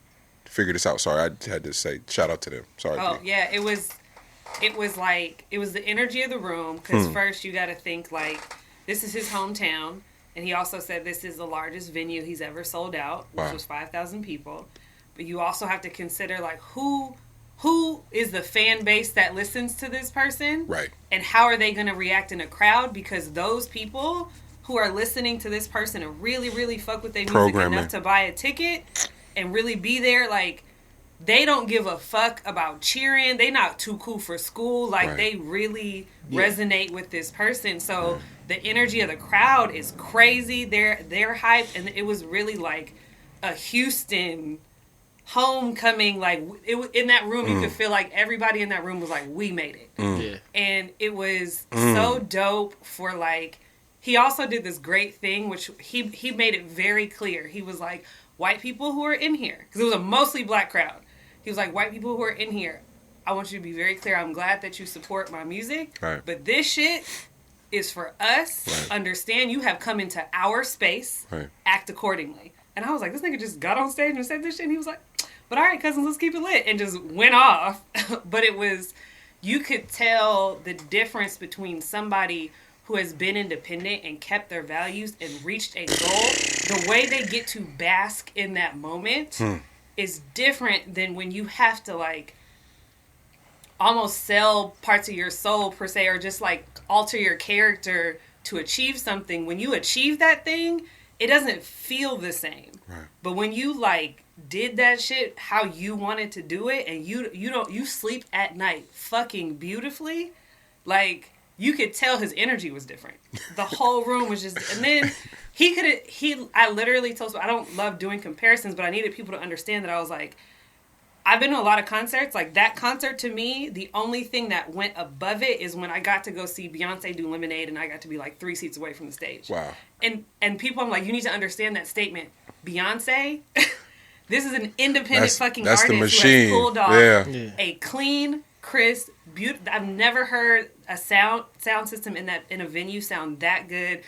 figured this out. Sorry, I had to say shout out to them. Sorry. Oh yeah, it was the energy of the room, because first you got to think like this is his hometown, and he also said this is the largest venue he's ever sold out, which was 5,000 people. But you also have to consider like who is the fan base that listens to this person? Right. And how are they going to react in a crowd? Because those people who are listening to this person and really, really fuck with their music enough to buy a ticket and really be there, like, they don't give a fuck about cheering. They not too cool for school. Like, they really resonate with this person. So the energy of the crowd is crazy. They're hyped. And it was really like a Houston homecoming. Like, in that room, you could feel like everybody in that room was like, we made it. Yeah. And it was so dope for, like, he also did this great thing, which he made it very clear. He was like, white people who are in here, because it was a mostly black crowd. He was like, white people who are in here, I want you to be very clear. I'm glad that you support my music, Right. but this shit is for us. Right. Understand you have come into our space. Right. Act accordingly. And I was like, this nigga just got on stage and said this shit. And he was like, but all right, cousins, let's keep it lit. And just went off. But it was, you could tell the difference between somebody who has been independent and kept their values and reached a goal. The way they get to bask in that moment is different than when you have to, like, almost sell parts of your soul, per se, or just, like, alter your character to achieve something. When you achieve that thing, it doesn't feel the same. Right. But when you, like, did that shit how you wanted to do it, and you sleep at night fucking beautifully, like, you could tell his energy was different. The whole room was just, and then I literally told him, I don't love doing comparisons, but I needed people to understand that I was like, I've been to a lot of concerts. Like, that concert, to me, the only thing that went above it is when I got to go see Beyonce do Lemonade, and I got to be, like, 3 seats away from the stage. Wow. And people, I'm like, you need to understand that statement. Beyonce, this is an independent fucking artist the machine. who has pulled off Yeah. a clean, crisp, I've never heard a sound system in a venue sound that good.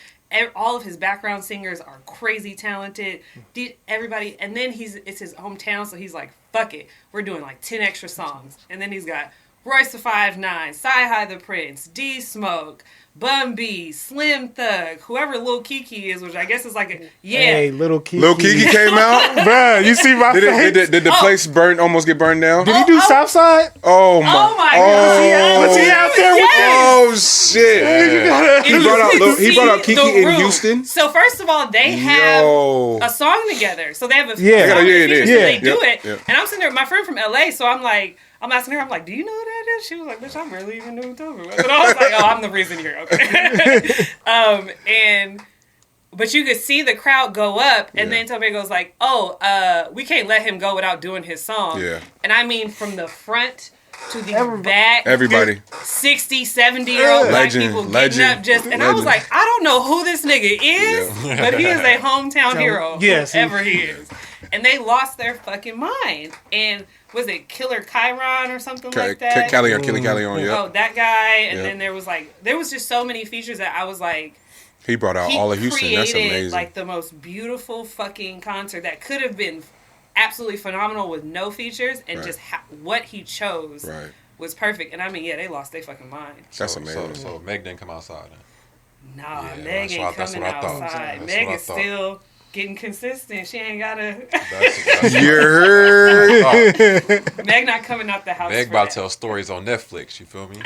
All of his background singers are crazy talented. Everybody, and then it's his hometown, so he's like, fuck it, we're doing like 10 extra songs. And then he's got Royce the 5'9", Sci-Hi the Prince, D Smoke, Bun B, Slim Thug, whoever Lil Kiki is, which I guess is like Hey, Little Kiki. Lil Kiki came out. Bruh, you see my face? Did the place almost get burned down? Did he do Southside? Oh my! Oh my God. Was he out there with Yes. Oh shit! If He brought out see Kiki the in room. Houston. So first of all, they have Yo. a song together. So they have a Yeah. song Yeah, feature, so yeah. they do Yep, it. yep. And I'm sitting there with my friend from LA, so I'm asking her, I'm like, do you know who that is? She was like, bitch, I'm really even doing Tobe. And I was like, oh, I'm the reason you're okay. But you could see the crowd go up, and then Tobe goes like, oh, we can't let him go without doing his song. Yeah. And I mean, from the front to the back. Everybody. 60, 70-year-old black people getting up just... And I was like, I don't know who this nigga is, but he is a hometown hero, whoever he is. And they lost their fucking mind. And was it Killer Chiron or something like that? Killy on, yeah. Oh, that guy. And Yep. then there was just so many features that I was like... He brought out all of Houston. That's created, amazing. like, the most beautiful fucking concert that could have been absolutely phenomenal with no features, and Right. just what he chose Right. was perfect. And I mean, yeah, they lost their fucking mind. That's amazing. So Meg didn't come outside then. Nah, Yeah, Meg ain't that's coming what I thought. outside. That's Meg what I is thought. still getting consistent. She ain't gotta. That's You heard? Meg not coming out the house. Meg for about that. to tell stories on Netflix. You feel me?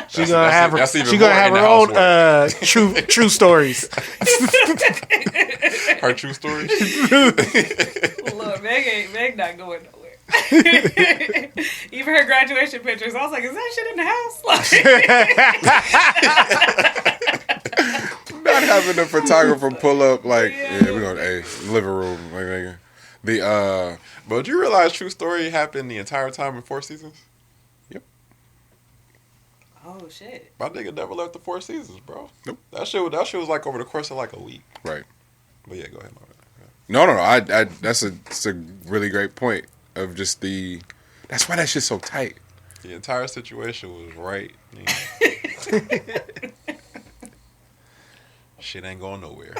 She's gonna have that's even her more in the own true stories. Her true stories. Look, Meg not going nowhere. Even her graduation pictures, I was like, is that shit in the house? Like, Not having a photographer pull up like, we're gonna living room. Like, nigga. But do you realize True Story happened the entire time in Four Seasons? oh shit. My nigga never left the Four Seasons, bro. Nope. That shit was like over the course of like a week. Right. But yeah, go ahead. My bad. No. That's a really great point of just that's why that shit's so tight. The entire situation was right. Shit ain't going nowhere.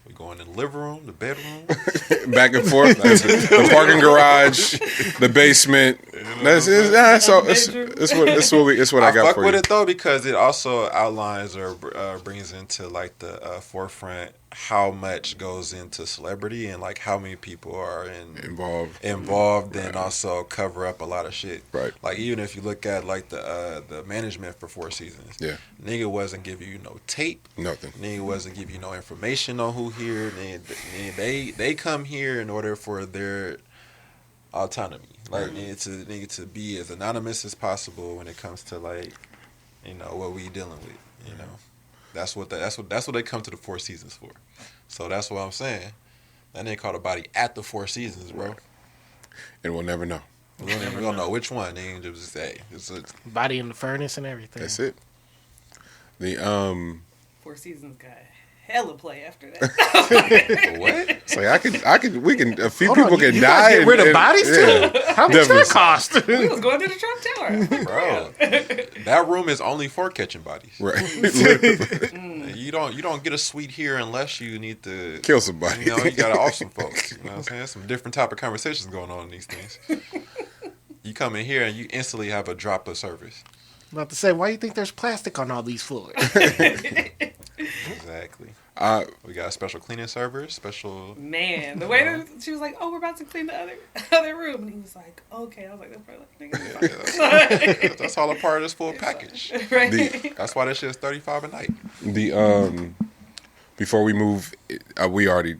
We going in the living room, the bedroom. Back and forth. The parking garage, the basement. It's what I got fuck for with you. it though because it also outlines or brings into like the forefront how much goes into celebrity and like how many people are involved Right. and also cover up a lot of shit. Right. Like even if you look at like the management for Four Seasons, Yeah. nigga wasn't giving you no tape. Nothing. Nigga wasn't giving you no information on who here. They come here in order for their autonomy. Like need to be as anonymous as possible when it comes to like, what we dealing with. That's what they come to the Four Seasons for. So that's what I'm saying. That nigga caught a body at the Four Seasons, bro. Right. And we'll never know. We don't know which one. They ain't just say it's a Body in the furnace and everything. That's it. The Four Seasons got hella play after that. What? It's like we can. A few Hold people on, can you die. gotta get rid of bodies yeah. too? How much that cost? We was going to the Trump Tower. Bro, that room is only for catching bodies. Right. You don't get a suite here unless you need to Kill somebody. You know, you gotta off some folks. You know what I'm saying? Some different type of conversations going on in these things. You come in here and you instantly have a drop of service. I'm about to say, why do you think there's plastic on all these floors? Exactly. Uh, We got special cleaning servers, special. Man, the way that she was like, "Oh, we're about to clean the other room," and he was like, "Okay." I was like, "That's probably like, nigga." That's all a part of this full package. Right. That's why this shit is $35 a night. the before we move, we already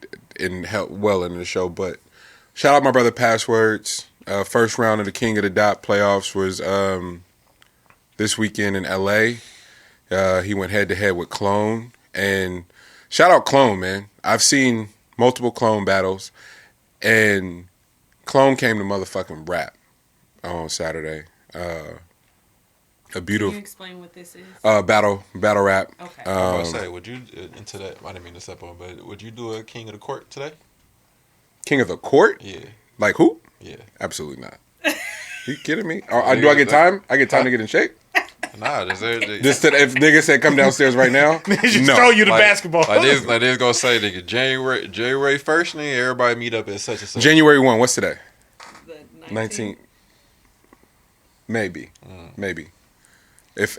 well into the show, but shout out my brother Passwords. First round of the King of the Dot playoffs was this weekend in LA. He went head to head with Clone, and shout out Clone, man. I've seen multiple Clone battles, and Clone came to motherfucking rap on Saturday. A beautiful. Can you explain what this is? Battle rap. Okay. I was gonna say, would you into that? I didn't mean to step on, but would you do a King of the Court today? King of the Court? Yeah, Like who? yeah. Absolutely not. You kidding me? Do I get time? I get time to get in shape? Nah, If niggas said come downstairs right now, Just no. throw you the basketball. Like this gonna say, nigga, January 1st, nigga, everybody meet up at such and such. January 1. What's today? The 19. Maybe. If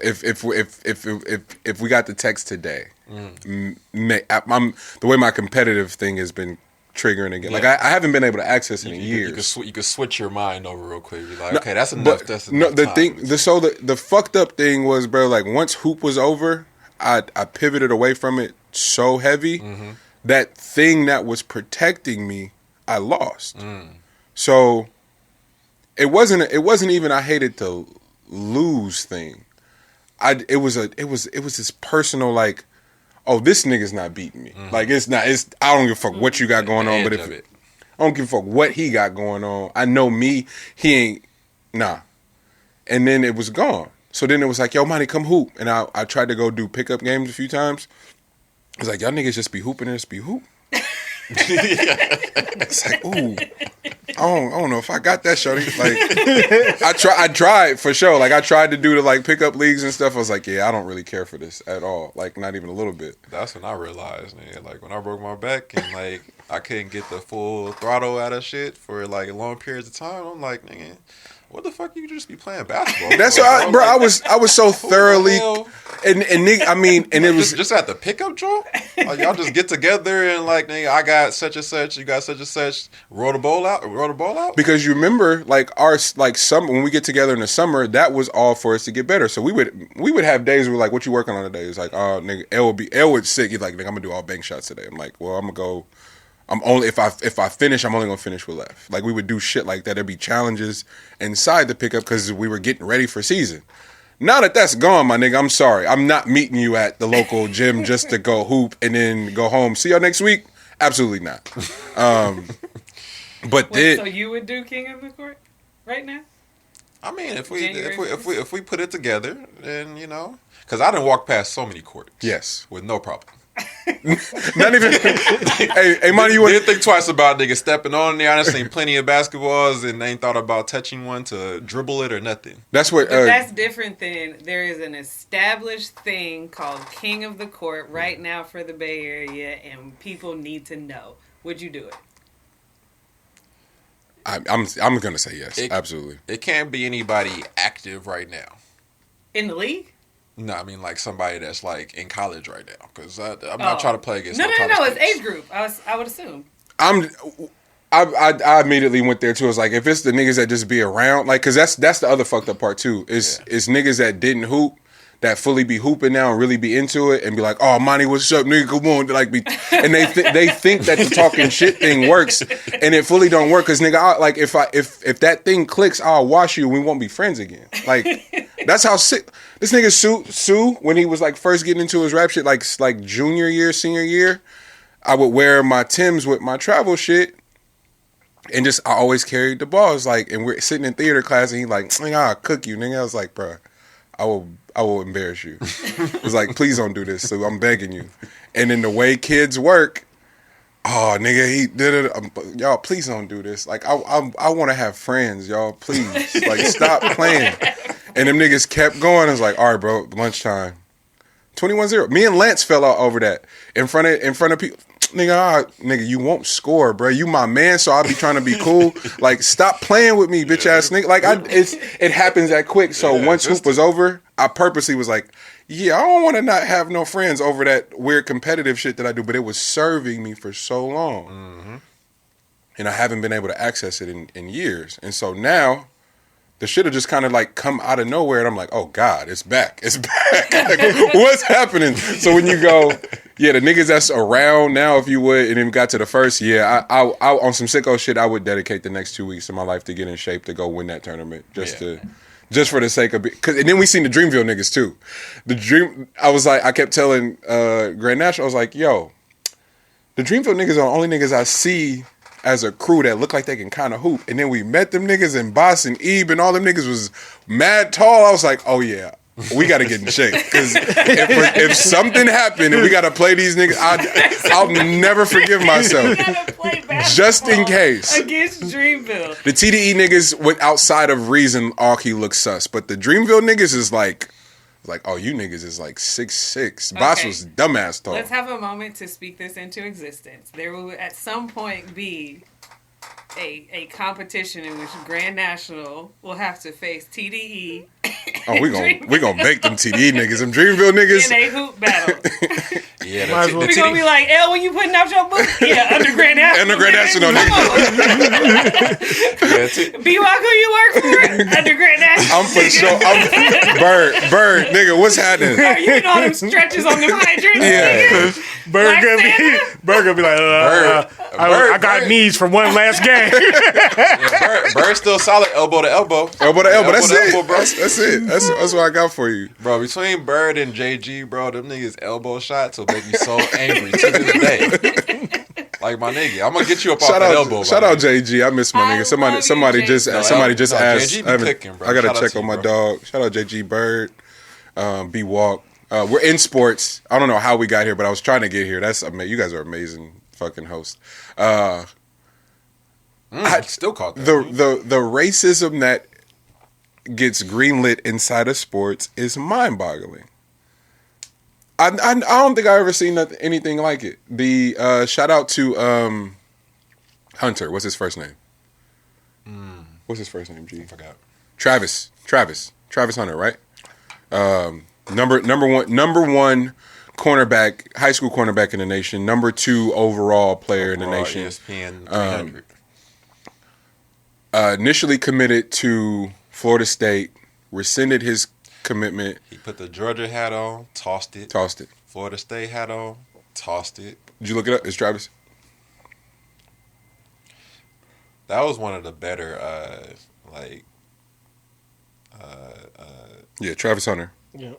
we got the text today, I'm the way my competitive thing has been triggering again. Yeah. Like I haven't been able to access it in You years. could switch your mind over real quick. Be like, okay, that's enough. That's enough. The time. thing, the fucked up thing was, bro. Like once hoop was over, I pivoted away from it so heavy. Mm-hmm. That thing that was protecting me, I lost. So it wasn't even I hated to lose thing. It was this personal like, oh, this nigga's not beating me. Like it's I don't give a fuck what you got going on, but if I don't give a fuck what he got going on, I know me, he ain't nah. And then it was gone. So then it was like, yo, Monty, come hoop. And I tried to go do pickup games a few times. I was like, y'all niggas just be hooping and just be hoop. It's like, ooh, I don't know if I got that, shorty. Like, I tried for sure. Like, I tried to do the like pickup leagues and stuff. I was like, yeah, I don't really care for this at all. Like, not even a little bit. That's when I realized, man. Like when I broke my back and like I couldn't get the full throttle out of shit for like long periods of time. I'm like, nigga, what the fuck? You just be playing basketball? That's bro. why, bro. I was so thoroughly, hell? and nigga, I mean, and it was just at the pickup joint. Like y'all just get together and like, nigga, I got such and such, you got such and such. Roll the ball out. because you remember, like summer when we get together in the summer, that was all for us to get better. So we would have days where like, what you working on today? It's like, oh, nigga, L would sick. He's like, nigga, I'm gonna do all bank shots today. I'm like, well, I'm gonna go. I'm only if I finish, I'm only gonna finish with left. Like we would do shit like that. There'd be challenges inside the pickup because we were getting ready for season. Now that that's gone, my nigga, I'm sorry. I'm not meeting you at the local gym just to go hoop and then go home. See y'all next week? Absolutely not. But Wait, so you would do King of the Court right now? I mean, if January we put it together, then you know, because I done walked past so many courts. yes, with no problem. not even. hey, Monty, you Didn't think twice about nigga stepping on there. I done seen plenty of basketballs and ain't thought about touching one to dribble it or nothing. That's what. But that's different than there is an established thing called King of the Court right now for the Bay Area, and people need to know. Would you do it? I'm gonna say yes. Absolutely. It can't be anybody active right now. In the league? No, I mean like somebody that's like in college right now. Because I'm not trying to play against. No. college It's kids. age group. I would assume. I immediately went there too. I was like, if it's the niggas that just be around, like, cause that's the other fucked up part too. It's niggas that didn't hoop, that fully be hooping now and really be into it and be like, oh, Monty, what's up, nigga? Come on, like, and they think that the talking shit thing works, and it fully don't work. Cause nigga, like, if that thing clicks, I'll wash you and we won't be friends again. Like, that's how sick this nigga Sue when he was like first getting into his rap shit, like junior year, senior year, I would wear my Timbs with my travel shit. And just, I always carried the balls, like, and we're sitting in theater class, and he like, nigga, I'll cook you, nigga. I was like, bro, will embarrass you. It was like, please don't do this. So I'm begging you. And then the way kids work, oh nigga, he did it. Y'all, please don't do this. Like I want to have friends, y'all. Please, like stop playing. And them niggas kept going. I was like, all right, bro, lunchtime. 21-0. Me and Lance fell out over that in front of people. Nigga, you won't score, bro. You my man, so I'll be trying to be cool. Like, stop playing with me, bitch ass nigga. Like, it happens that quick. So once hoop was over, I purposely was like, yeah, I don't want to not have no friends over that weird competitive shit that I do. But it was serving me for so long, and I haven't been able to access it in years. And so now, the shit will just kind of like come out of nowhere, and I'm like, oh God, it's back. It's back. Like, what's happening? So when you go, yeah, the niggas that's around now, if you would, and then got to the first, yeah, I on some sicko shit, I would dedicate the next 2 weeks of my life to get in shape to go win that tournament, just for the sake of it. And then we seen the Dreamville niggas too. I kept telling Grand National, I was like, yo, the Dreamville niggas are the only niggas I see as a crew that look like they can kind of hoop. And then we met them niggas in Boston, Ebe, and all them niggas was mad tall. I was like, oh yeah, we got to get in shape. Because if something happened and we got to play these niggas, I'll never forgive myself. Just in case. Against Dreamville. The TDE niggas, with outside of reason, Aki looks sus. But the Dreamville niggas is like, oh, you niggas is like 6'6". Okay. Boss was dumbass tall. Let's have a moment to speak this into existence. There will at some point be a competition in which Grand National will have to face TDE. Oh, we gonna make them TDE niggas, them Dreamville niggas in a hoop battle. Yeah, we're gonna be like, L, when you putting out your book, yeah, under Grand National. Under Grand National, B-Walk, who you work for? Under Grand National. I'm for sure. Bird, nigga, what's happening? You know them stretches on them hydrants. Yeah. Bird gonna be like, I got knees for one last game. Yeah, Bird's still solid, elbow to elbow. Elbow to elbow. That's it. Elbow, bro. That's it. That's what I got for you, bro. Between Bird and JG, bro, them niggas elbow shots will make me so angry to this day. Like, my nigga, I'm gonna get you up off the elbow. Shout out JG. I miss my nigga. Somebody just asked. Cooking, bro. I gotta check on my dog. Shout out JG Bird. B-Walk. We're in sports. I don't know how we got here, but I was trying to get here. That's amazing. You guys are amazing fucking hosts. I still caught that. The racism that gets greenlit inside of sports is mind-boggling. I don't think I ever seen anything like it. The shout out to Hunter. What's his first name? What's his first name? G. I forgot. Travis Hunter, right? Number one cornerback, high school cornerback in the nation. Number 2 overall player in the nation. ESPN 300. Initially committed to Florida State, rescinded his commitment. He put the Georgia hat on, tossed it. Florida State hat on, tossed it. Did you look it up? It's Travis. That was one of the better, yeah, Travis Hunter. Yeah.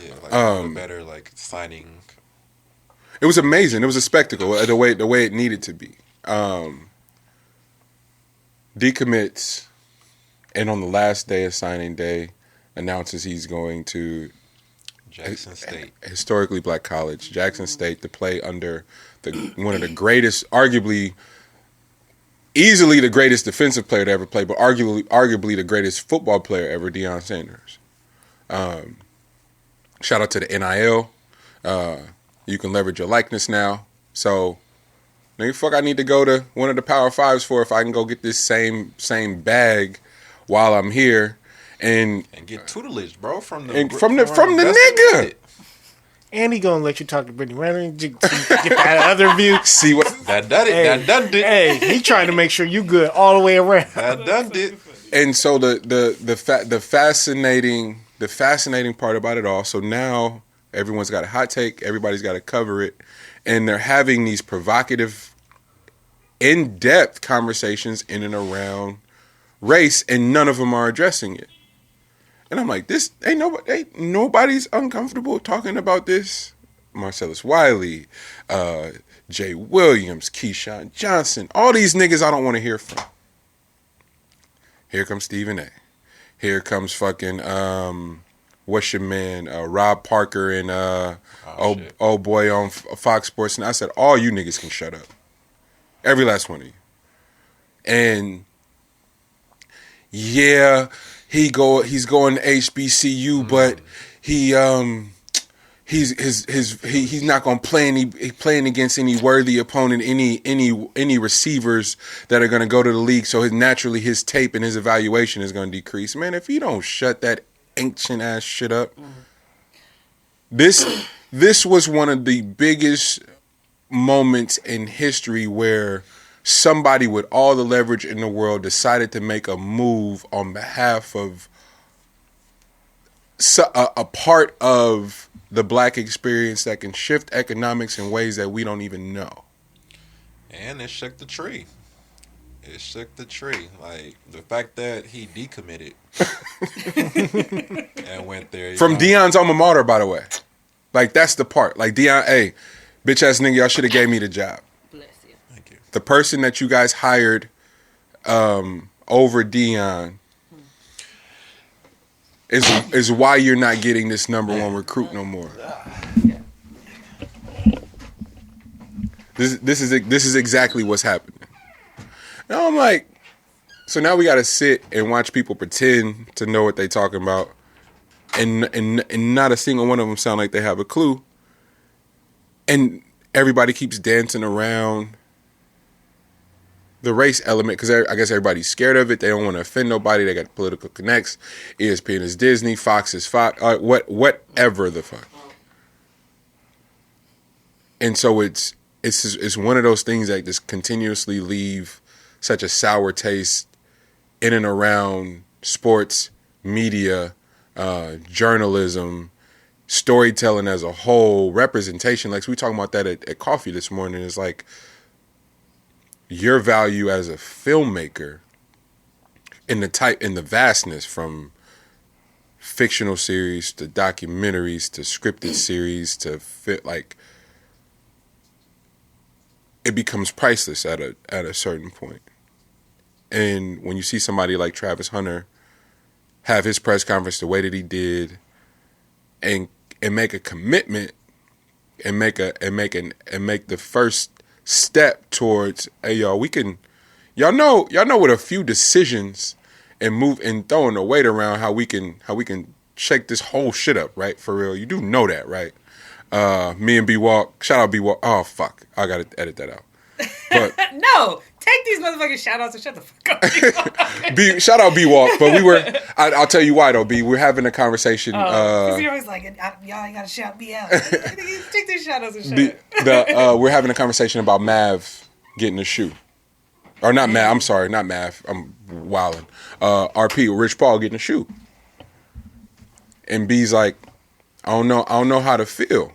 Yeah, one of the better, signing. It was amazing. It was a spectacle, the way it needed to be. Decommits, and on the last day of signing day, announces he's going to Jackson State, historically black college, Jackson State, to play under one of the greatest, easily the greatest defensive player to ever play, but arguably the greatest football player ever, Deion Sanders. Shout out to the NIL. You can leverage your likeness now. So, nigga, fuck, I need to go to one of the Power Fives if I can go get this same bag while I'm here. And get tutelage, bro, from the nigga. And he gonna let you talk to Brittany Renner to get that other view. See what that done it. That done it. Hey, he trying to make sure you good all the way around. That done it. And so the fascinating part about it all. So now everyone's got a hot take. Everybody's got to cover it, and they're having these provocative, in-depth conversations in and around race, and none of them are addressing it. And I'm like, this nobody's uncomfortable talking about this. Marcellus Wiley, Jay Williams, Keyshawn Johnson, all these niggas I don't want to hear from. Here comes Stephen A. Here comes fucking what's your man, Rob Parker and old boy on Fox Sports, and I said all you niggas can shut up, every last one of you. And yeah, he's going to HBCU, but he's not gonna playing against any worthy opponent, any receivers that are gonna go to the league. So naturally his tape and his evaluation is gonna decrease. Man, if you don't shut that ancient ass shit up, this was one of the biggest moments in history where somebody with all the leverage in the world decided to make a move on behalf of a part of the black experience that can shift economics in ways that we don't even know. And it shook the tree. It shook the tree. Like, the fact that he decommitted and went there. From Deion's alma mater, by the way. Like, that's the part. Like, Deion, hey, bitch ass nigga, y'all should have gave me the job. Bless you. Thank you. The person that you guys hired over Deion is why you're not getting this number one recruit no more. This is exactly what's happening. Now I'm like, so now we got to sit and watch people pretend to know what they talking about, and not a single one of them sound like they have a clue. And everybody keeps dancing around the race element because I guess everybody's scared of it. They don't want to offend nobody. They got political connects. ESPN is Disney. Fox is Fox. Whatever the fuck. And so it's one of those things that just continuously leave such a sour taste in and around sports, media, journalism, storytelling as a whole, representation. Like, we talking about that at coffee this morning. It's like, your value as a filmmaker in the vastness from fictional series to documentaries to scripted series to it becomes priceless at a certain point. And when you see somebody like Travis Hunter have his press conference the way that he did and make a commitment and make the first step towards, hey y'all, y'all know with a few decisions and move and throwing the weight around how we can shake this whole shit up, right? For real. You do know that, right? Me and B Walk, shout out B Walk. Oh fuck, I gotta edit that out. But no, take these motherfucking shout outs and shut the fuck up. Shout out B Walk, but we were. I'll tell you why though. B, we're having a conversation. Because you're always like, y'all ain't gotta shout me out. Take these shout outs and shut we're having a conversation about Mav getting a shoe, or not Mav. I'm sorry, not Mav. I'm wilding. RP, Rich Paul getting a shoe, and B's like, I don't know how to feel.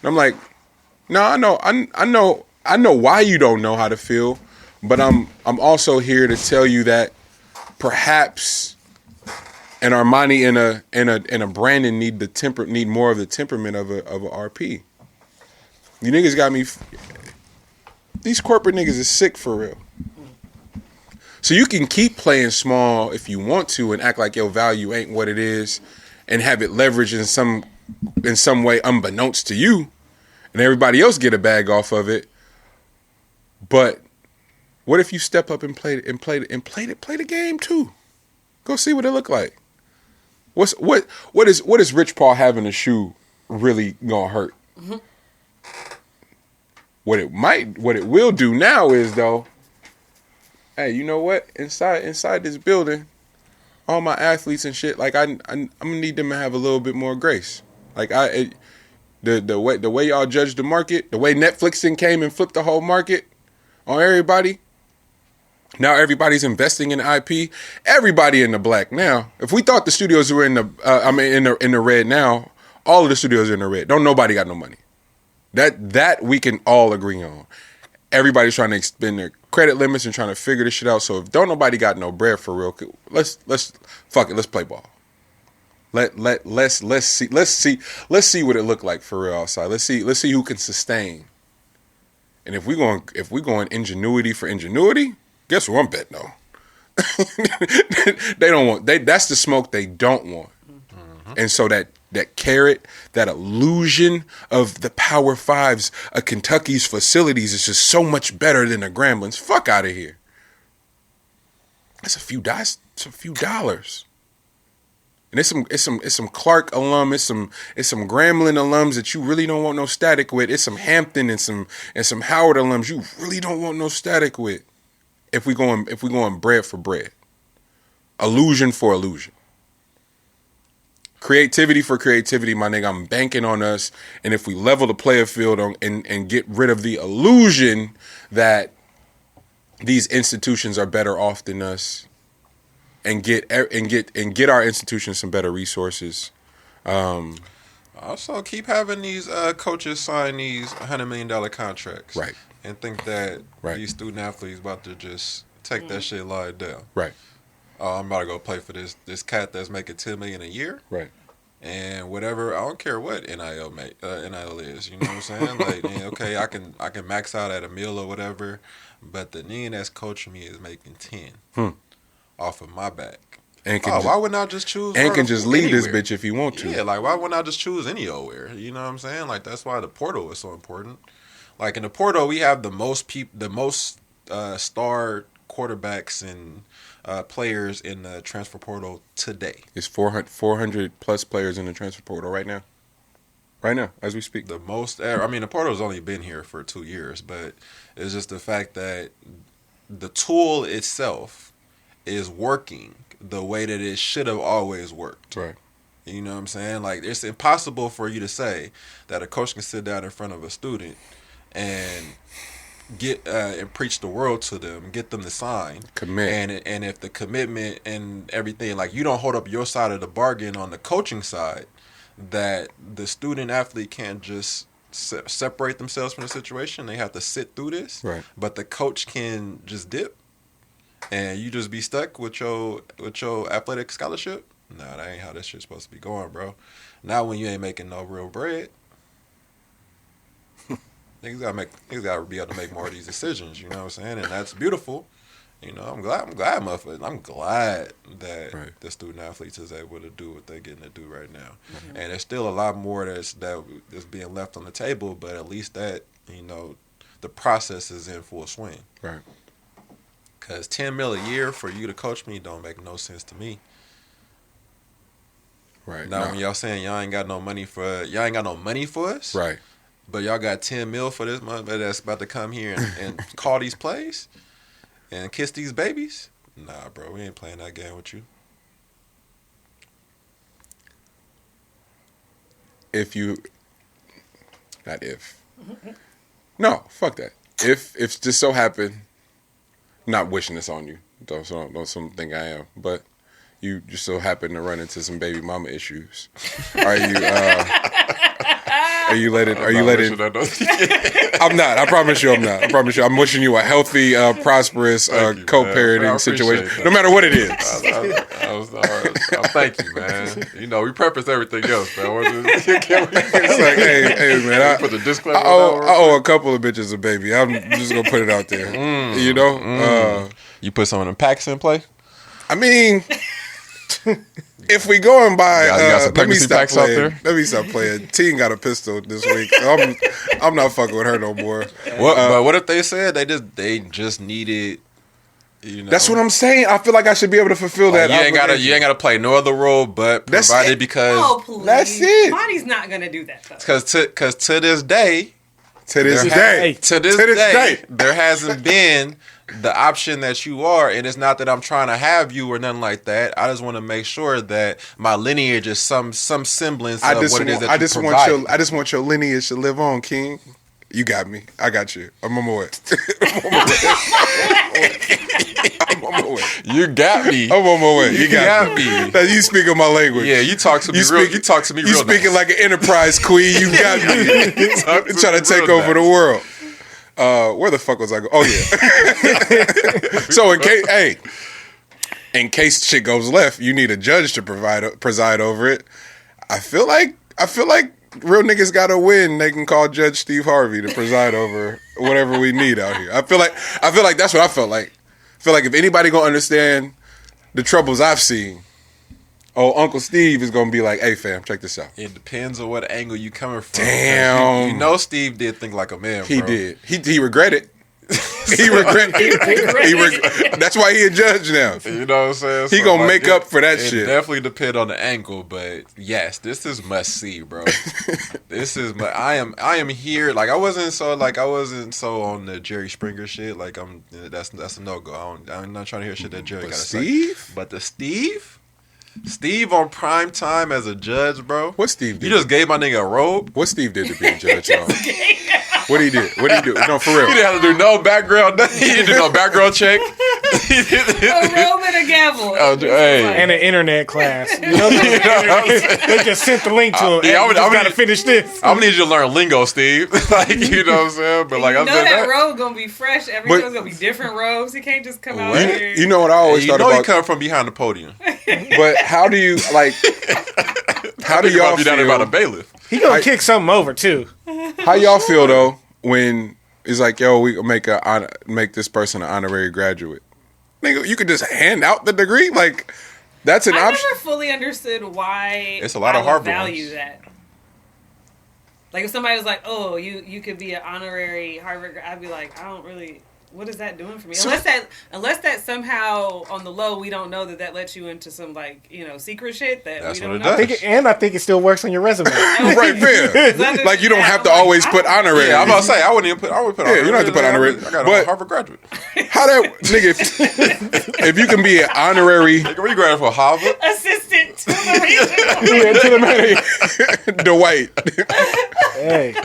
And I'm like, no, I know why you don't know how to feel, but I'm also here to tell you that perhaps an Armani and a Brandon need more of the temperament of a RP. You niggas got me. These corporate niggas is sick for real. So you can keep playing small if you want to and act like your value ain't what it is, and have it leveraged in some way unbeknownst to you, and everybody else get a bag off of it. But what if you step up and play the game too? Go see what it look like. What is Rich Paul having a shoe really gonna hurt? Mm-hmm. What it will do now is though, hey, you know what? Inside this building, all my athletes and shit, like I'm gonna need them to have a little bit more grace. Like the way y'all judge the market, the way Netflix came and flipped the whole market on everybody. Now everybody's investing in IP. Everybody in the black now. If we thought the studios were in the red now, all of the studios are in the red. Don't nobody got no money. That we can all agree on. Everybody's trying to expend their credit limits and trying to figure this shit out. So if don't nobody got no bread for real, let's fuck it. Let's play ball. Let's see what it look like for real outside. Let's see who can sustain. And if we going ingenuity for ingenuity, guess where I'm betting on? They don't want. That's the smoke they don't want. And so that carrot, that illusion of the Power Fives, of Kentucky's facilities is just so much better than the Gramblings. Fuck out of here. That's a few dollars. And it's some Clark alum, it's some Grambling alums that you really don't want no static with. It's some Hampton and some Howard alums you really don't want no static with. If we going bread for bread, illusion for illusion, creativity for creativity, my nigga. I'm banking on us, and if we level the player field and get rid of the illusion that these institutions are better off than us, and get our institutions some better resources. Also, keep having these coaches sign these $100 million contracts, Right. And think that Right. these student athletes about to just take that shit lying down. Right. Oh, I'm about to go play for this cat that's making $10 million a year. Right. And whatever, I don't care what NIL is. You know what I'm saying? Like, okay, I can max out at a meal or whatever, but the nigga that's coaching me is making 10 off of my back. And why wouldn't I just choose? And can just leave anywhere? this bitch if you want to. Yeah, like why wouldn't I just choose anywhere? You know what I'm saying? Like that's why the portal is so important. Like in the portal, we have the most star quarterbacks and players in the transfer portal today. It's 400 plus players in the transfer portal right now. Right now, as we speak. The most ever. I mean, the portal's only been here for 2 years, but it's just the fact that the tool itself is working the way that it should have always worked. Right. You know what I'm saying? Like, it's impossible for you to say that a coach can sit down in front of a student and get and preach the world to them, get them to sign, commit, and if the commitment and everything, like you don't hold up your side of the bargain on the coaching side, that the student athlete can't just separate themselves from the situation. They have to sit through this, right? But the coach can just dip, and you just be stuck with your athletic scholarship. Nah, that ain't how this shit's supposed to be going, bro. Not when you ain't making no real bread. Niggas gotta be able to make more of these decisions, you know what I'm saying? And that's beautiful. You know, I'm glad that the student athletes is able to do what they're getting to do right now. Mm-hmm. And there's still a lot more that's being left on the table, but at least that, you know, the process is in full swing. Right. Cause $10 million a year for you to coach me don't make no sense to me. Right. Now when y'all saying y'all ain't got no money for us, right? But y'all got $10 million for this month that's about to come here and call these plays and kiss these babies. Nah, bro, we ain't playing that game with you. No, fuck that. If just so happen, not wishing this on you, don't think I am, but you just so happen to run into some baby mama issues. Are you letting? I'm not. I promise you, I'm not. I promise you, I'm wishing you a healthy, prosperous, co-parenting situation, no matter what it is. Thank you, man. You know, we preface everything else, man. It's like, hey, man. Put the disclaimer. I owe a couple of bitches a baby. I'm just gonna put it out there. You know. You put some of them packs in play. I mean. If we go and buy, you got some pregnancy packs out there? Let me stop playing. Teen got a pistol this week. So I'm not fucking with her no more. But what if they said they just needed, you know? That's what I'm saying. I feel like I should be able to fulfill that. You ain't gotta play no other role but provided because that's it. Body's not gonna do that though. Because to this day, there hasn't been the option that you are, and it's not that I'm trying to have you or nothing like that. I just want to make sure that my lineage is some semblance of what it is that you provide. I just want your lineage to live on, King. You got me. I got you. I'm on my way. You got me. I'm on my way. You got me. Now, you speaking my language. Yeah, you talk to me real. You talk to me real. You speaking like an enterprise queen. You got me. Trying to take over the world. Where the fuck was I going? Oh yeah. So in case shit goes left, you need a judge to preside over it. I feel like real niggas gotta win. They can call Judge Steve Harvey to preside over whatever we need out here. I feel like that's what I felt like. feel like if anybody gonna understand the troubles I've seen, Uncle Steve is gonna be like, "Hey, fam, check this out." It depends on what angle you coming from. Damn. You know Steve did think like a man, He bro. did. He regretted. He regret. That's why he a judge now. You know what I'm saying? He gonna make up for that shit. It definitely depend on the angle, but yes, this is must see, bro. This is I am here. Like I wasn't so on the Jerry Springer shit. Like that's a no go. I'm not trying to hear shit that Jerry got to say. But the Steve on prime time as a judge, bro. What Steve did? You just gave my nigga a robe. What Steve did to be a judge, y'all? What he did? What he do? No, for real. He didn't have to do no background. He didn't do no background check. A robe and a gavel. Hey. And an internet class. You know, they just sent the link to him. Yeah, I got to finish this. I'm gonna need you to learn lingo, Steve. Like, you know what I'm saying? But like, you I'm know saying that robe gonna be fresh. Every show's gonna be different robes. He can't just come out here. You know what I always you thought know about? he come from behind the podium. But how do you like? How do y'all be down there feel? about a bailiff? He gonna kick something over too. How y'all feel though when it's like, yo, we make this person an honorary graduate? Nigga, you could just hand out the degree. Like that's an I option. never fully understood why. It's a lot of I would Harvard value ones. that. Like if somebody was like, "Oh, you could be an honorary Harvard," I'd be like, "I don't really. What is that doing for me?" Unless that somehow on the low we don't know that lets you into some secret shit that That's we what don't it know. does. I think it still works on your resume. Right there. Like you don't have to always put honorary. Yeah, I'm about to say I wouldn't put. Yeah, you don't have to put honorary. I got But- a Harvard graduate. How that nigga? If you can be an honorary Where you graduated for Harvard? Assistant to the regional. Dwight, Hey,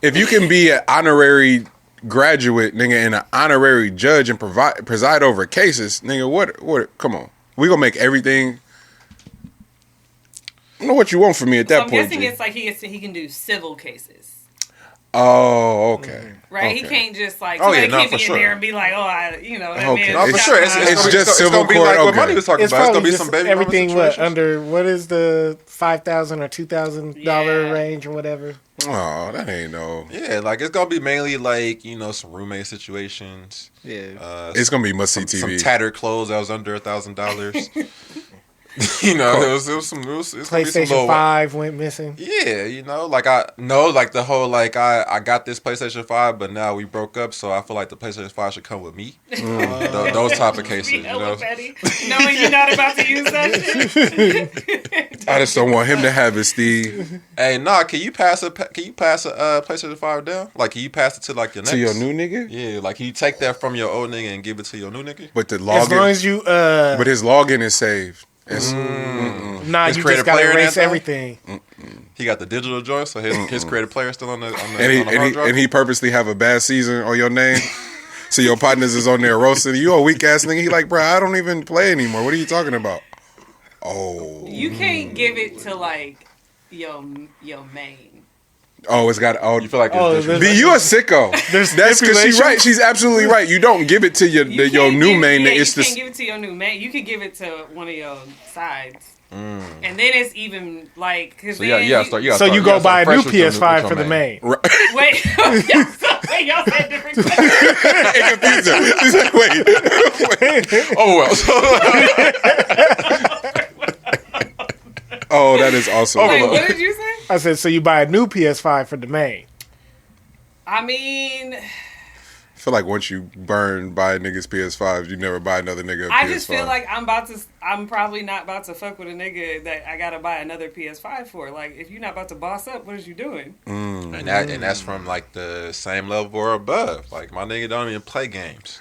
if you can be an honorary graduate, nigga, and an honorary judge and preside over cases, nigga, what? Come on, we gonna make everything. I don't know what you want from me at that I'm point. guessing G. it's like he can do civil cases. Oh, okay. Right, Okay. he can't just like Oh, yeah, somebody no, can't for be in sure. there and be like, that Okay. man. No, for sure. It's just civil gonna be court, like what okay. Money was talking it's about. It's gonna probably be just some baby everything. mama What situations. under? What is the $5,000 or $2,000 Yeah. range or whatever? Oh, that ain't no. Yeah, like it's gonna be mainly like some roommate situations. Yeah. It's gonna be must see Some TV. tattered clothes that was under $1,000. It was it's gonna be some PlayStation little, 5 went missing. Yeah, like the whole I got this PlayStation 5, but now we broke up, so I feel like the PlayStation 5 should come with me. Those type of cases, Be you hella know. petty, knowing you're not about to use that shit. I just don't want him to have it, Steve. Hey, can you pass a PlayStation 5 down? Like, can you pass it to like your next? To your new nigga? Yeah, like can you take that from your old nigga and give it to your new nigga? But the As long login, as you but his login is saved. It's, nah, His you creative just gotta player in erase that, though? everything. He got the digital joint, so his creative player still on the and hard drive. he purposely have a bad season on your name, so your partners is on there roasting you. A weak ass nigga. He like, bro, I don't even play anymore. What are you talking about? Oh, You can't give it to like your main. oh, it's got. Oh, You feel like Oh, it's there's- be you a sicko? There's That's because she's stipulations? right. She's absolutely right. You don't give it to your You your can't new give- main. Yeah, It's you the can't give it to your new main. You could give it to one of your sides. And then it's even like cause So then you gotta So you go buy a new PS5 for the main. wait y'all said different questions. it confused her. She's like, wait. Oh well. Oh, that is awesome. Wait, what did you say? I said, so you buy a new PS5 for the main. I mean, I feel like once you buy a nigga's PS5, you never buy another nigga a PS5. I just feel like I'm probably not about to fuck with a nigga that I gotta buy another PS5 for. Like, if you're not about to boss up, what is you doing? And that's from like the same level or above. Like my nigga don't even play games.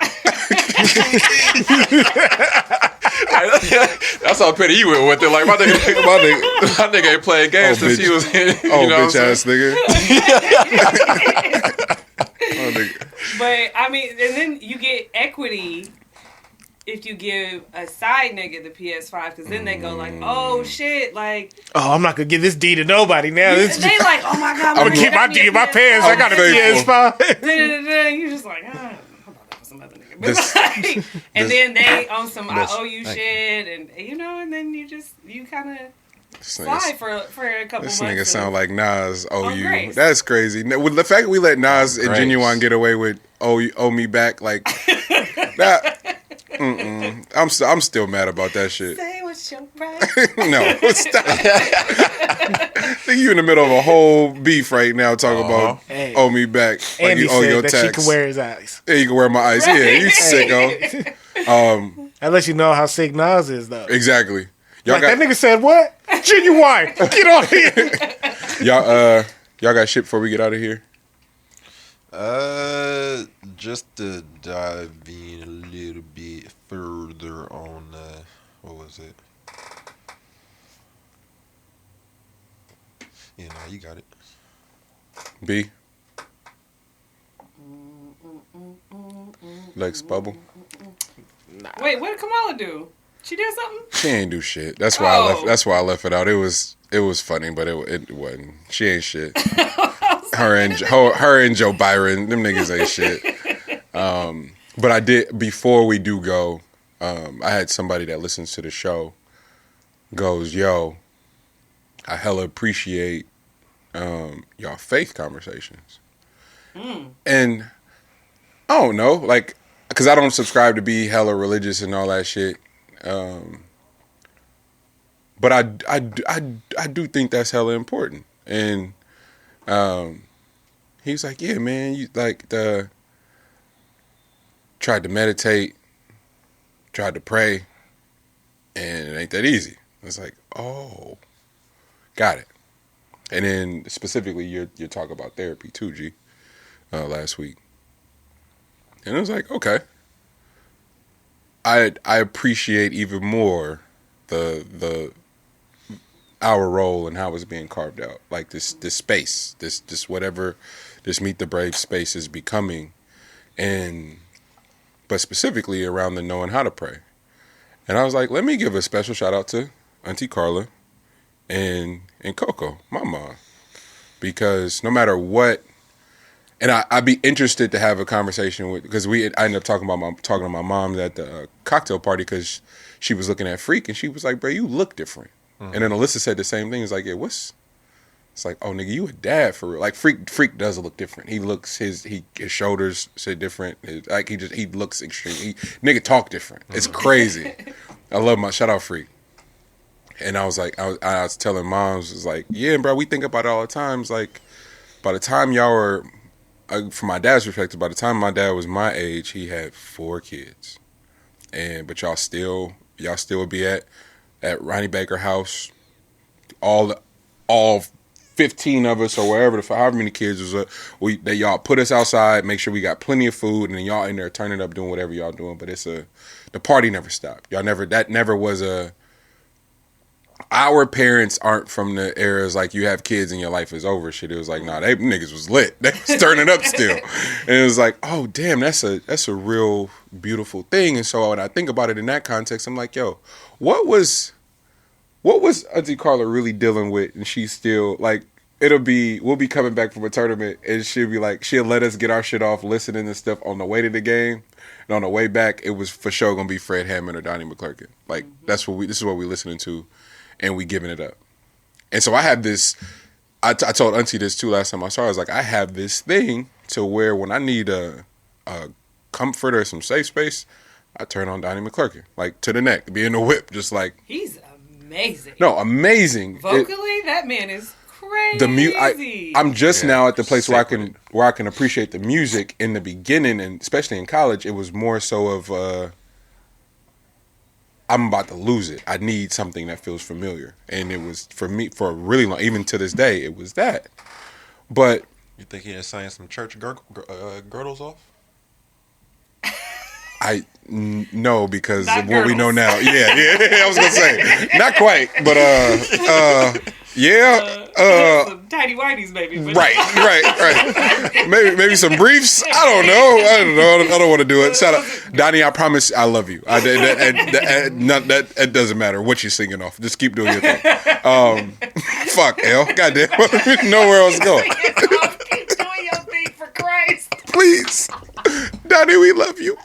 That's how petty you went with it. Like my nigga ain't playing games since he was in. bitch ass nigga. Oh, nigga. But I mean, and then you get equity if you give a side nigga the PS5, because then they go like, oh shit, like Oh, I'm not gonna give this D to nobody now. and This they like, oh my god, I'm gonna keep my D in my pants. I got a PS5. You just like, how about that with some other nigga? But like, and then they on some I owe you shit, and and then you kind of slide for a couple This months. nigga sound like Nas owe you. Grace. That's crazy. With the fact we let Nas and Grace. Genuine get away with owe me back, like that. I'm still mad about that shit. Say what's your right. No, stop. Think you in the middle of a whole beef right now talking about Hey. owe me back. Like Andy you owe said your that tax. she can wear his eyes. Yeah, you can wear my eyes. Right. Yeah, you sicko. That lets you know how sick Nas is, though. Exactly. Y'all Like, that nigga said what? Genuine. Get on here. y'all got shit before we get out of here? Just to dive in a little bit further on, what was it? Yeah, no, you got it. B. Lex Bubble. Wait, what did Kamala do? She did something? She ain't do shit. That's why I left. That's why I left it out. It was funny, but it wasn't. She ain't shit. Her and Joe Byron, them niggas ain't shit. But I did, before we do go, I had somebody that listens to the show goes, yo, I hella appreciate y'all faith conversations. And I don't know, like, because I don't subscribe to be hella religious and all that shit. But I do think that's hella important. And he was like, yeah, man, you like tried to meditate, tried to pray, and it ain't that easy. It's like, oh, got it. And then specifically you're talking about therapy too, G, last week. And I was like, okay. I appreciate even more the our role and how it's being carved out. Like this space, this whatever this Meet the Brave space is becoming, but specifically around the knowing how to pray. And I was like, let me give a special shout out to Auntie Carla and Coco, my mom, because no matter what, and I'd be interested to have a conversation with, because I ended up talking to my mom at the cocktail party because she was looking at Freak and she was like, bro, you look different. And then Alyssa said the same thing. It's like, yeah, it's like, oh nigga, you a dad for real. Like Freak does look different. He looks his shoulders sit different. He looks extreme. Nigga talk different. It's crazy. I love shout out Freak. And I was like, I was telling moms, was like, yeah, bro, we think about it all the time. It's like, by the time y'all were, from my dad's perspective, by the time my dad was my age, he had 4 kids, but y'all still would be at Ronnie Baker House, all 15 of us or wherever, however many kids was, that y'all put us outside, make sure we got plenty of food, and then y'all in there turning up doing whatever y'all doing. But the party never stopped. That never was our parents aren't from the eras like you have kids and your life is over shit. It was like, nah, they niggas was lit. They was turning up still. And it was like, oh damn, that's a real beautiful thing. And so when I think about it in that context, I'm like, yo, what was Auntie Carla really dealing with? And she's still like, we'll be coming back from a tournament and she'll be like, she'll let us get our shit off listening to stuff on the way to the game. And on the way back, it was for sure gonna be Fred Hammond or Donnie McClurkin. Like, this is what we listening to. And we giving it up. And so I have this, I told Auntie this too last time I saw her. I was like, I have this thing to where when I need a comfort or some safe space, I turn on Donnie McClurkin. Like, to the neck, be in the whip, just like. He's amazing. No, amazing. Vocally, that man is crazy. I'm just now at the place where I can appreciate the music. In the beginning, and especially in college, it was more so of, I'm about to lose it. I need something that feels familiar. And it was, for me, for a really long, even to this day, it was that. But. You think he is saying some church girdles off? No, because Not of what we know girdles. now. Yeah, I was going to say. Not quite, but, yeah. Some tidy whities, maybe. But Right. Maybe some briefs. I don't know. I don't want to do it. Shout out, Donnie. I promise I love you. That doesn't matter what you're singing off. Just keep doing your thing. Fuck, L. Goddamn. Nowhere else to go. keep doing your thing for Christ. Please, Donnie, we love you.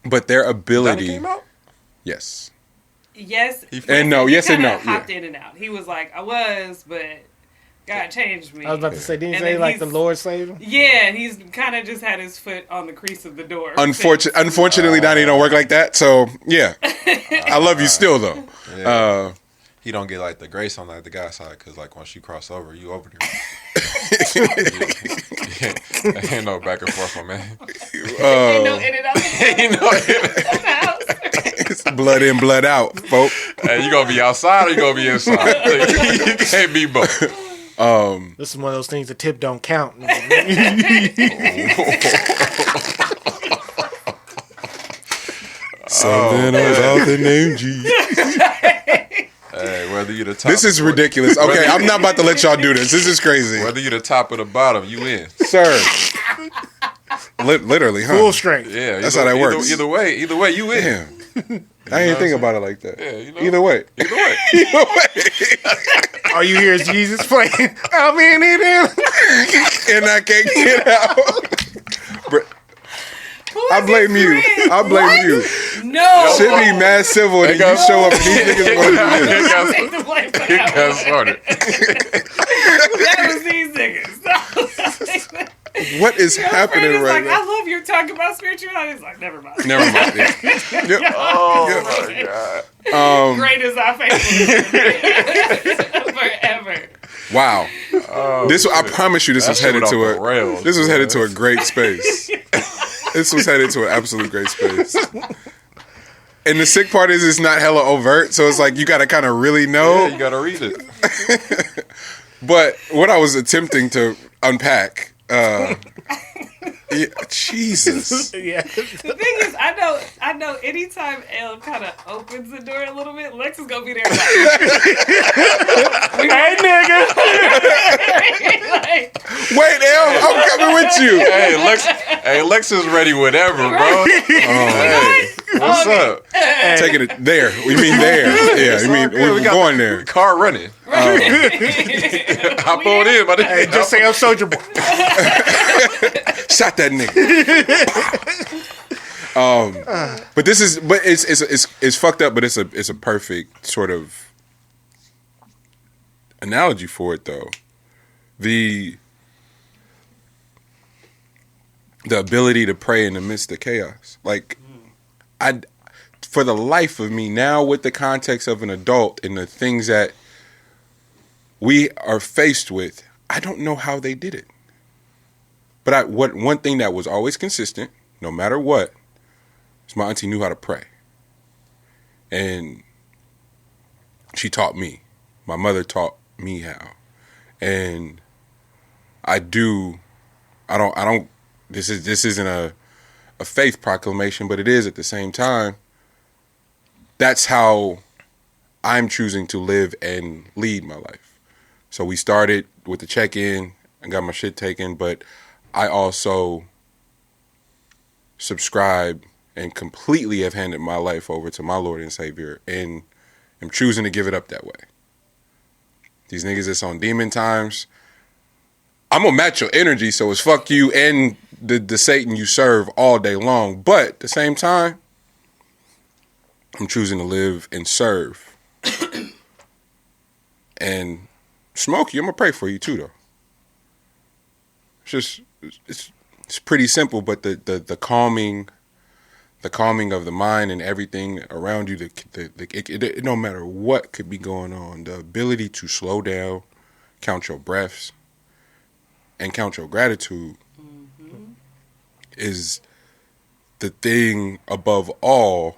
But their ability. Donnie came out? Yes. Yes. And no, yes and no. Hopped in and out. He was like, I was, but God changed me. I was about to say, didn't you And say then like the he's- Lord saved him? Yeah, he's kind of just had his foot on the crease of the door. Unfortunately, Donnie don't work like that. So yeah, I love you still though. Yeah. He don't get like the grace on like the guy's side because like once you cross over, you over there. Ain't no back and forth, my man. Ain't no in and out. Ain't no. It's blood in, blood out, folks. Hey, you gonna be outside or you gonna be inside? You can't be both. This is one of those things the tip don't count. Something about the name G. Hey, whether you the top. This is ridiculous. Okay, I'm not about to let y'all do this. This is crazy, Whether you the top or the bottom, you in. sir. Literally, huh? Full strength. Yeah, That's how that works. Either way, you in. Damn. I didn't think about it like that. Yeah, you know. Either way. Either way. Either way. All you hear is Jesus playing. I'm in it. And I can't get out. Bro, I blame you. I blame you. No. Should be mad civil and then you show up and these niggas want to do this. I'll take the blame for It that got one. started. That was these niggas. What is Your friend happening is right like, now? I love your talk about spirituality. It's like, never mind. Never mind. Yeah. Yep. Oh my god. Great is our faithfulness. Forever. Wow. This I promise you this was That shit headed went to off a the rails, this was man. headed to a great space. This was headed to an absolute great space. And the sick part is it's not hella overt, so it's like you gotta kinda really know. Yeah, you gotta read it. But what I was attempting to unpack, yeah, Jesus. Yeah. The thing is, I know anytime L kind of opens the door a little bit, Lex is going to be there like, Hey, nigga. like, Wait, L, I'm coming with you. Hey, Lex is ready whenever, bro. Hey, what's up? Taking it there. We mean there. Yeah, you mean we're going there. Car running. Hop on in, buddy. Hey, just say I'm Soldier Boy. Shot that nigga. But this is, but it's fucked up. But it's a perfect sort of analogy for it, though. The ability to pray in the midst of chaos. Like, for the life of me now, with the context of an adult and the things that we are faced with, I don't know how they did it. But one thing that was always consistent, no matter what, is my auntie knew how to pray. And she taught me. My mother taught me how. And this isn't a faith proclamation, but it is at the same time. That's how I'm choosing to live and lead my life. So we started with the check-in. I got my shit taken, but I also subscribe and completely have handed my life over to my Lord and Savior and am choosing to give it up that way. These niggas that's on demon times, I'm going to match your energy, so it's fuck you and the Satan you serve all day long. But at the same time, I'm choosing to live and serve. And Smokey, I'm going to pray for you too, though. It's pretty simple, but the calming of the mind and everything around you, it no matter what could be going on, the ability to slow down, count your breaths, and count your gratitude is the thing above all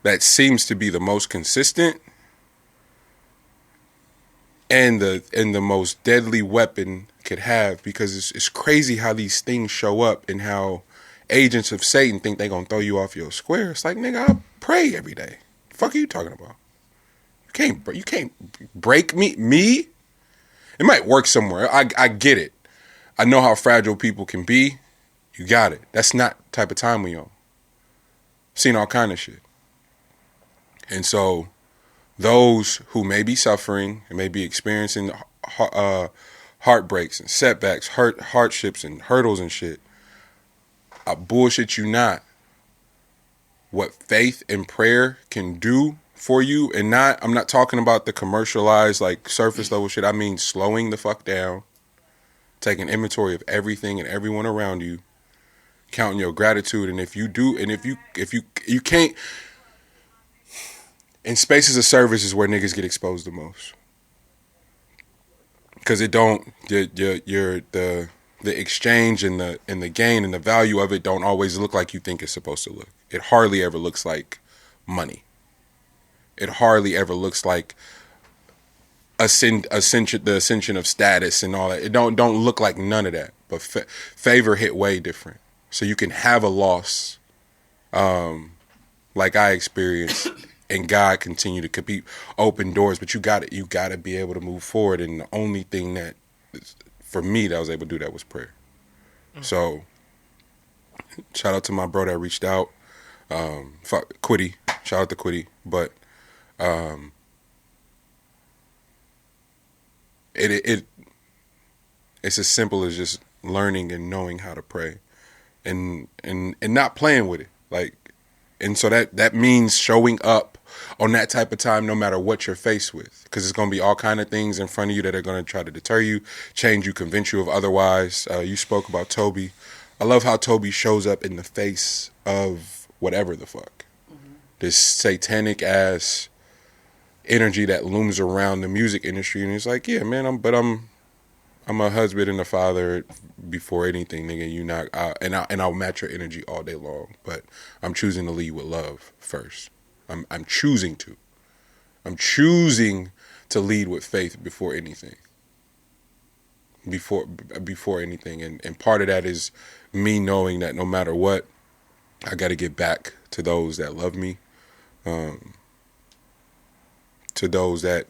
that seems to be the most consistent and the most deadly weapon could have, because it's crazy how these things show up and how agents of Satan think they gonna throw you off your square. It's like, nigga, I pray every day. The fuck are you talking about? You can't break me. It might work somewhere. I get it. I know how fragile people can be. You got it. That's not the type of time we on. Seen all kind of shit. And so those who may be suffering and may be experiencing heartbreaks and setbacks, hardships and hurdles and shit, I bullshit you not. What faith and prayer can do for you, and I'm not talking about the commercialized like surface level shit. I mean slowing the fuck down, taking inventory of everything and everyone around you, counting your gratitude, and if you can't, in spaces of service is where niggas get exposed the most, because it don't the exchange and the gain and the value of it don't always look like you think it's supposed to look. It hardly ever looks like money. It hardly ever looks like the ascension of status and all that. It don't look like none of that. But favor hit way different. So you can have a loss, like I experienced, and God continue to compete, open doors. But you got to be able to move forward. And the only thing that, for me, that I was able to do that was prayer. So shout out to my bro that reached out. Quiddy. Shout out to Quiddy. But it's as simple as just learning and knowing how to pray, and not playing with it. Like, and so that means showing up on that type of time, no matter what you're faced with, because there's gonna be all kind of things in front of you that are gonna try to deter you, change you, convince you of otherwise. You spoke about Tobe. I love how Tobe shows up in the face of whatever the fuck, this satanic ass energy that looms around the music industry, and it's like, yeah, man, I'm a husband and a father before anything, nigga. You not, and I'll match your energy all day long, but I'm choosing to lead with love first. I'm choosing to lead with faith before anything. Before anything, and part of that is me knowing that no matter what, I got to get back to those that love me. To those that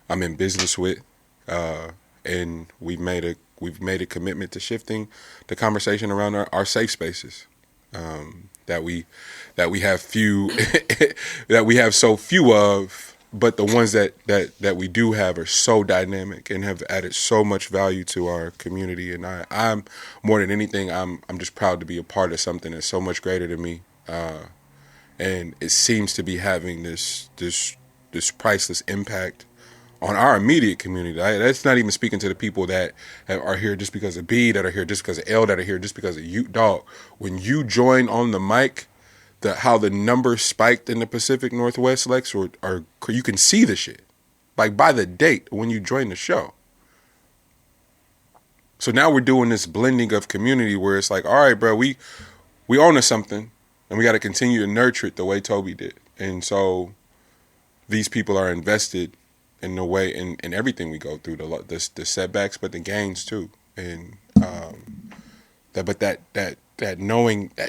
I'm in business with, and we've made a commitment to shifting the conversation around our safe spaces, that we have few that we have so few of, but the ones that we do have are so dynamic and have added so much value to our community. And I'm more than anything, I'm just proud to be a part of something that's so much greater than me, and it seems to be having this priceless impact on our immediate community. That's not even speaking to the people that are here just because of B, that are here just because of L, that are here just because of you. Dog, when you join on the mic, how the numbers spiked in the Pacific Northwest, Lex, or you can see the shit, like by the date when you join the show. So now we're doing this blending of community where it's like, all right, bro, we own to something, and we got to continue to nurture it the way Tobe did. And so these people are invested in the way in everything we go through, the setbacks, but the gains too. And that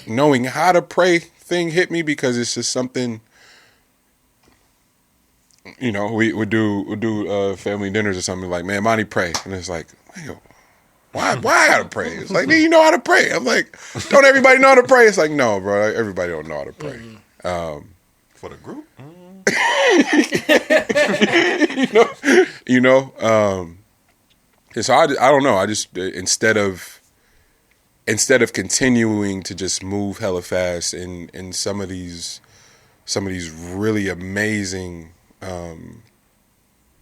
knowing how to pray thing hit me, because it's just something. You know, we do family dinners or something, like, man, Monty, pray, and it's like, why I gotta pray? It's like, you know how to pray. I'm like, don't everybody know how to pray? It's like, no, bro, everybody don't know how to pray. For the group. And so I don't know. I just, instead of continuing to just move hella fast in some of these really amazing,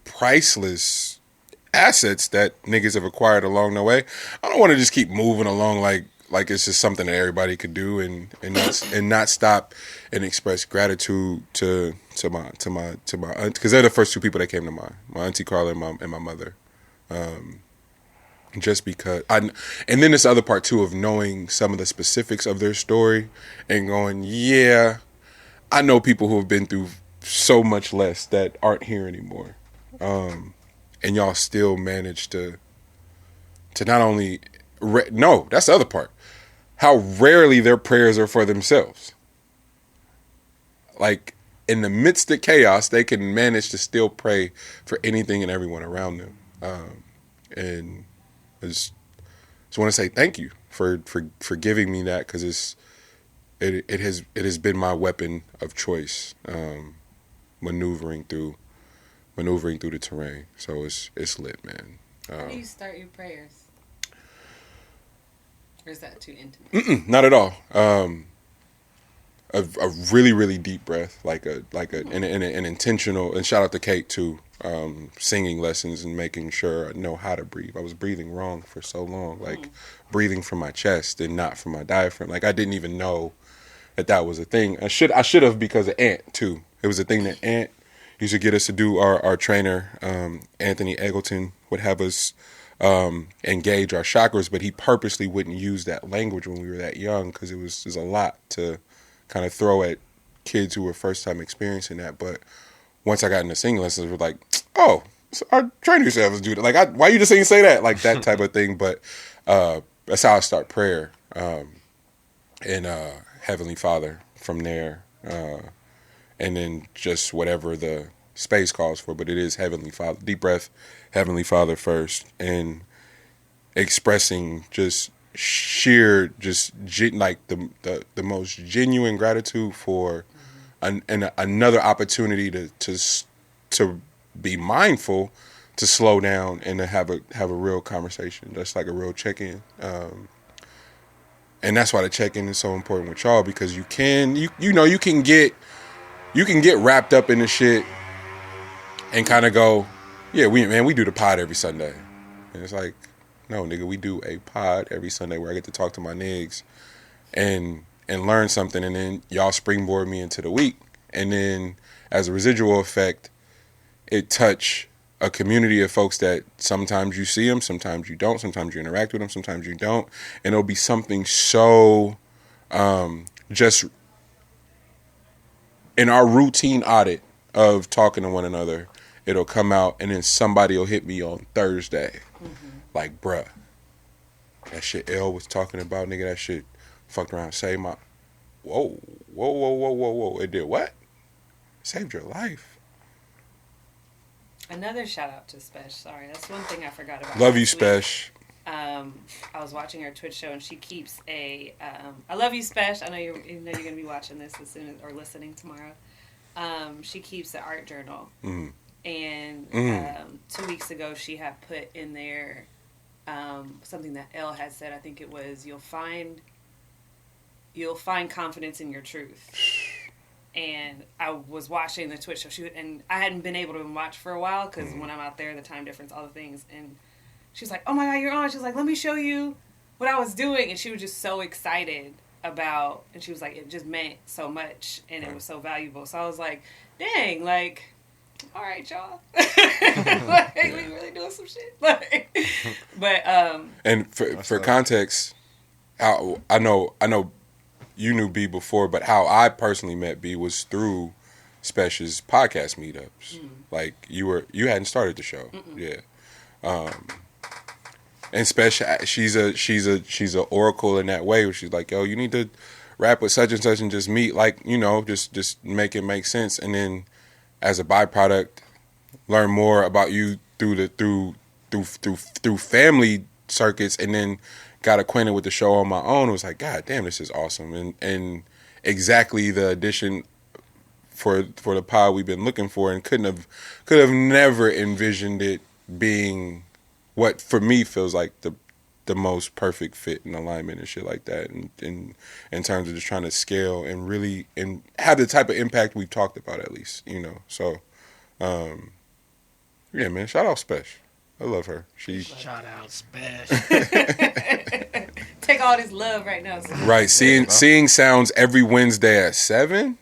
priceless assets that niggas have acquired along the way, I don't want to just keep moving along like it's just something that everybody could do, and not stop and express gratitude to my aunt, because they're the first two people that came to mind, my auntie Carla and my mother. Just because and then this other part too of knowing some of the specifics of their story and going, yeah, I know people who have been through so much less that aren't here anymore, and y'all still manage to not only no, that's the other part, how rarely their prayers are for themselves. Like, in the midst of chaos, they can manage to still pray for anything and everyone around them. And I just want to say thank you for giving me that, because it has been my weapon of choice, maneuvering through the terrain. So it's lit, man. How do you start your prayers? Or is that too intimate? Not at all. a really, really deep breath, like an intentional, and shout out to Kate too, singing lessons and making sure I know how to breathe. I was breathing wrong for so long, like breathing from my chest and not from my diaphragm. Like I didn't even know that was a thing. I should have, because of Ant too. It was a thing that Ant used to get us to do. Our trainer, Anthony Eggleton, would have us engage our chakras, but he purposely wouldn't use that language when we were that young because there's a lot to kind of throw at kids who were first time experiencing that. But once I got into singing lessons, we were like, oh, so our trainer used to have us do that. Like, why you just ain't say that? Like that type of thing. But that's how I start prayer. And Heavenly Father from there. And then just whatever the space calls for. But it is Heavenly Father. Deep breath, Heavenly Father first. And expressing just sheer, like the most genuine gratitude for another opportunity to be mindful, to slow down and to have a real conversation. That's like a real check-in. And that's why the check-in is so important with y'all, because you can get wrapped up in the shit and kind of go, yeah, we do the pod every Sunday. And it's like, no, nigga, we do a pod every Sunday where I get to talk to my niggas and learn something, and then y'all springboard me into the week. And then as a residual effect, it touch a community of folks that sometimes you see them, sometimes you don't, sometimes you interact with them, sometimes you don't. And it'll be something so just in our routine audit of talking to one another, it'll come out, and then somebody will hit me on Thursday. Like, bruh, that shit L was talking about, nigga, that shit fucked around, saved my... Whoa. It did what? Saved your life. Another shout out to Spesh. Sorry, that's one thing I forgot about. Love you, Spesh. I was watching her Twitch show, and she keeps a... I love you, Spesh. I know you're going to be watching this as soon as, or listening tomorrow. She keeps an art journal. Mm. And 2 weeks ago, she had put in there something that Elle had said. I think it was, you'll find confidence in your truth. And I was watching the Twitch show, and I hadn't been able to watch for a while because when I'm out there, the time difference, all the things. And she was like, "Oh my God, you're on!" She was like, "Let me show you what I was doing." And she was just so excited about, and she was like, it just meant so much, and it was so valuable. So I was like, "Dang, like, all right, y'all, like, we really doing some shit." Like, but and for context, how I know. You knew B before, but how I personally met B was through Spesh's podcast meetups. Like you hadn't started the show, yeah. And Spesh, she's a oracle in that way, where she's like, yo, you need to rap with such and such and just meet, like, just make it make sense, and then as a byproduct, learn more about you through family circuits, and then got acquainted with the show on my own. It was like, God damn, this is awesome. And exactly the addition for the pod we've been looking for, and could have never envisioned it being what for me feels like the most perfect fit and alignment and shit like that, and in terms of just trying to scale and really and have the type of impact we've talked about, at least, So yeah, man, shout out Spesh. I love her. Shout out Spesh. Take all this love right now. Right, seeing sounds every Wednesday at 7.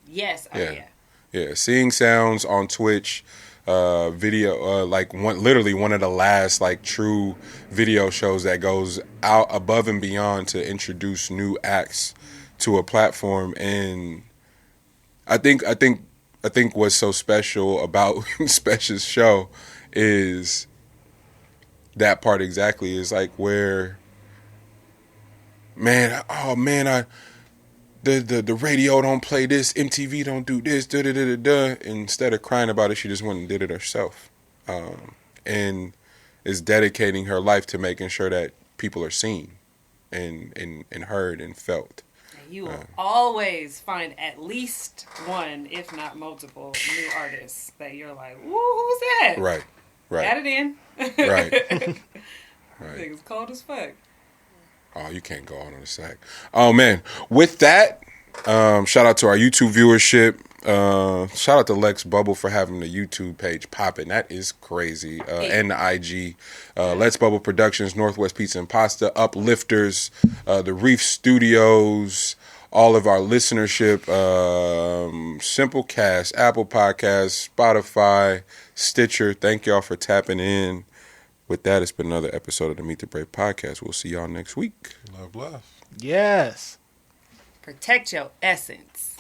Yes. Oh, yeah. Yeah, Seeing Sounds on Twitch, video, like literally one of the last like true video shows that goes out above and beyond to introduce new acts to a platform. And I think what's so special about Spesh's show is that part exactly, is like where, the radio don't play this, MTV don't do this, instead of crying about it, she just went and did it herself, and is dedicating her life to making sure that people are seen and heard and felt. You will always find at least one, if not multiple, new artists that you're like, woo, who's that? Right. Add it in. Right. Thing is cold as fuck. Oh, you can't go out on a sack. Oh man, with that, Shout out to our YouTube viewership. Shout out to Lex Bubble for having the YouTube page popping. That is crazy. And the IG. Let's Bubble Productions, Northwest Pizza and Pasta, Uplifters, the Reef Studios, all of our listenership, Simplecast, Apple Podcasts, Spotify, Stitcher. Thank y'all for tapping in. With that, it's been another episode of the Meet the Brave podcast. We'll see y'all next week. Love, love. Yes. Protect your essence.